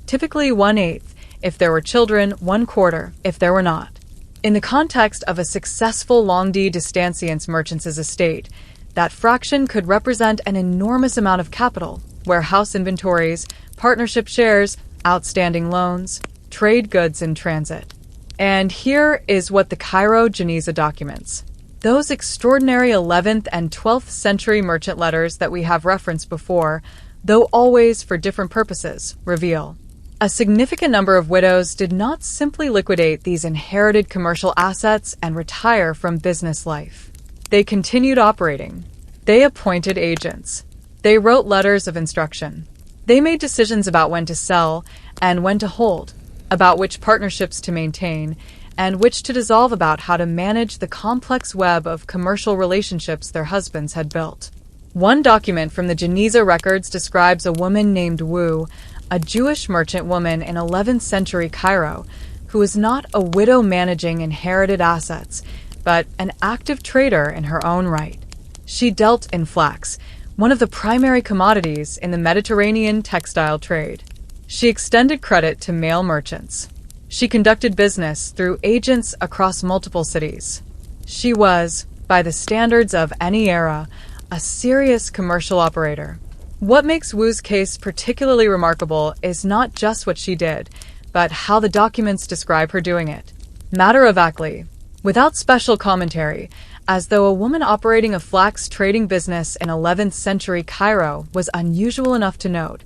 typically 1/8 if there were children, 1/4 if there were not. In the context of a successful longue distanciance merchant's estate, that fraction could represent an enormous amount of capital, warehouse inventories, partnership shares, outstanding loans, trade goods in transit. And here is what the Cairo Geniza documents, those extraordinary 11th and 12th century merchant letters that we have referenced before, though always for different purposes, reveal. A significant number of widows did not simply liquidate these inherited commercial assets and retire from business life. They continued operating. They appointed agents. They wrote letters of instruction. They made decisions about when to sell and when to hold, about which partnerships to maintain, and which to dissolve, about how to manage the complex web of commercial relationships their husbands had built. One document from the Geniza records describes a woman named Wu, a Jewish merchant woman in 11th century Cairo, who was not a widow managing inherited assets, but an active trader in her own right. She dealt in flax, one of the primary commodities in the Mediterranean textile trade. She extended credit to male merchants. She conducted business through agents across multiple cities. She was, by the standards of any era, a serious commercial operator. What makes Wu's case particularly remarkable is not just what she did, but how the documents describe her doing it. Matter-of-factly, without special commentary, as though a woman operating a flax trading business in 11th century Cairo was unusual enough to note,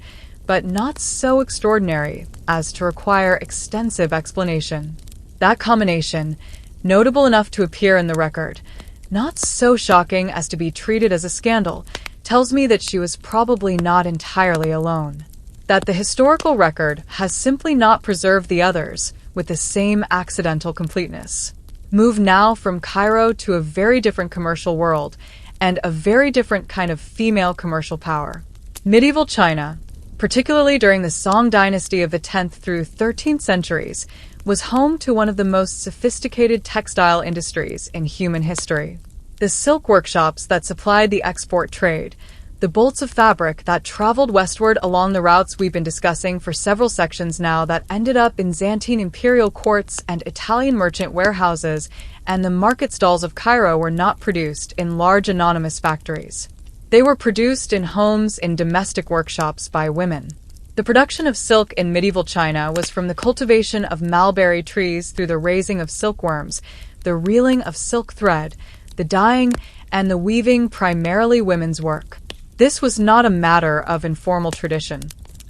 but not so extraordinary as to require extensive explanation. That combination, notable enough to appear in the record, not so shocking as to be treated as a scandal, tells me that she was probably not entirely alone. That the historical record has simply not preserved the others with the same accidental completeness. Move now from Cairo to a very different commercial world and a very different kind of female commercial power. Medieval China, particularly during the Song dynasty of the 10th through 13th centuries, was home to one of the most sophisticated textile industries in human history. The silk workshops that supplied the export trade, the bolts of fabric that traveled westward along the routes we've been discussing for several sections now that ended up in Byzantine imperial courts and Italian merchant warehouses, and the market stalls of Cairo were not produced in large anonymous factories. They were produced in homes in domestic workshops by women. The production of silk in medieval China was from the cultivation of mulberry trees through the raising of silkworms, the reeling of silk thread, the dyeing, and the weaving, primarily women's work. This was not a matter of informal tradition.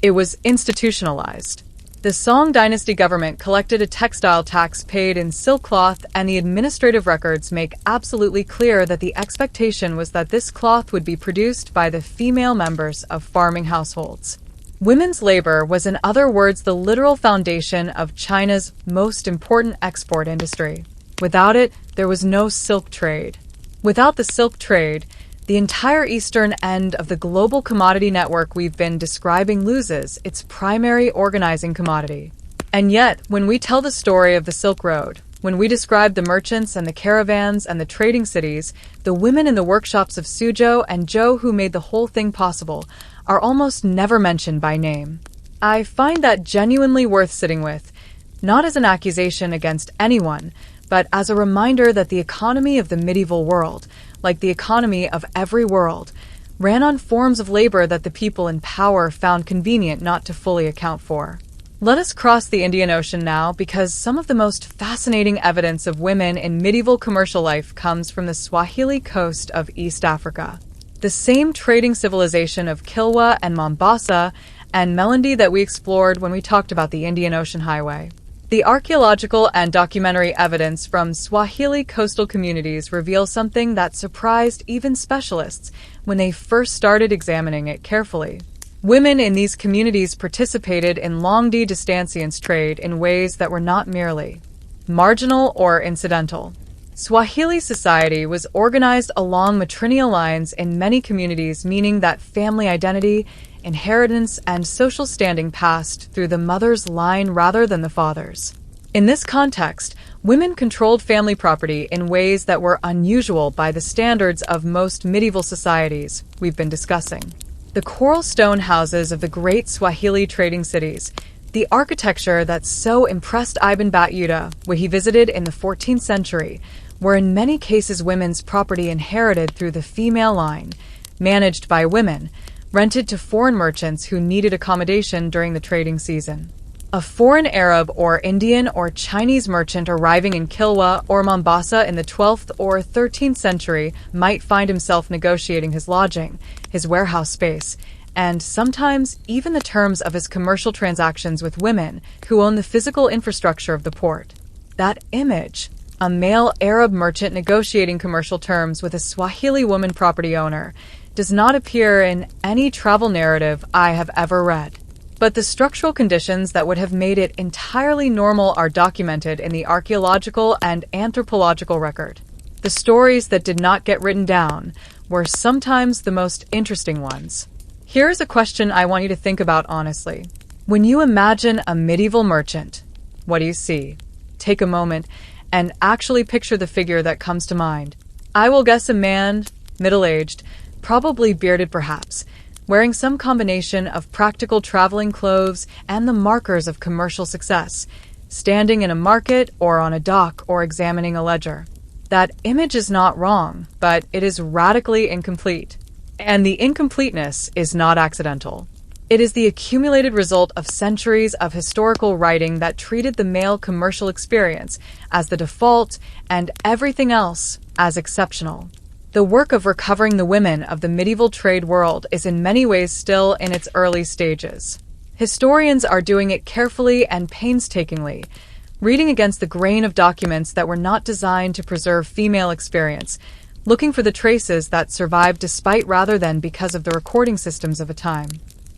It was institutionalized. The Song dynasty government collected a textile tax paid in silk cloth, and the administrative records make absolutely clear that the expectation was that this cloth would be produced by the female members of farming households. Women's labor was, in other words, the literal foundation of China's most important export industry. Without it, there was no silk trade. Without the silk trade, the entire eastern end of the global commodity network we've been describing loses its primary organizing commodity. And yet, when we tell the story of the Silk Road, when we describe the merchants and the caravans and the trading cities, the women in the workshops of Suzhou and Zhou who made the whole thing possible are almost never mentioned by name. I find that genuinely worth sitting with, not as an accusation against anyone, but as a reminder that the economy of the medieval world, like the economy of every world, ran on forms of labor that the people in power found convenient not to fully account for. Let us cross the Indian Ocean now, because some of the most fascinating evidence of women in medieval commercial life comes from the Swahili coast of East Africa. The same trading civilization of Kilwa and Mombasa and Melandi that we explored when we talked about the Indian Ocean Highway. The archaeological and documentary evidence from Swahili coastal communities reveals something that surprised even specialists when they first started examining it carefully. Women in these communities participated in long-distance trade in ways that were not merely marginal or incidental. Swahili society was organized along matrilineal lines in many communities, meaning that family identity, inheritance, and social standing passed through the mother's line rather than the father's. In this context, women controlled family property in ways that were unusual by the standards of most medieval societies we've been discussing. The coral stone houses of the great Swahili trading cities, the architecture that so impressed Ibn Battuta when he visited in the 14th century, were in many cases women's property inherited through the female line, managed by women, rented to foreign merchants who needed accommodation during the trading season. A foreign Arab or Indian or Chinese merchant arriving in Kilwa or Mombasa in the 12th or 13th century might find himself negotiating his lodging, his warehouse space, and sometimes even the terms of his commercial transactions with women who own the physical infrastructure of the port. That image, a male Arab merchant negotiating commercial terms with a Swahili woman property owner, does not appear in any travel narrative I have ever read. But the structural conditions that would have made it entirely normal are documented in the archaeological and anthropological record. The stories that did not get written down were sometimes the most interesting ones. Here's a question I want you to think about honestly. When you imagine a medieval merchant, what do you see? Take a moment and actually picture the figure that comes to mind. I will guess a man, middle-aged, probably bearded perhaps, wearing some combination of practical traveling clothes and the markers of commercial success, standing in a market or on a dock or examining a ledger. That image is not wrong, but it is radically incomplete. And the incompleteness is not accidental. It is the accumulated result of centuries of historical writing that treated the male commercial experience as the default and everything else as exceptional. The work of recovering the women of the medieval trade world is in many ways still in its early stages. Historians are doing it carefully and painstakingly, reading against the grain of documents that were not designed to preserve female experience, looking for the traces that survived despite rather than because of the recording systems of a time.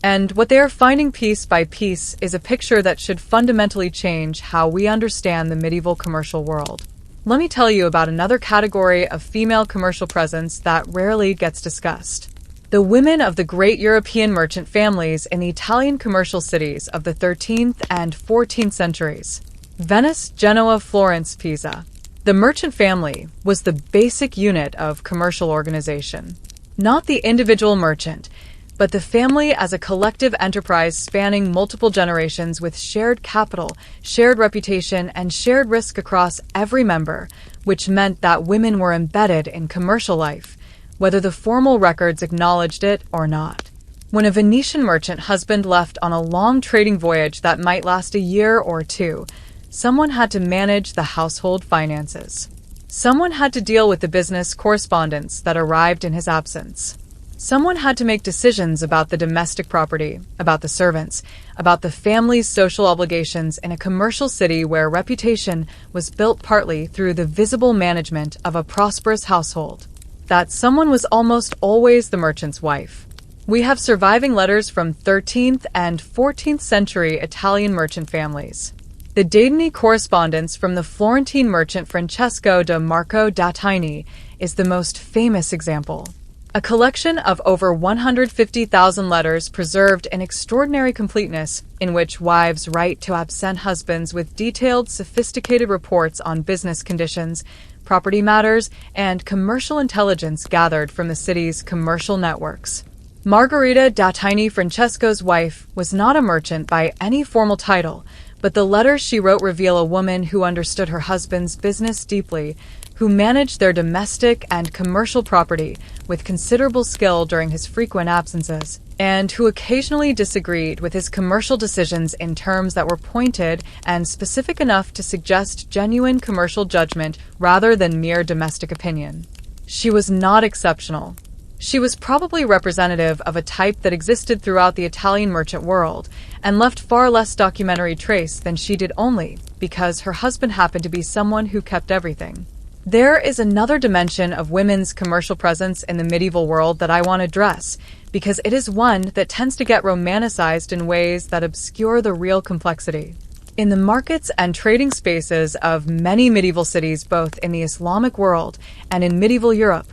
And what they are finding piece by piece is a picture that should fundamentally change how we understand the medieval commercial world. Let me tell you about another category of female commercial presence that rarely gets discussed. The women of the great European merchant families in the Italian commercial cities of the 13th and 14th centuries. Venice, Genoa, Florence, Pisa. The merchant family was the basic unit of commercial organization. Not the individual merchant, but the family as a collective enterprise spanning multiple generations with shared capital, shared reputation, and shared risk across every member, which meant that women were embedded in commercial life, whether the formal records acknowledged it or not. When a Venetian merchant husband left on a long trading voyage that might last a year or two, someone had to manage the household finances. Someone had to deal with the business correspondence that arrived in his absence. Someone had to make decisions about the domestic property, about the servants, about the family's social obligations in a commercial city where reputation was built partly through the visible management of a prosperous household. That someone was almost always the merchant's wife. We have surviving letters from 13th and 14th century Italian merchant families. The Dardani correspondence from the Florentine merchant Francesco da Marco da Tini is the most famous example. A collection of over 150,000 letters preserved in extraordinary completeness, in which wives write to absent husbands with detailed, sophisticated reports on business conditions, property matters, and commercial intelligence gathered from the city's commercial networks. Margherita da Tini, Francesco's wife, was not a merchant by any formal title, but the letters she wrote reveal a woman who understood her husband's business deeply, who managed their domestic and commercial property with considerable skill during his frequent absences, and who occasionally disagreed with his commercial decisions in terms that were pointed and specific enough to suggest genuine commercial judgment rather than mere domestic opinion. She was not exceptional. She was probably representative of a type that existed throughout the Italian merchant world, and left far less documentary trace than she did only because her husband happened to be someone who kept everything. There is another dimension of women's commercial presence in the medieval world that I want to address, because it is one that tends to get romanticized in ways that obscure the real complexity. In the markets and trading spaces of many medieval cities, both in the Islamic world and in medieval Europe,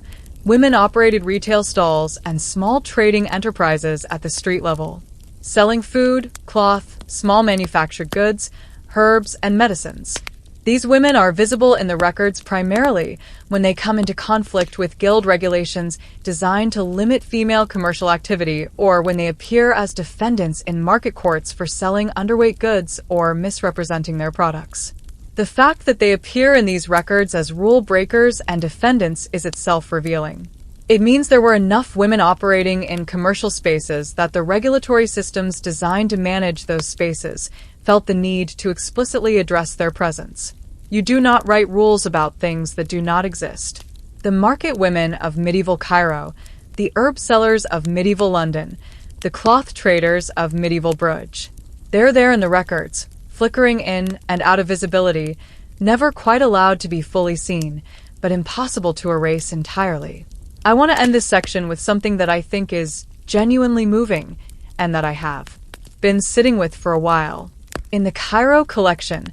women operated retail stalls and small trading enterprises at the street level, selling food, cloth, small manufactured goods, herbs, and medicines. These women are visible in the records primarily when they come into conflict with guild regulations designed to limit female commercial activity, or when they appear as defendants in market courts for selling underweight goods or misrepresenting their products. The fact that they appear in these records as rule breakers and defendants is itself revealing. It means there were enough women operating in commercial spaces that the regulatory systems designed to manage those spaces felt the need to explicitly address their presence. You do not write rules about things that do not exist. The market women of medieval Cairo, the herb sellers of medieval London, the cloth traders of medieval Bruges. They're there in the records, flickering in and out of visibility, never quite allowed to be fully seen, but impossible to erase entirely. I want to end this section with something that I think is genuinely moving, and that I have been sitting with for a while. In the Cairo collection,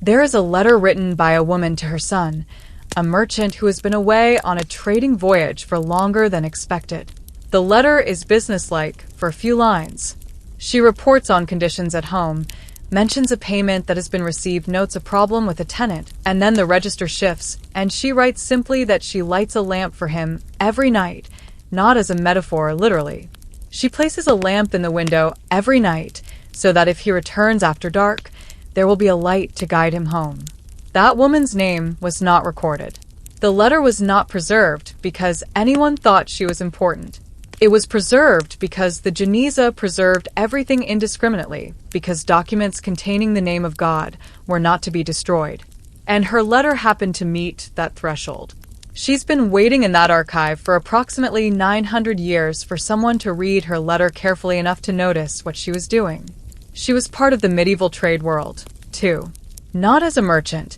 there is a letter written by a woman to her son, a merchant who has been away on a trading voyage for longer than expected. The letter is businesslike for a few lines. She reports on conditions at home, mentions a payment that has been received, notes a problem with a tenant, and then the register shifts, and she writes simply that she lights a lamp for him every night, not as a metaphor, literally. She places a lamp in the window every night, so that if he returns after dark, there will be a light to guide him home. That woman's name was not recorded. The letter was not preserved because anyone thought she was important. It was preserved because the Geniza preserved everything indiscriminately, because documents containing the name of God were not to be destroyed. And her letter happened to meet that threshold. She's been waiting in that archive for approximately 900 years for someone to read her letter carefully enough to notice what she was doing. She was part of the medieval trade world, too. Not as a merchant,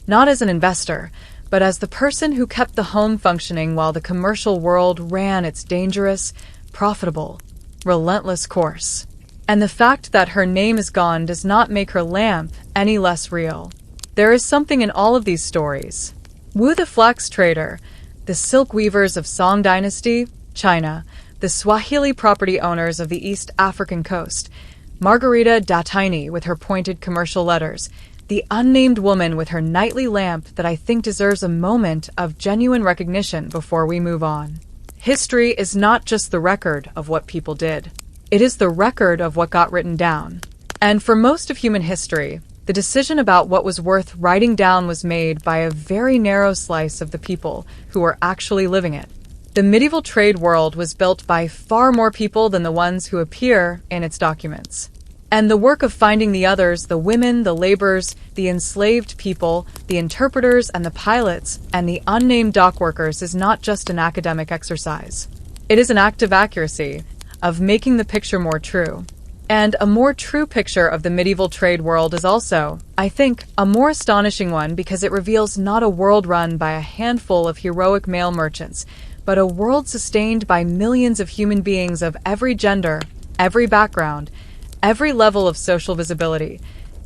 not as an investor, but as the person who kept the home functioning while the commercial world ran its dangerous, profitable, relentless course. And the fact that her name is gone does not make her lamp any less real. There is something in all of these stories. Wu the flax trader, the silk weavers of Song Dynasty, China, the Swahili property owners of the East African coast, Margarita Dataini with her pointed commercial letters, the unnamed woman with her nightly lamp that I think deserves a moment of genuine recognition before we move on. History is not just the record of what people did. It is the record of what got written down. And for most of human history, the decision about what was worth writing down was made by a very narrow slice of the people who were actually living it. The medieval trade world was built by far more people than the ones who appear in its documents. And the work of finding the others, the women, the laborers, the enslaved people, the interpreters and the pilots, and the unnamed dock workers is not just an academic exercise. It is an act of accuracy, of making the picture more true. And a more true picture of the medieval trade world is also, I think, a more astonishing one because it reveals not a world run by a handful of heroic male merchants, but a world sustained by millions of human beings of every gender, every background, every level of social visibility,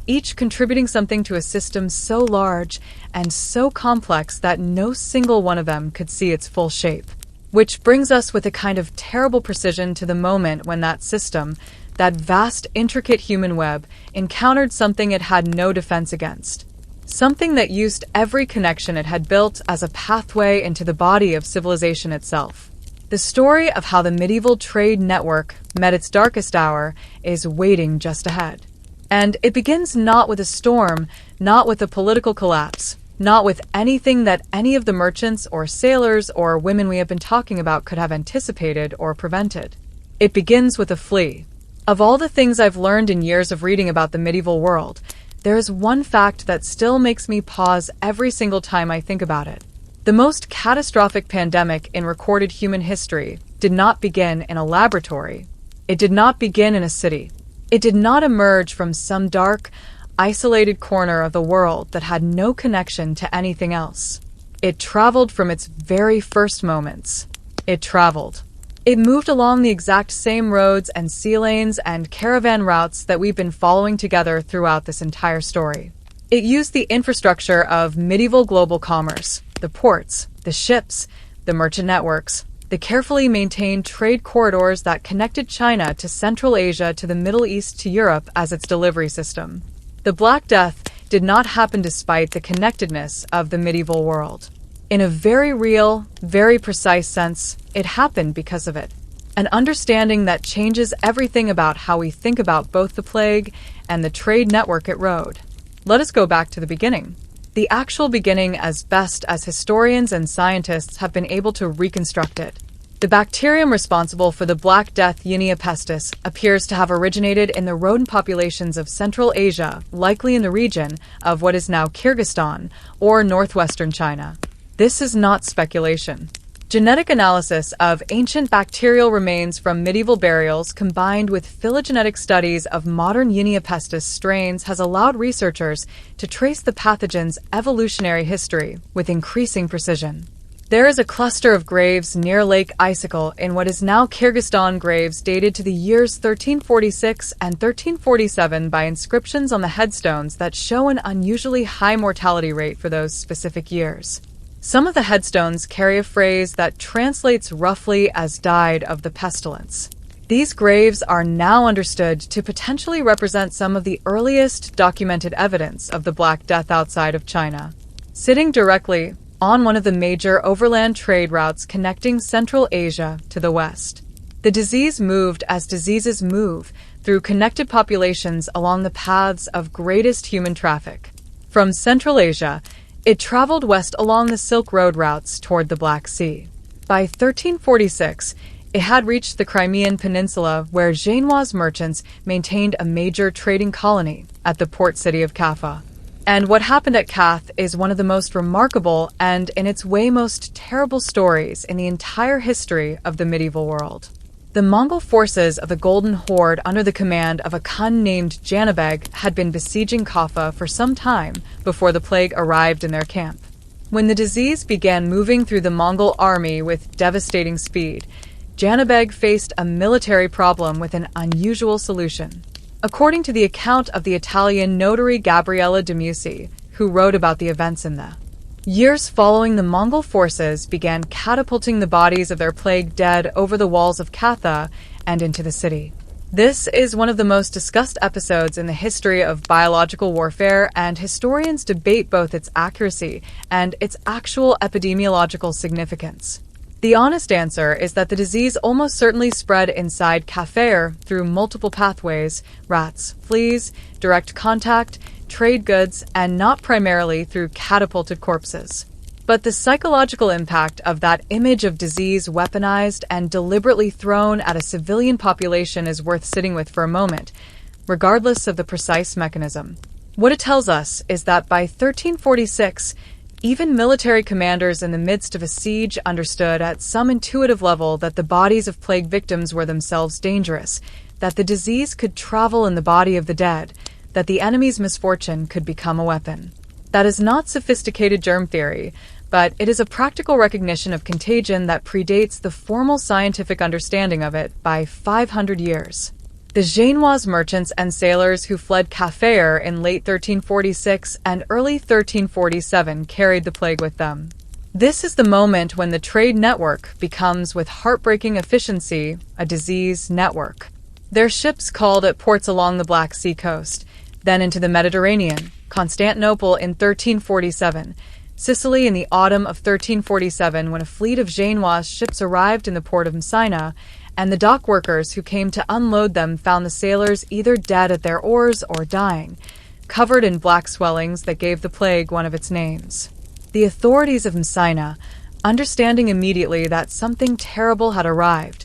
each contributing something to a system so large and so complex that no single one of them could see its full shape. Which brings us with a kind of terrible precision to the moment when that system, that vast, intricate human web, encountered something it had no defense against. Something that used every connection it had built as a pathway into the body of civilization itself. The story of how the medieval trade network met its darkest hour is waiting just ahead. And it begins not with a storm, not with a political collapse, not with anything that any of the merchants or sailors or women we have been talking about could have anticipated or prevented. It begins with a flea. Of all the things I've learned in years of reading about the medieval world, there is one fact that still makes me pause every single time I think about it. The most catastrophic pandemic in recorded human history did not begin in a laboratory. It did not begin in a city. It did not emerge from some dark, isolated corner of the world that had no connection to anything else. It traveled from its very first moments. It traveled. It moved along the exact same roads and sea lanes and caravan routes that we've been following together throughout this entire story. It used the infrastructure of medieval global commerce, the ports, the ships, the merchant networks, the carefully maintained trade corridors that connected China to Central Asia to the Middle East to Europe as its delivery system. The Black Death did not happen despite the connectedness of the medieval world. In a very real, very precise sense, it happened because of it. An understanding that changes everything about how we think about both the plague and the trade network it rode. Let us go back to the beginning. The actual beginning as best as historians and scientists have been able to reconstruct it. The bacterium responsible for the Black Death Unia pestis appears to have originated in the rodent populations of Central Asia, likely in the region of what is now Kyrgyzstan or northwestern China. This is not speculation. Genetic analysis of ancient bacterial remains from medieval burials combined with phylogenetic studies of modern Unia pestis strains has allowed researchers to trace the pathogen's evolutionary history with increasing precision. There is a cluster of graves near Lake Icicle in what is now Kyrgyzstan graves dated to the years 1346 and 1347 by inscriptions on the headstones that show an unusually high mortality rate for those specific years. Some of the headstones carry a phrase that translates roughly as died of the pestilence. These graves are now understood to potentially represent some of the earliest documented evidence of the Black Death outside of China. Sitting directly on one of the major overland trade routes connecting Central Asia to the West. The disease moved as diseases move through connected populations along the paths of greatest human traffic. From Central Asia, it traveled west along the Silk Road routes toward the Black Sea. By 1346, it had reached the Crimean Peninsula where Genoese merchants maintained a major trading colony at the port city of Kaffa. And what happened at Kath is one of the most remarkable and, in its way, most terrible stories in the entire history of the medieval world. The Mongol forces of the Golden Horde under the command of a Khan named Janabeg had been besieging Kaffa for some time before the plague arrived in their camp. When the disease began moving through the Mongol army with devastating speed, Janabeg faced a military problem with an unusual solution. According to the account of the Italian notary Gabriella de Musi, who wrote about the events in the years following, the Mongol forces began catapulting the bodies of their plague dead over the walls of Katha and into the city. This is one of the most discussed episodes in the history of biological warfare, and historians debate both its accuracy and its actual epidemiological significance. The honest answer is that the disease almost certainly spread inside Kafir through multiple pathways: rats, fleas, direct contact, trade goods, and not primarily through catapulted corpses. But the psychological impact of that image of disease weaponized and deliberately thrown at a civilian population is worth sitting with for a moment, regardless of the precise mechanism. What it tells us is that by 1346, even military commanders in the midst of a siege understood at some intuitive level that the bodies of plague victims were themselves dangerous, that the disease could travel in the body of the dead, that the enemy's misfortune could become a weapon. That is not sophisticated germ theory, but it is a practical recognition of contagion that predates the formal scientific understanding of it by 500 years. The Genoese merchants and sailors who fled Kafir in late 1346 and early 1347 carried the plague with them. This is the moment when the trade network becomes, with heartbreaking efficiency, a disease network. Their ships called at ports along the Black Sea coast, then into the Mediterranean, Constantinople in 1347, Sicily in the autumn of 1347 when a fleet of Genoese ships arrived in the port of Messina, and the dock workers who came to unload them found the sailors either dead at their oars or dying, covered in black swellings that gave the plague one of its names. The authorities of Messina, understanding immediately that something terrible had arrived,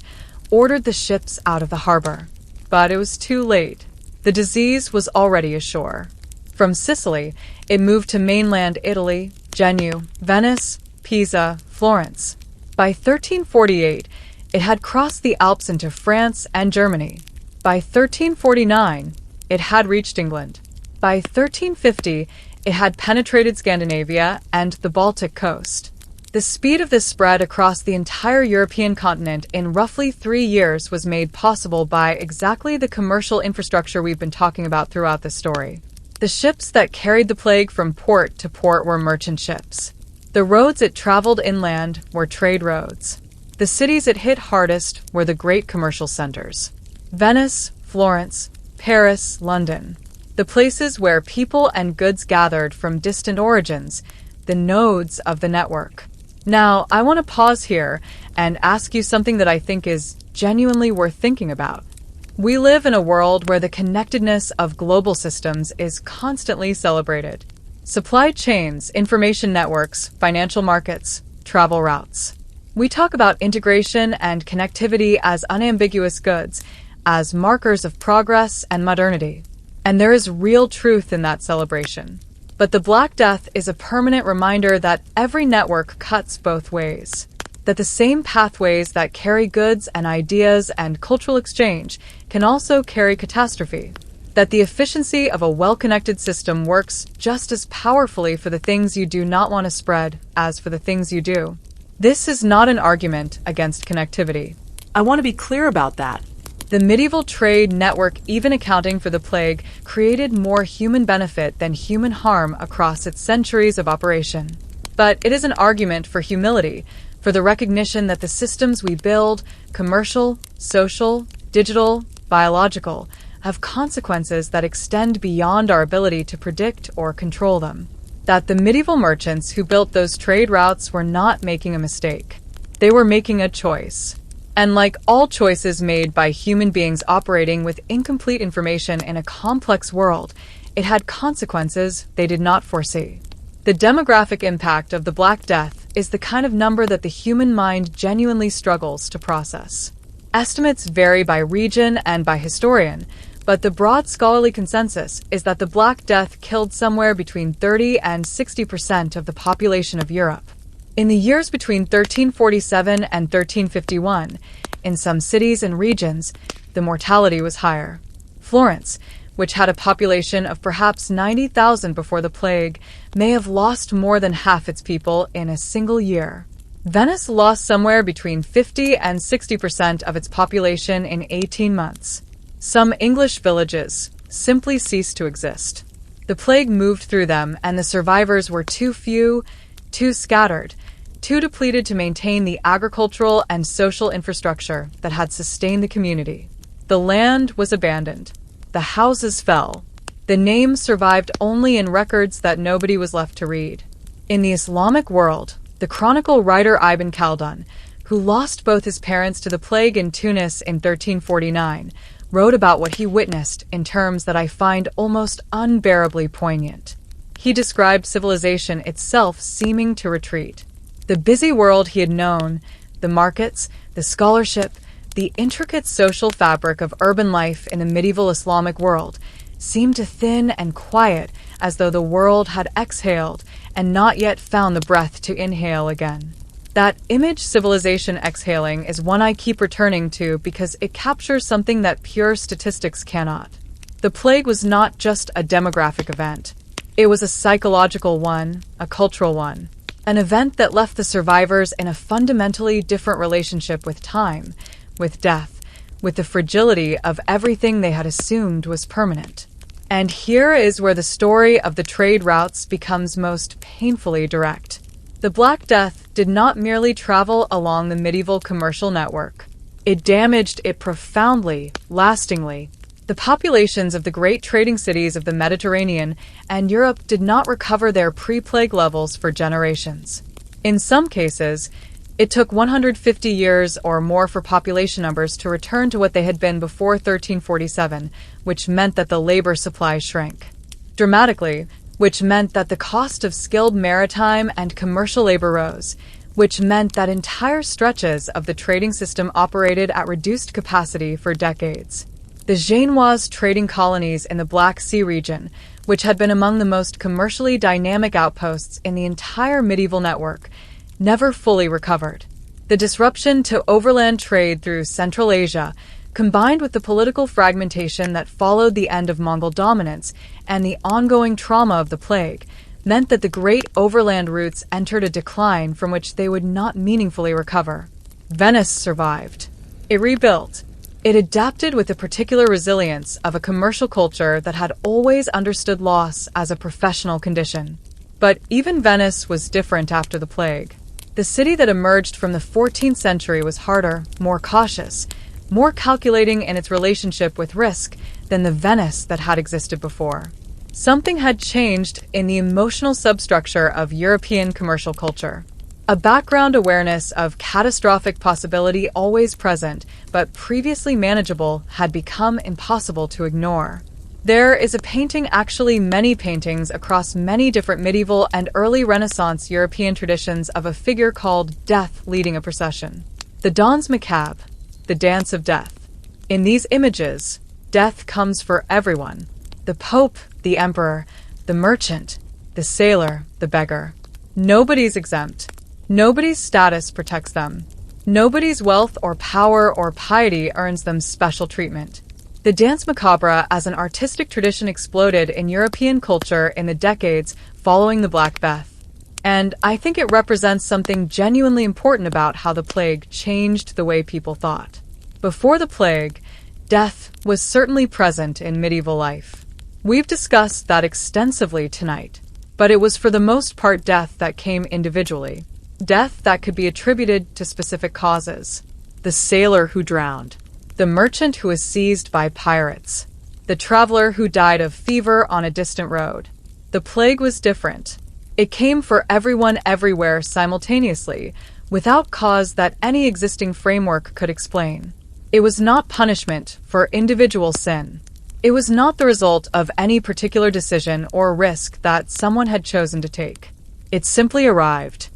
ordered the ships out of the harbor. But it was too late. The disease was already ashore. From Sicily, it moved to mainland Italy, Genoa, Venice, Pisa, Florence. By 1348, it had crossed the Alps into France and Germany. By 1349, it had reached England. By 1350, it had penetrated Scandinavia and the Baltic coast. The speed of this spread across the entire European continent in roughly 3 years was made possible by exactly the commercial infrastructure we've been talking about throughout this story. The ships that carried the plague from port to port were merchant ships. The roads it traveled inland were trade roads. The cities it hit hardest were the great commercial centers: Venice, Florence, Paris, London. The places where people and goods gathered from distant origins, the nodes of the network. Now, I want to pause here and ask you something that I think is genuinely worth thinking about. We live in a world where the connectedness of global systems is constantly celebrated. Supply chains, information networks, financial markets, travel routes. We talk about integration and connectivity as unambiguous goods, as markers of progress and modernity. And there is real truth in that celebration. But the Black Death is a permanent reminder that every network cuts both ways. That the same pathways that carry goods and ideas and cultural exchange can also carry catastrophe. That the efficiency of a well-connected system works just as powerfully for the things you do not want to spread as for the things you do. This is not an argument against connectivity. I want to be clear about that. The medieval trade network, even accounting for the plague, created more human benefit than human harm across its centuries of operation. But it is an argument for humility, for the recognition that the systems we build, commercial, social, digital, biological, have consequences that extend beyond our ability to predict or control them. That the medieval merchants who built those trade routes were not making a mistake. They were making a choice. And like all choices made by human beings operating with incomplete information in a complex world, it had consequences they did not foresee. The demographic impact of the Black Death is the kind of number that the human mind genuinely struggles to process. Estimates vary by region and by historian, but the broad scholarly consensus is that the Black Death killed somewhere between 30 and 60% of the population of Europe. In the years between 1347 and 1351, in some cities and regions, the mortality was higher. Florence, which had a population of perhaps 90,000 before the plague, may have lost more than half its people in a single year. Venice lost somewhere between 50 and 60% of its population in 18 months. Some English villages simply ceased to exist. The plague moved through them, and the survivors were too few, too scattered, too depleted to maintain the agricultural and social infrastructure that had sustained the community. The land was abandoned. The houses fell. The names survived only in records that nobody was left to read. In the Islamic world, the chronicle writer Ibn Khaldun, who lost both his parents to the plague in Tunis in 1349, wrote about what he witnessed in terms that I find almost unbearably poignant. He described civilization itself seeming to retreat. The busy world he had known, the markets, the scholarship, the intricate social fabric of urban life in the medieval Islamic world seemed to thin and quiet, as though the world had exhaled and not yet found the breath to inhale again. That image, civilization exhaling, is one I keep returning to because it captures something that pure statistics cannot. The plague was not just a demographic event. It was a psychological one, a cultural one, an event that left the survivors in a fundamentally different relationship with time, with death, with the fragility of everything they had assumed was permanent. And here is where the story of the trade routes becomes most painfully direct. The Black Death did not merely travel along the medieval commercial network. It damaged it profoundly, lastingly. The populations of the great trading cities of the Mediterranean and Europe did not recover their pre-plague levels for generations. In some cases, it took 150 years or more for population numbers to return to what they had been before 1347, which meant that the labor supply shrank dramatically, which meant that the cost of skilled maritime and commercial labor rose, which meant that entire stretches of the trading system operated at reduced capacity for decades. The Genoese trading colonies in the Black Sea region, which had been among the most commercially dynamic outposts in the entire medieval network, never fully recovered. The disruption to overland trade through Central Asia, combined with the political fragmentation that followed the end of Mongol dominance and the ongoing trauma of the plague, meant that the great overland routes entered a decline from which they would not meaningfully recover. Venice survived. It rebuilt. It adapted with the particular resilience of a commercial culture that had always understood loss as a professional condition. But even Venice was different after the plague. The city that emerged from the 14th century was harder, more cautious, more calculating in its relationship with risk than the Venice that had existed before. Something had changed in the emotional substructure of European commercial culture. A background awareness of catastrophic possibility always present, but previously manageable, had become impossible to ignore. There is a painting, actually many paintings across many different medieval and early Renaissance European traditions, of a figure called Death leading a procession. The Danse Macabre, the dance of death. In these images, death comes for everyone. The Pope, the Emperor, the merchant, the sailor, the beggar. Nobody's exempt. Nobody's status protects them. Nobody's wealth or power or piety earns them special treatment. The Danse Macabre as an artistic tradition exploded in European culture in the decades following the Black Death. And I think it represents something genuinely important about how the plague changed the way people thought. Before the plague, death was certainly present in medieval life. We've discussed that extensively tonight, but it was for the most part death that came individually. Death that could be attributed to specific causes. The sailor who drowned. The merchant who was seized by pirates. The traveler who died of fever on a distant road. The plague was different. It came for everyone everywhere simultaneously, without cause that any existing framework could explain. It was not punishment for individual sin. It was not the result of any particular decision or risk that someone had chosen to take. It simply arrived.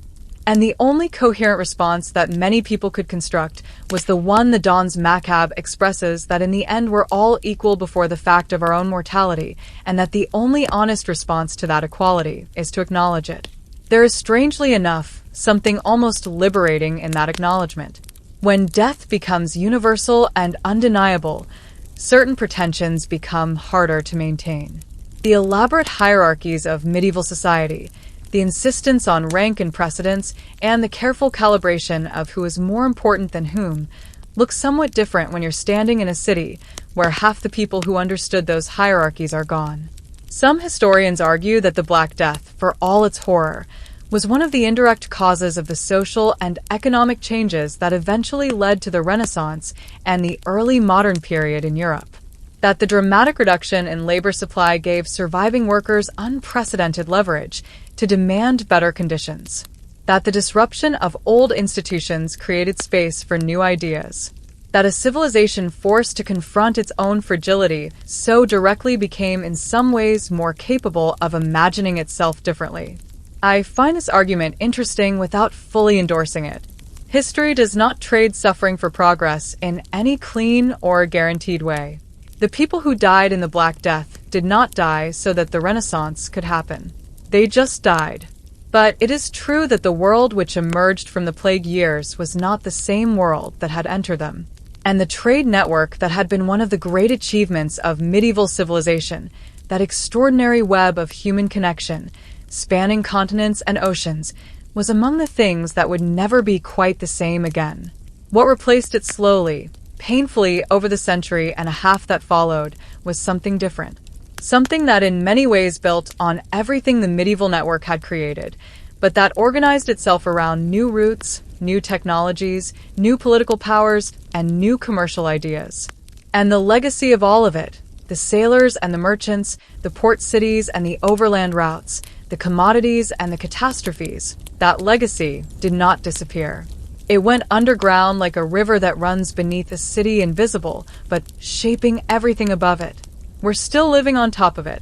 And the only coherent response that many people could construct was the one the Don's Macab expresses, that in the end we're all equal before the fact of our own mortality, and that the only honest response to that equality is to acknowledge it. There is, strangely enough, something almost liberating in that acknowledgement. When death becomes universal and undeniable, certain pretensions become harder to maintain. The elaborate hierarchies of medieval society, the insistence on rank and precedence, and the careful calibration of who is more important than whom, look somewhat different when you're standing in a city where half the people who understood those hierarchies are gone. Some historians argue that the Black Death, for all its horror, was one of the indirect causes of the social and economic changes that eventually led to the Renaissance and the early modern period in Europe. That the dramatic reduction in labor supply gave surviving workers unprecedented leverage to demand better conditions. That the disruption of old institutions created space for new ideas. That a civilization forced to confront its own fragility so directly became in some ways more capable of imagining itself differently. I find this argument interesting without fully endorsing it. History does not trade suffering for progress in any clean or guaranteed way. The people who died in the Black Death did not die so that the Renaissance could happen. They just died. But it is true that the world which emerged from the plague years was not the same world that had entered them. And the trade network that had been one of the great achievements of medieval civilization, that extraordinary web of human connection, spanning continents and oceans, was among the things that would never be quite the same again. What replaced it slowly, painfully over the century and a half that followed, was something different. Something that in many ways built on everything the medieval network had created, but that organized itself around new routes, new technologies, new political powers, and new commercial ideas. And the legacy of all of it, the sailors and the merchants, the port cities and the overland routes, the commodities and the catastrophes, that legacy did not disappear. It went underground like a river that runs beneath a city invisible, but shaping everything above it. We're still living on top of it.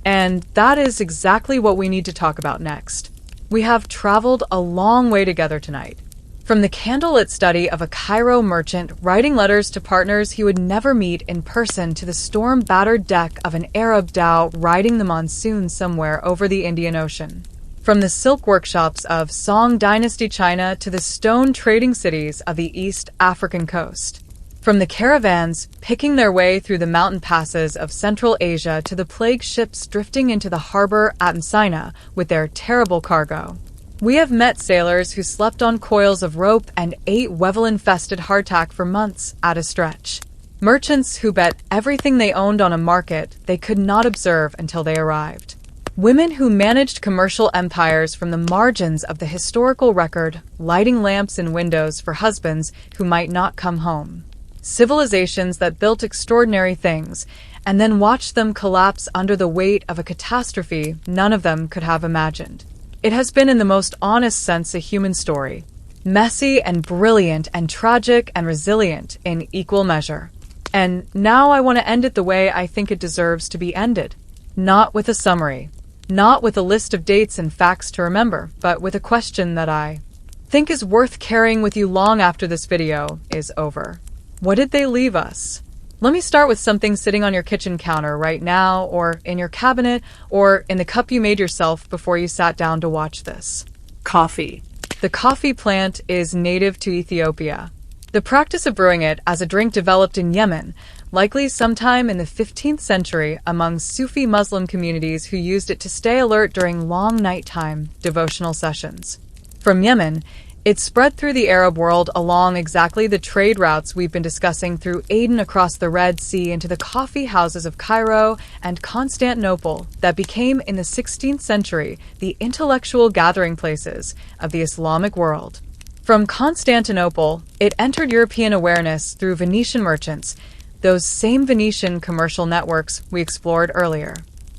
And that is exactly what we need to talk about next. We have traveled a long way together tonight. From the candlelit study of a Cairo merchant writing letters to partners he would never meet in person, to the storm-battered deck of an Arab dhow riding the monsoon somewhere over the Indian Ocean. From the silk workshops of Song Dynasty China to the stone trading cities of the East African coast. From the caravans picking their way through the mountain passes of Central Asia to the plague ships drifting into the harbor at Messina with their terrible cargo. We have met sailors who slept on coils of rope and ate weevil-infested hardtack for months at a stretch. Merchants who bet everything they owned on a market they could not observe until they arrived. Women who managed commercial empires from the margins of the historical record, lighting lamps in windows for husbands who might not come home. Civilizations that built extraordinary things and then watched them collapse under the weight of a catastrophe none of them could have imagined. It has been in the most honest sense a human story, messy and brilliant and tragic and resilient in equal measure. And now I want to end it the way I think it deserves to be ended. Not with a summary, not with a list of dates and facts to remember, but with a question that I think is worth carrying with you long after this video is over. What did they leave us? Let me start with something sitting on your kitchen counter right now, or in your cabinet, or in the cup you made yourself before you sat down to watch this. Coffee. The coffee plant is native to Ethiopia. The practice of brewing it as a drink developed in Yemen, likely sometime in the 15th century among Sufi Muslim communities who used it to stay alert during long nighttime devotional sessions. From Yemen, it spread through the Arab world along exactly the trade routes we've been discussing through Aden across the Red Sea into the coffee houses of Cairo and Constantinople that became in the 16th century the intellectual gathering places of the Islamic world. From Constantinople, it entered European awareness through Venetian merchants, those same Venetian commercial networks we explored earlier.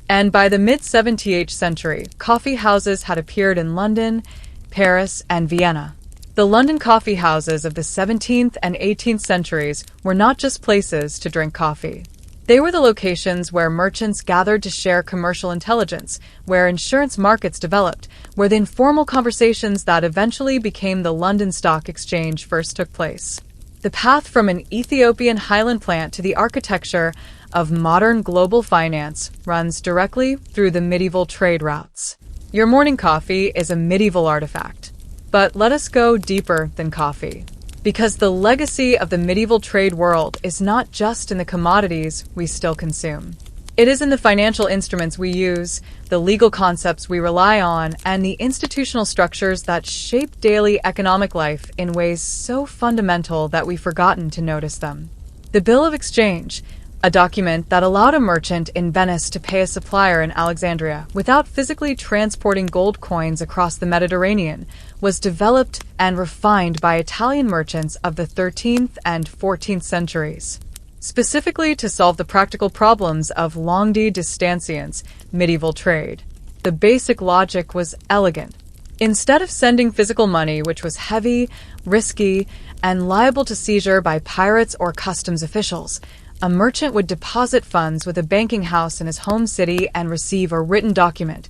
And by the mid-17th century, coffee houses had appeared in London, Paris, and Vienna. The London coffee houses of the 17th and 18th centuries were not just places to drink coffee. They were the locations where merchants gathered to share commercial intelligence, where insurance markets developed, where the informal conversations that eventually became the London Stock Exchange first took place. The path from an Ethiopian highland plant to the architecture of modern global finance runs directly through the medieval trade routes. Your morning coffee is a medieval artifact. But let us go deeper than coffee. Because the legacy of the medieval trade world is not just in the commodities we still consume. It is in the financial instruments we use, the legal concepts we rely on, and the institutional structures that shape daily economic life in ways so fundamental that we've forgotten to notice them. The Bill of Exchange, a document that allowed a merchant in Venice to pay a supplier in Alexandria without physically transporting gold coins across the Mediterranean, was developed and refined by Italian merchants of the 13th and 14th centuries, specifically to solve the practical problems of longue distanciance medieval trade. The basic logic was elegant. Instead of sending physical money, which was heavy, risky, and liable to seizure by pirates or customs officials, a merchant would deposit funds with a banking house in his home city and receive a written document,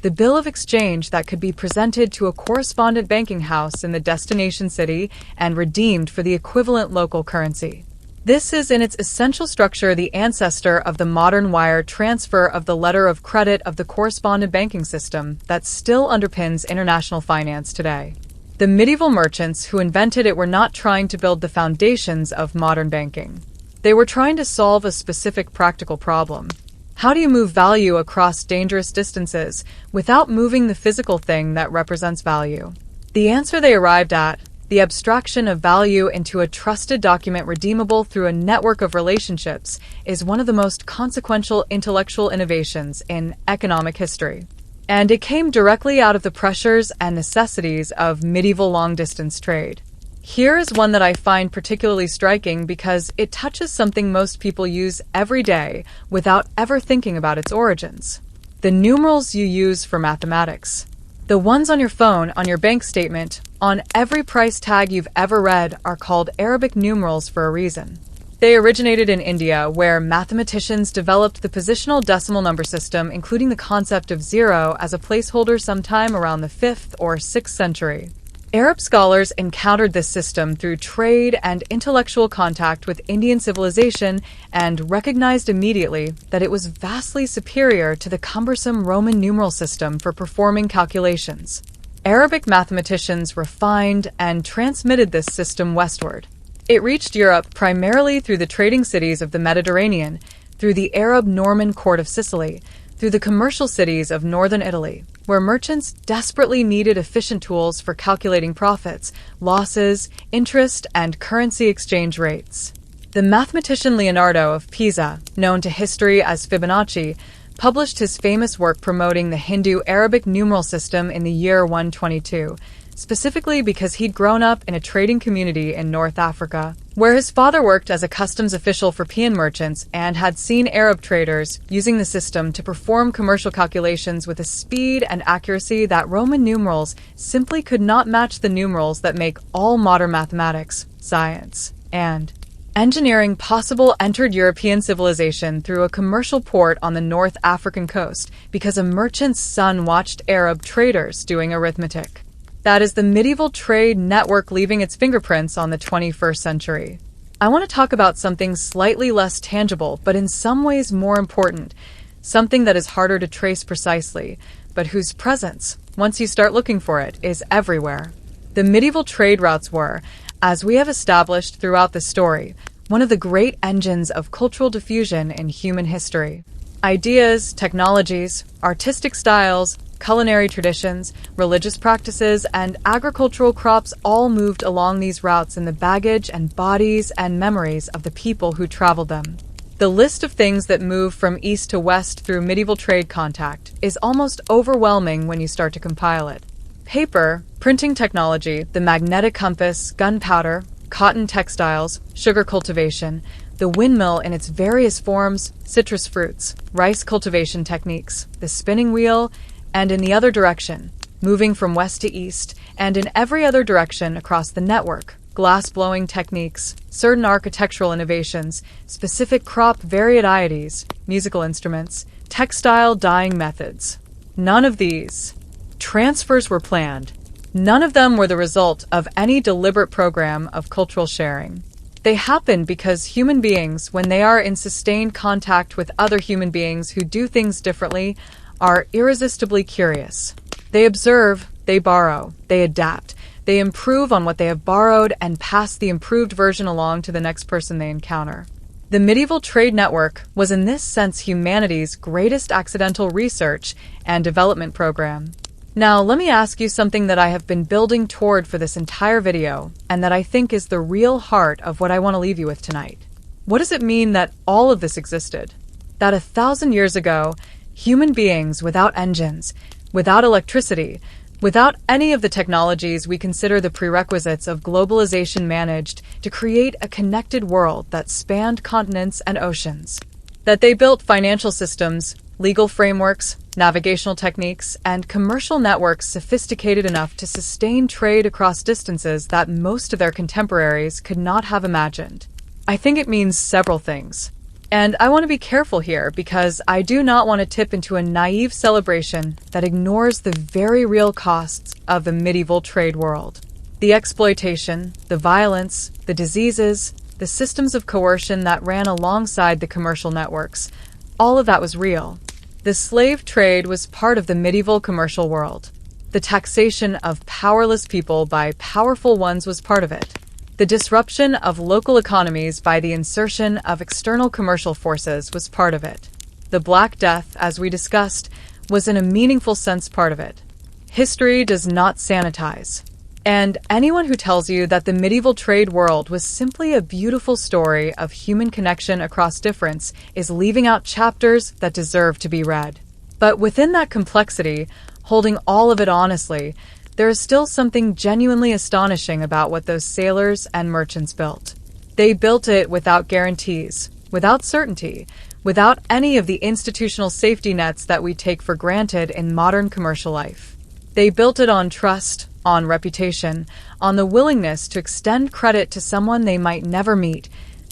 the bill of exchange, that could be presented to a correspondent banking house in the destination city and redeemed for the equivalent local currency. This is in its essential structure the ancestor of the modern wire transfer of the letter of credit of the correspondent banking system that still underpins international finance today. The medieval merchants who invented it were not trying to build the foundations of modern banking. They were trying to solve a specific practical problem. How do you move value across dangerous distances without moving the physical thing that represents value? The answer they arrived at, the abstraction of value into a trusted document redeemable through a network of relationships, is one of the most consequential intellectual innovations in economic history. And it came directly out of the pressures and necessities of medieval long-distance trade. Here is one that I find particularly striking because it touches something most people use every day without ever thinking about its origins. The numerals you use for mathematics. The ones on your phone, on your bank statement, on every price tag you've ever read are called Arabic numerals for a reason. They originated in India, where mathematicians developed the positional decimal number system, including the concept of zero as a placeholder sometime around the 5th or 6th century. Arab scholars encountered this system through trade and intellectual contact with Indian civilization and recognized immediately that it was vastly superior to the cumbersome Roman numeral system for performing calculations. Arabic mathematicians refined and transmitted this system westward. It reached Europe primarily through the trading cities of the Mediterranean, through the Arab Norman court of Sicily, through the commercial cities of northern Italy, where merchants desperately needed efficient tools for calculating profits, losses, interest, and currency exchange rates. The mathematician Leonardo of Pisa, known to history as Fibonacci, published his famous work promoting the Hindu-Arabic numeral system in the year 122, specifically because he'd grown up in a trading community in North Africa, where his father worked as a customs official for Peon merchants and had seen Arab traders using the system to perform commercial calculations with a speed and accuracy that Roman numerals simply could not match. The numerals that make all modern mathematics, science, and engineering possible entered European civilization through a commercial port on the North African coast because a merchant's son watched Arab traders doing arithmetic. That is the medieval trade network leaving its fingerprints on the 21st century. I want to talk about something slightly less tangible, but in some ways more important, something that is harder to trace precisely, but whose presence, once you start looking for it, is everywhere. The medieval trade routes were, as we have established throughout the story, one of the great engines of cultural diffusion in human history. Ideas, technologies, artistic styles, culinary traditions, religious practices, and agricultural crops all moved along these routes in the baggage and bodies and memories of the people who traveled them. The list of things that move from east to west through medieval trade contact is almost overwhelming when you start to compile it. Paper, printing technology, the magnetic compass, gunpowder, cotton textiles, sugar cultivation, the windmill in its various forms, citrus fruits, rice cultivation techniques, the spinning wheel, and in the other direction, moving from west to east, and in every other direction across the network, glass-blowing techniques, certain architectural innovations, specific crop varieties, musical instruments, textile dyeing methods. None of these transfers were planned. None of them were the result of any deliberate program of cultural sharing. They happen because human beings, when they are in sustained contact with other human beings who do things differently, are irresistibly curious. They observe, they borrow, they adapt, they improve on what they have borrowed and pass the improved version along to the next person they encounter. The medieval trade network was in this sense humanity's greatest accidental research and development program. Now, let me ask you something that I have been building toward for this entire video, and that I think is the real heart of what I want to leave you with tonight. What does it mean that all of this existed? That 1,000 years ago, human beings without engines, without electricity, without any of the technologies we consider the prerequisites of globalization managed to create a connected world that spanned continents and oceans. That they built financial systems, legal frameworks, navigational techniques, and commercial networks sophisticated enough to sustain trade across distances that most of their contemporaries could not have imagined. I think it means several things. And I want to be careful here because I do not want to tip into a naive celebration that ignores the very real costs of the medieval trade world. The exploitation, the violence, the diseases, the systems of coercion that ran alongside the commercial networks, all of that was real. The slave trade was part of the medieval commercial world. The taxation of powerless people by powerful ones was part of it. The disruption of local economies by the insertion of external commercial forces was part of it. The Black Death, as we discussed, was in a meaningful sense part of it. History does not sanitize. And anyone who tells you that the medieval trade world was simply a beautiful story of human connection across difference is leaving out chapters that deserve to be read. But within that complexity, holding all of it honestly, there is still something genuinely astonishing about what those sailors and merchants built. They built it without guarantees, without certainty, without any of the institutional safety nets that we take for granted in modern commercial life. They built it on trust, on reputation, on the willingness to extend credit to someone they might never meet,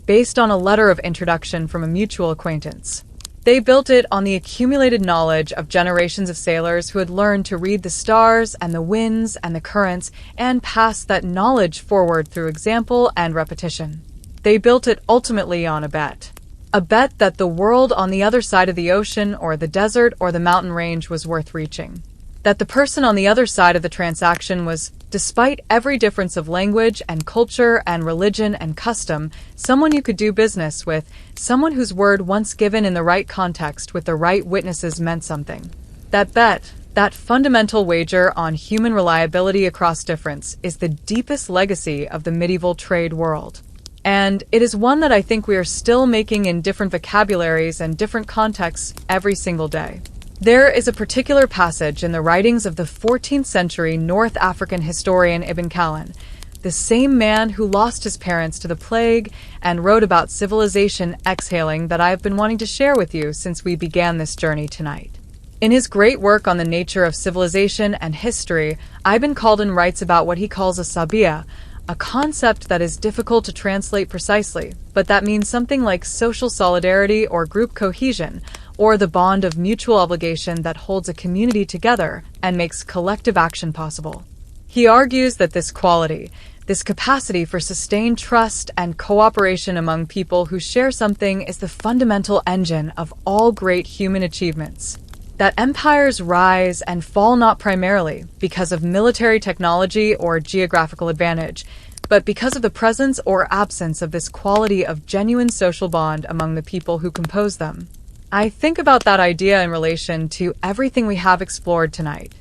based on a letter of introduction from a mutual acquaintance. They built it on the accumulated knowledge of generations of sailors who had learned to read the stars and the winds and the currents and pass that knowledge forward through example and repetition. They built it ultimately on a bet. A bet that the world on the other side of the ocean or the desert or the mountain range was worth reaching. That the person on the other side of the transaction was, despite every difference of language and culture and religion and custom, someone you could do business with, someone whose word once given in the right context with the right witnesses meant something. That bet, that fundamental wager on human reliability across difference, is the deepest legacy of the medieval trade world. And it is one that I think we are still making in different vocabularies and different contexts every single day. There is a particular passage in the writings of the 14th century North African historian Ibn Khaldun, the same man who lost his parents to the plague and wrote about civilization exhaling, that I have been wanting to share with you since we began this journey tonight. In his great work on the nature of civilization and history, Ibn Khaldun writes about what he calls a sabia, a concept that is difficult to translate precisely, but that means something like social solidarity or group cohesion, or the bond of mutual obligation that holds a community together and makes collective action possible. He argues that this quality, this capacity for sustained trust and cooperation among people who share something, is the fundamental engine of all great human achievements. That empires rise and fall not primarily because of military technology or geographical advantage, but because of the presence or absence of this quality of genuine social bond among the people who compose them. I think about that idea in relation to everything we have explored tonight.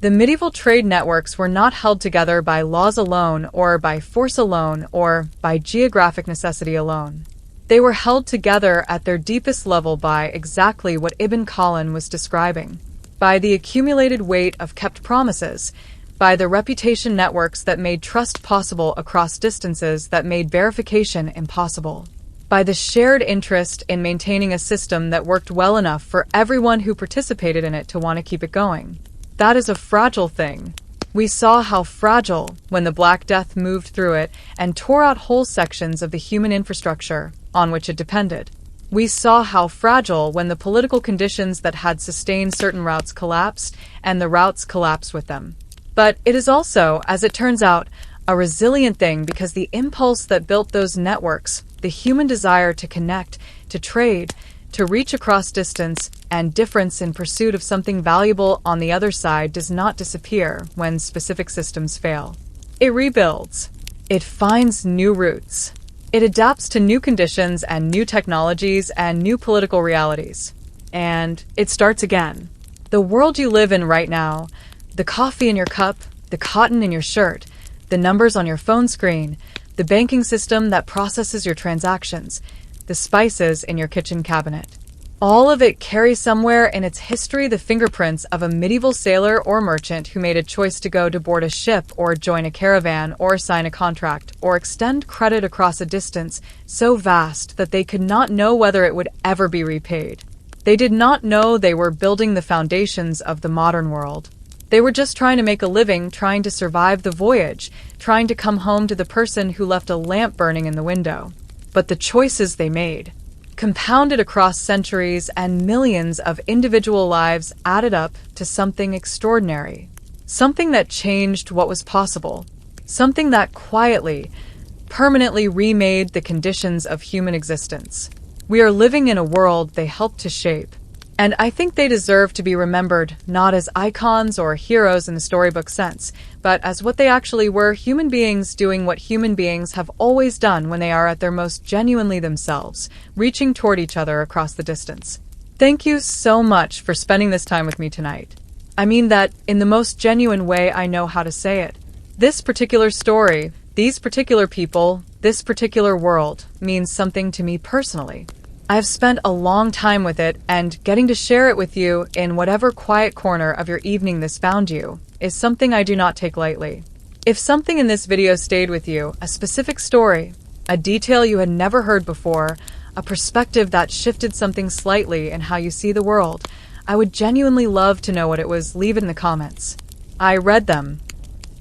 The medieval trade networks were not held together by laws alone, or by force alone, or by geographic necessity alone. They were held together at their deepest level by exactly what Ibn Khaldun was describing, by the accumulated weight of kept promises, by the reputation networks that made trust possible across distances that made verification impossible, by the shared interest in maintaining a system that worked well enough for everyone who participated in it to want to keep it going. That is a fragile thing. We saw how fragile when the Black Death moved through it and tore out whole sections of the human infrastructure on which it depended. We saw how fragile when the political conditions that had sustained certain routes collapsed and the routes collapsed with them. But it is also, as it turns out, a resilient thing because the impulse that built those networks, the human desire to connect, to trade, to reach across distance and difference in pursuit of something valuable on the other side does not disappear when specific systems fail. It rebuilds. It finds new routes. It adapts to new conditions and new technologies and new political realities. And it starts again. The world you live in right now, the coffee in your cup, the cotton in your shirt, the numbers on your phone screen, the banking system that processes your transactions, the spices in your kitchen cabinet. All of it carries somewhere in its history the fingerprints of a medieval sailor or merchant who made a choice to go to board a ship or join a caravan or sign a contract or extend credit across a distance so vast that they could not know whether it would ever be repaid. They did not know they were building the foundations of the modern world. They were just trying to make a living, trying to survive the voyage, trying to come home to the person who left a lamp burning in the window. But the choices they made, compounded across centuries and millions of individual lives, added up to something extraordinary. Something that changed what was possible. Something that quietly, permanently remade the conditions of human existence. We are living in a world they helped to shape. And I think they deserve to be remembered not as icons or heroes in the storybook sense, but as what they actually were, human beings doing what human beings have always done when they are at their most genuinely themselves, reaching toward each other across the distance. Thank you so much for spending this time with me tonight. I mean that in the most genuine way I know how to say it. This particular story, these particular people, this particular world means something to me personally. I've spent a long time with it, and getting to share it with you in whatever quiet corner of your evening this found you is something I do not take lightly. If something in this video stayed with you, a specific story, a detail you had never heard before, a perspective that shifted something slightly in how you see the world, I would genuinely love to know what it was. Leave it in the comments. I read them.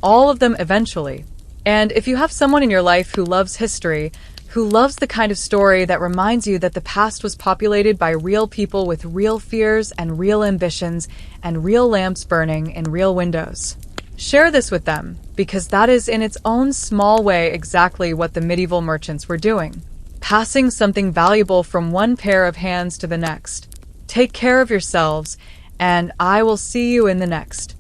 All of them eventually. And if you have someone in your life who loves history, who loves the kind of story that reminds you that the past was populated by real people with real fears and real ambitions and real lamps burning in real windows. Share this with them, because that is in its own small way exactly what the medieval merchants were doing, passing something valuable from one pair of hands to the next. Take care of yourselves, and I will see you in the next.